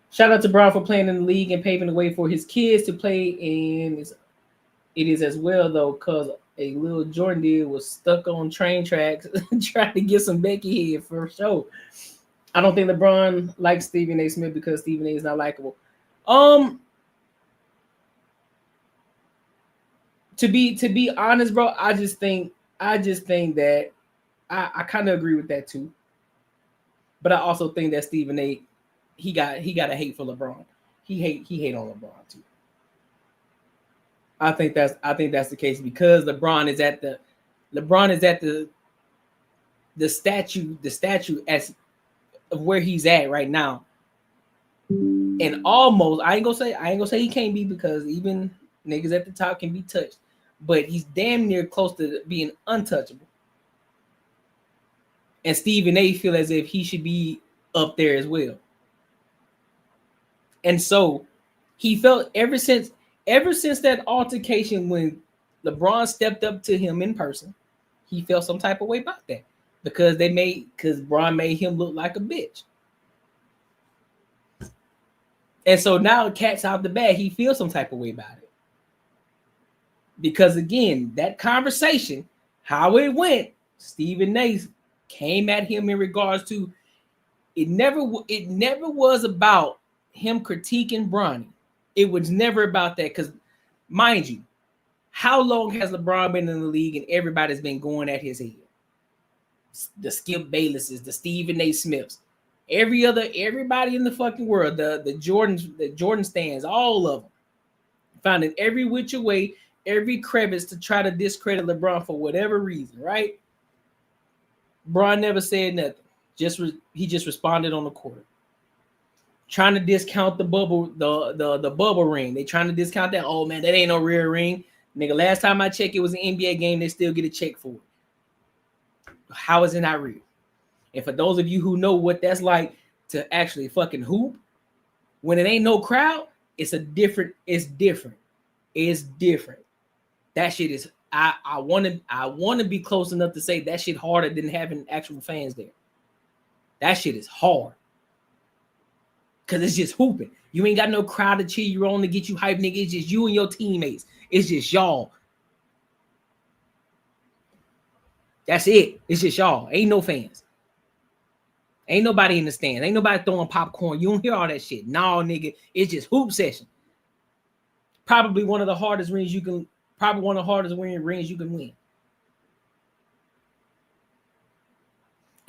Shout out to Brown for playing in the league and paving the way for his kids to play. And it is as well, though, because a little Jordan did was stuck on train tracks trying to get some Becky head for sure. I don't think LeBron likes Stephen A. Smith because Stephen A. is not likable. To be honest, bro, I just think that I kind of agree with that too. But I also think that Stephen A. he got a hate for LeBron. He hate on LeBron too. I think that's the case because LeBron is at the statue as of where he's at right now. And almost I ain't gonna say he can't be, because even niggas at the top can be touched, but he's damn near close to being untouchable. And Stephen A. feel as if he should be up there as well. And so he felt ever since that altercation when LeBron stepped up to him in person, he felt some type of way about that because Bron made him look like a bitch. And so now the cat's out the bag. He feels some type of way about it. Because again, that conversation, how it went, Stephen A. came at him in regards to it never was about him critiquing Bronny. It was never about that because, mind you, how long has LeBron been in the league and everybody's been going at his head? The Skip Baylesses, the Stephen A. Smiths, everybody in the fucking world, the Jordan stands, all of them, finding every which way, every crevice to try to discredit LeBron for whatever reason, right? Bron never said nothing. He just responded on the court. Trying to discount the bubble, the bubble ring. They trying to discount that. Oh man, that ain't no real ring. Nigga, last time I checked, it was an NBA game. They still get a check for it. How is it not real? And for those of you who know what that's like to actually fucking hoop, when it ain't no crowd, it's different. That shit is. I want to be close enough to say that shit harder than having actual fans there. That shit is hard. Cause it's just hooping. You ain't got no crowd to cheer you on to get you hype, nigga. It's just you and your teammates. It's just y'all. That's it. It's just y'all. Ain't no fans. Ain't nobody in the stands. Ain't nobody throwing popcorn. You don't hear all that shit. No, nigga. It's just hoop session. Probably one of the hardest rings you can. Probably one of the hardest rings you can win.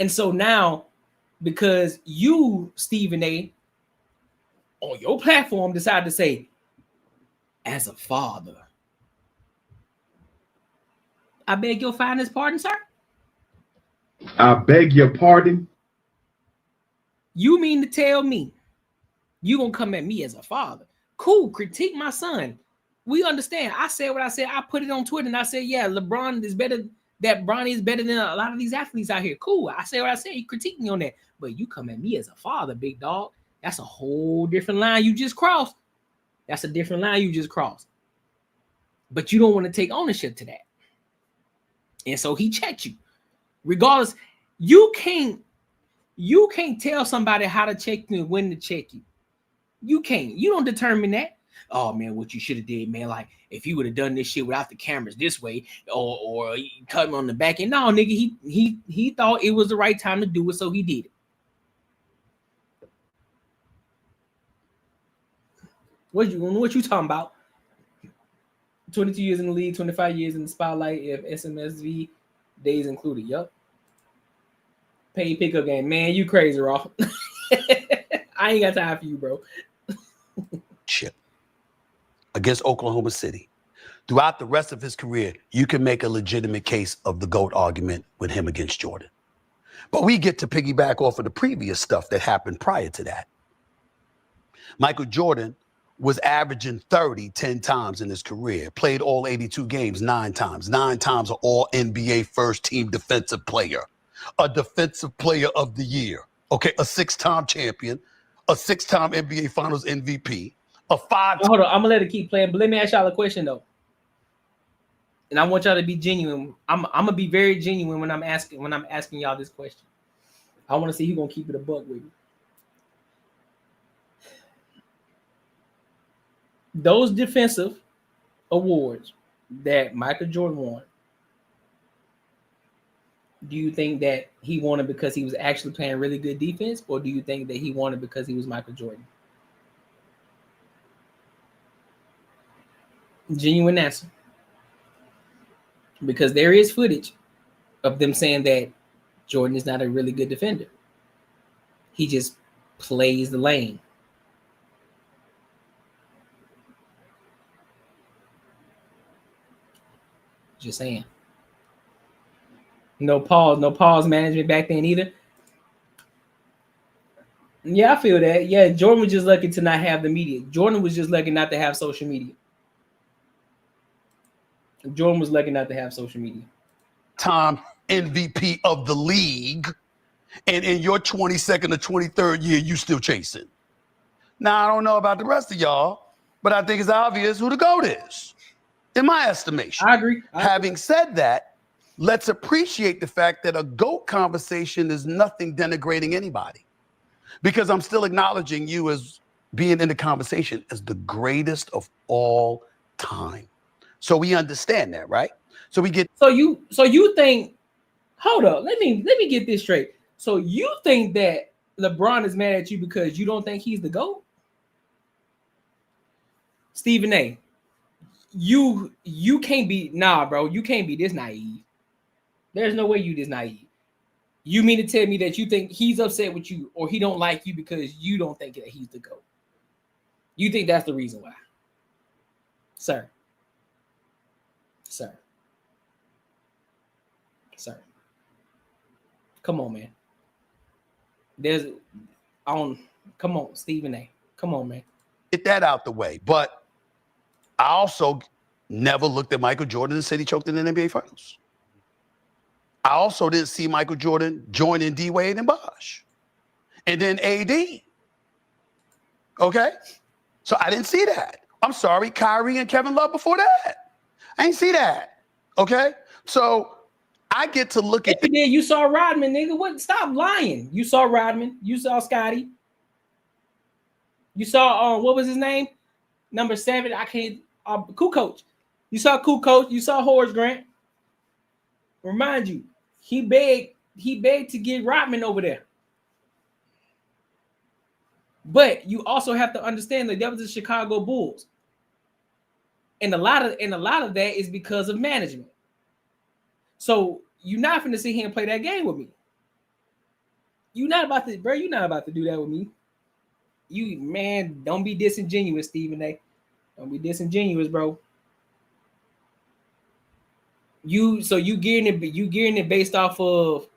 And so now, because you, Stephen A., on your platform decided to say, as a father, I beg your finest pardon, sir? I beg your pardon? You mean to tell me you gonna come at me as a father? Cool, critique my son. We understand. I said what I said. I put it on Twitter and I said, yeah, LeBron is better. That Bronny is better than a lot of these athletes out here. Cool. I said what I said. You critique me on that. But you come at me as a father, big dog. That's a whole different line you just crossed. That's a different line you just crossed. But you don't want to take ownership to that. And so he checked you. Regardless, you can't tell somebody how to check you and when to check you. You can't. You don't determine that. Oh man, what you should have did, man. Like if you would have done this shit without the cameras this way, or cut him on the back end. No, nigga, he thought it was the right time to do it, so he did it. What you talking about? 22 years in the league, 25 years in the spotlight, if SMSV days included. Yup. Paid pickup game. Man, you crazy, Raw. I ain't got time for you, bro. Chip against Oklahoma City. Throughout the rest of his career, you can make a legitimate case of the GOAT argument with him against Jordan. But we get to piggyback off of the previous stuff that happened prior to that. Michael Jordan was averaging 30 10 times in his career, played all 82 games 9 times, 9 times an all-NBA first-team defensive player, a defensive player of the year, okay, a 6-time champion, a 6-time NBA Finals MVP, a 5. Hold on, I'm gonna let it keep playing, but let me ask y'all a question though, and I want y'all to be genuine. I'm gonna be very genuine when I'm asking y'all this question. I want to see who's gonna keep it a buck with me. Those defensive awards that Michael Jordan won, do you think that he won it because he was actually playing really good defense, or do you think that he won it because he was Michael Jordan? Genuine answer. Because there is footage of them saying that Jordan is not a really good defender. He just plays the lane. Just saying. No pause management back then either. Yeah, I feel that. Yeah, Jordan was just lucky to not have the media. Jordan was just lucky not to have social media. Jordan was lucky not to have social media. Time MVP of the league, and in your 22nd or 23rd year, you still chasing. Now, I don't know about the rest of y'all, but I think it's obvious who the GOAT is, in my estimation. I agree. Having said that, let's appreciate the fact that a GOAT conversation is nothing denigrating anybody, because I'm still acknowledging you as being in the conversation as the greatest of all time. So we understand that, right? So we get. So you think? Hold up. Let me get this straight. So you think that LeBron is mad at you because you don't think he's the GOAT? Stephen A. You can't be bro. You can't be this naive. There's no way you this naive. You mean to tell me that you think he's upset with you or he don't like you because you don't think that he's the GOAT? You think that's the reason why? Sir. Come on, man. Come on, Stephen A. Come on, man. Get that out the way. But I also never looked at Michael Jordan and said he choked in the NBA Finals. I also didn't see Michael Jordan joining D-Wade and Bosh. And then AD. Okay? So I didn't see that. I'm sorry, Kyrie and Kevin Love before that. I didn't see that. Okay? So I get to look at. You saw Rodman, nigga. What? Stop lying. You saw Rodman. You saw Scotty. You saw what was his name? Number 7. I can't. Kukoc. You saw Kukoc. You saw Horace Grant. Remind you, he begged to get Rodman over there. But you also have to understand that was the Chicago Bulls. And a lot of that is because of management. So you're not finna sit here and play that game with me. You're not about to do that with me. You, man, don't be disingenuous, Stephen A. Don't be disingenuous, bro. You're gearing it based off of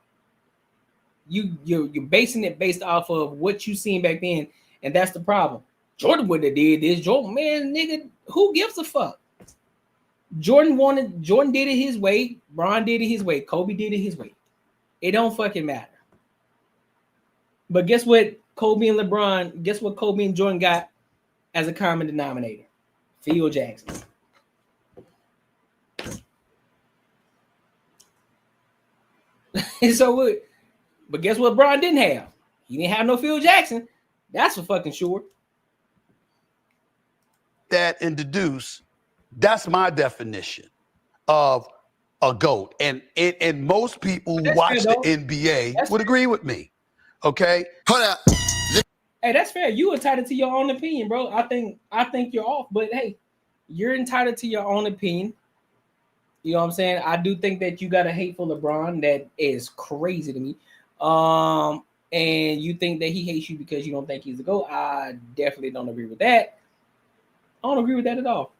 you're basing it based off of what you seen back then, and that's the problem. Jordan wouldn't have did this. Jordan, man, nigga, who gives a fuck? Jordan did it his way. Bron did it his way. Kobe did it his way. It don't fucking matter. But guess what? Kobe and Jordan got as a common denominator? Phil Jackson. So what? But guess what Bron didn't have? He didn't have no Phil Jackson. That's for fucking sure. That and deduce. That's my definition of a GOAT. And most people who watch the NBA would agree with me. Okay? Hold up. Hey, that's fair. You entitled to your own opinion, bro. I think you're off, but hey, you're entitled to your own opinion. You know what I'm saying? I do think that you got a hate for LeBron that is crazy to me. And you think that he hates you because you don't think he's the GOAT. I definitely don't agree with that. I don't agree with that at all.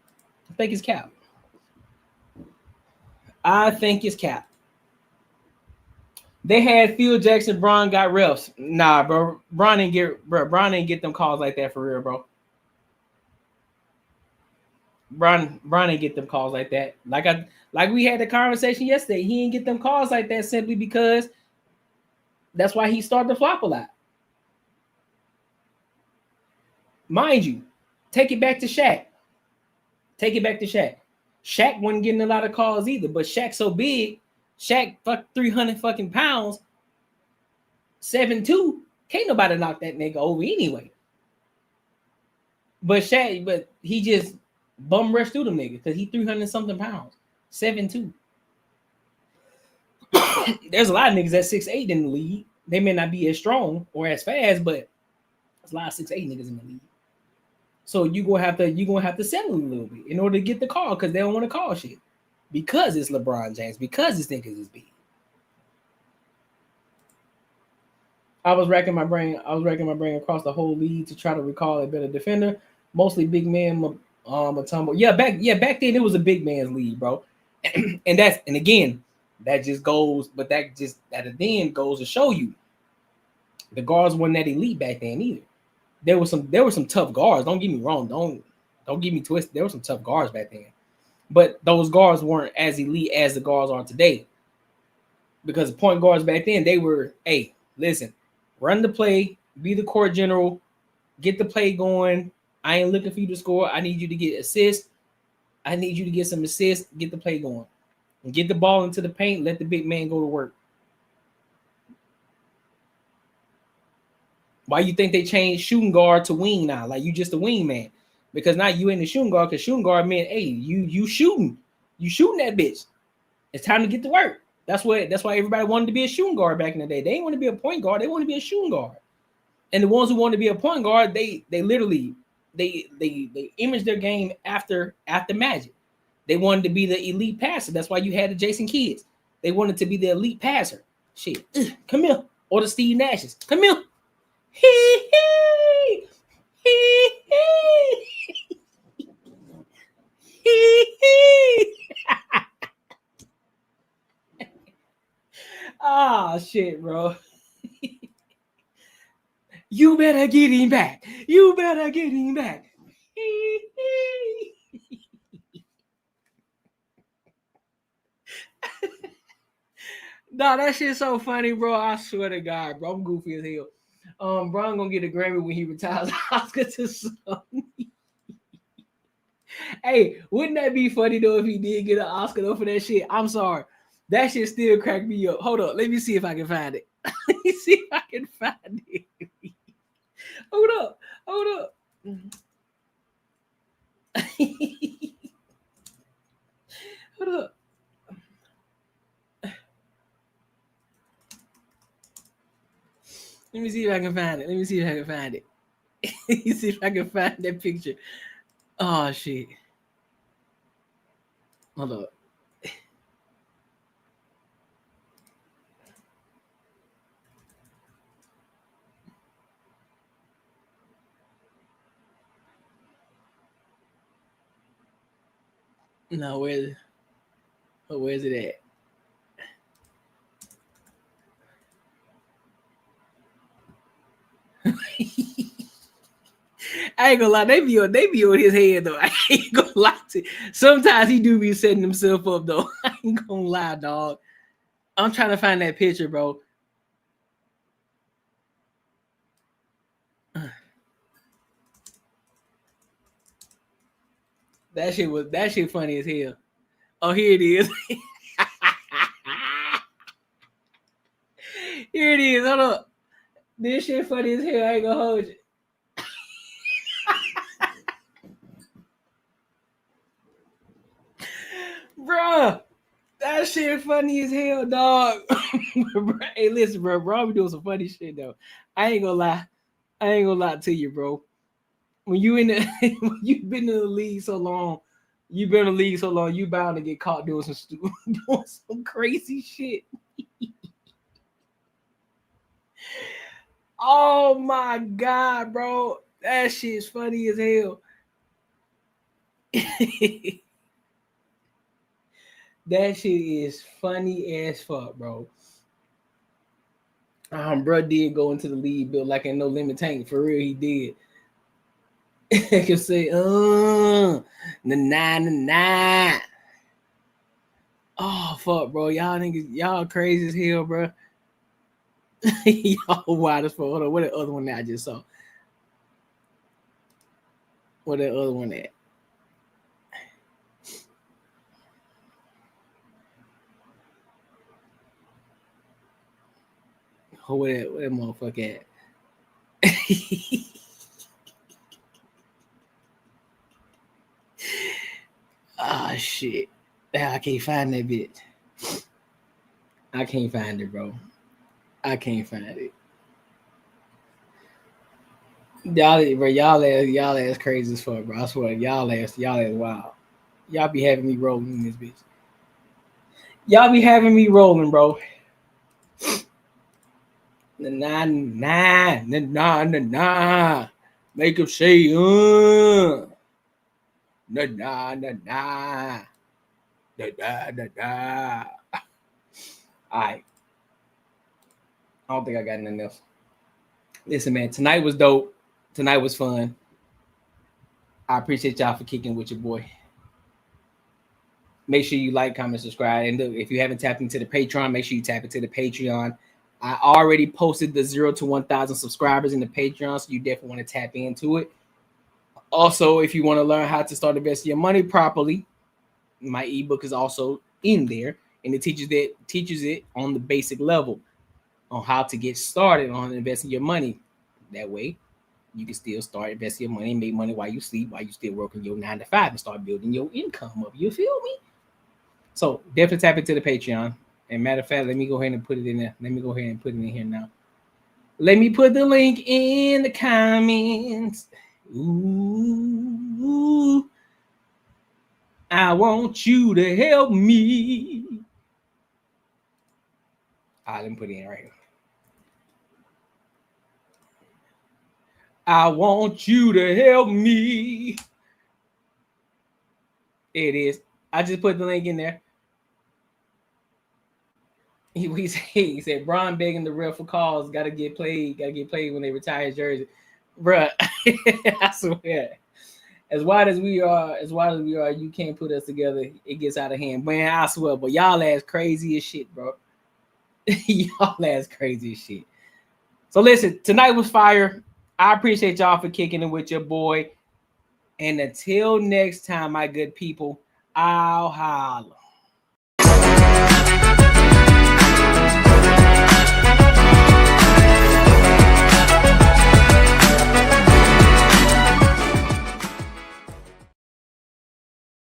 I think it's cap. They had Phil Jackson, Bron got refs. Nah, bro. Bron didn't get them calls like that for real, bro. Bron didn't get them calls like that. Like we had the conversation yesterday. He didn't get them calls like that simply because that's why he started to flop a lot. Mind you, take it back to Shaq. Shaq wasn't getting a lot of calls either, but Shaq so big, Shaq 300 fucking pounds, 7'2", can't nobody knock that nigga over anyway. But he just bum rushed through them niggas because he 300 something pounds, 7'2". There's a lot of niggas at 6'8" in the league. They may not be as strong or as fast, but there's a lot of 6'8" niggas in the league. So you're gonna have to settle a little bit in order to get the call because they don't want to call shit. Because it's LeBron James, because this niggas is big. I was racking my brain across the whole league to try to recall a better defender. Mostly big man Mutombo. Back then it was a big man's league, bro. and again, that then goes to show you the guards weren't that elite back then either. There were some tough guards. Don't get me wrong. Don't get me twisted. There were some tough guards back then. But those guards weren't as elite as the guards are today. Because the point guards back then, they were, hey, listen, run the play, be the court general, get the play going. I ain't looking for you to score. I need you to get assists. I need you to get some assists, get the play going. And get the ball into the paint, let the big man go to work. Why you think they changed shooting guard to wing now? Like you just a wing man. Because now you ain't the shooting guard, because shooting guard meant, hey, you shooting. You shooting that bitch. It's time to get to work. That's why everybody wanted to be a shooting guard back in the day. They didn't want to be a point guard, they want to be a shooting guard. And the ones who want to be a point guard, they literally imaged their game after Magic. They wanted to be the elite passer. That's why you had the Jason Kidds. They wanted to be the elite passer. Shit. Come here. Or the Steve Nashes. Come here. Hee hee. Hee hee. Hee hee. Ah, shit, bro. You better get him back. You better get him back. Nah, that shit's so funny, bro. I swear to God, bro. I'm goofy as hell. Bro, I'm gonna get a Grammy when he retires Oscar to Sony. Hey, wouldn't that be funny though if he did get an Oscar though for that shit? I'm sorry. That shit still cracked me up. Hold up. Let me see if I can find it. Let me see if I can find it. Hold up. Hold up. Hold up. Let me see if I can find it. Let me see if I can find it. Let me see if I can find that picture. Oh, shit. Hold up. No, where's it at? I ain't gonna lie, they be on his head though. I ain't gonna lie to you. Sometimes he do be setting himself up though. I ain't gonna lie, dog. I'm trying to find that picture, bro. That shit funny as hell. Oh, here it is. Here it is. Hold up. This shit funny as hell. I ain't gonna hold you. Bruh, that shit funny as hell, dog. Hey, listen, bro. Bro, we doing some funny shit though. I ain't gonna lie to you, bro. When you've been in the league so long, you bound to get caught doing some crazy shit. Oh my God, bro. That shit's funny as hell. That shit is funny as fuck, bro. Bro did go into the league built like a No Limit Tank. For real, he did. I can say, nah. Oh, fuck, bro. Y'all niggas, y'all crazy as hell, bro. Y'all wild as fuck. Hold on, what the other one that I just saw? What that other one at? Oh, where that motherfucker at? Ah, shit. I can't find that bitch. I can't find it, bro. I can't find it. Y'all ass crazy as fuck, bro. I swear, y'all ass wild. Y'all be having me rolling in this bitch. Y'all be having me rolling, bro. Nah, nah, nah, nah, nah, nah. Make him say, nah, nah, nah, nah. Nah, nah, nah, nah. All right. I don't think I got nothing else. Listen, man, tonight was dope. Tonight was fun. I appreciate y'all for kicking with your boy. Make sure you like, comment, subscribe. And look, if you haven't tapped into the Patreon, make sure you tap into the Patreon. I already posted the 0 to 1,000 subscribers in the Patreon, so you definitely want to tap into it. Also, if you want to learn how to start investing your money properly, my ebook is also in there, and it teaches it on the basic level on how to get started on investing your money. That way, you can still start investing your money and make money while you sleep, while you still working your 9 to 5 and start building your income up. You feel me? So definitely tap into the Patreon. And matter of fact, let me go ahead and put it in there. Let me go ahead and put it in here now. Let me put the link in the comments. Ooh, I want you to help me. All right, let me put it in right here. I want you to help me. It is. I just put the link in there. He said, Bron begging the ref for calls. Gotta get played when they retire his jersey. Bruh, I swear. As wide as we are, you can't put us together. It gets out of hand. Man, I swear, but y'all ass crazy as shit, bro. Y'all ass crazy as shit. So listen, tonight was fire. I appreciate y'all for kicking it with your boy. And until next time, my good people, I'll holla.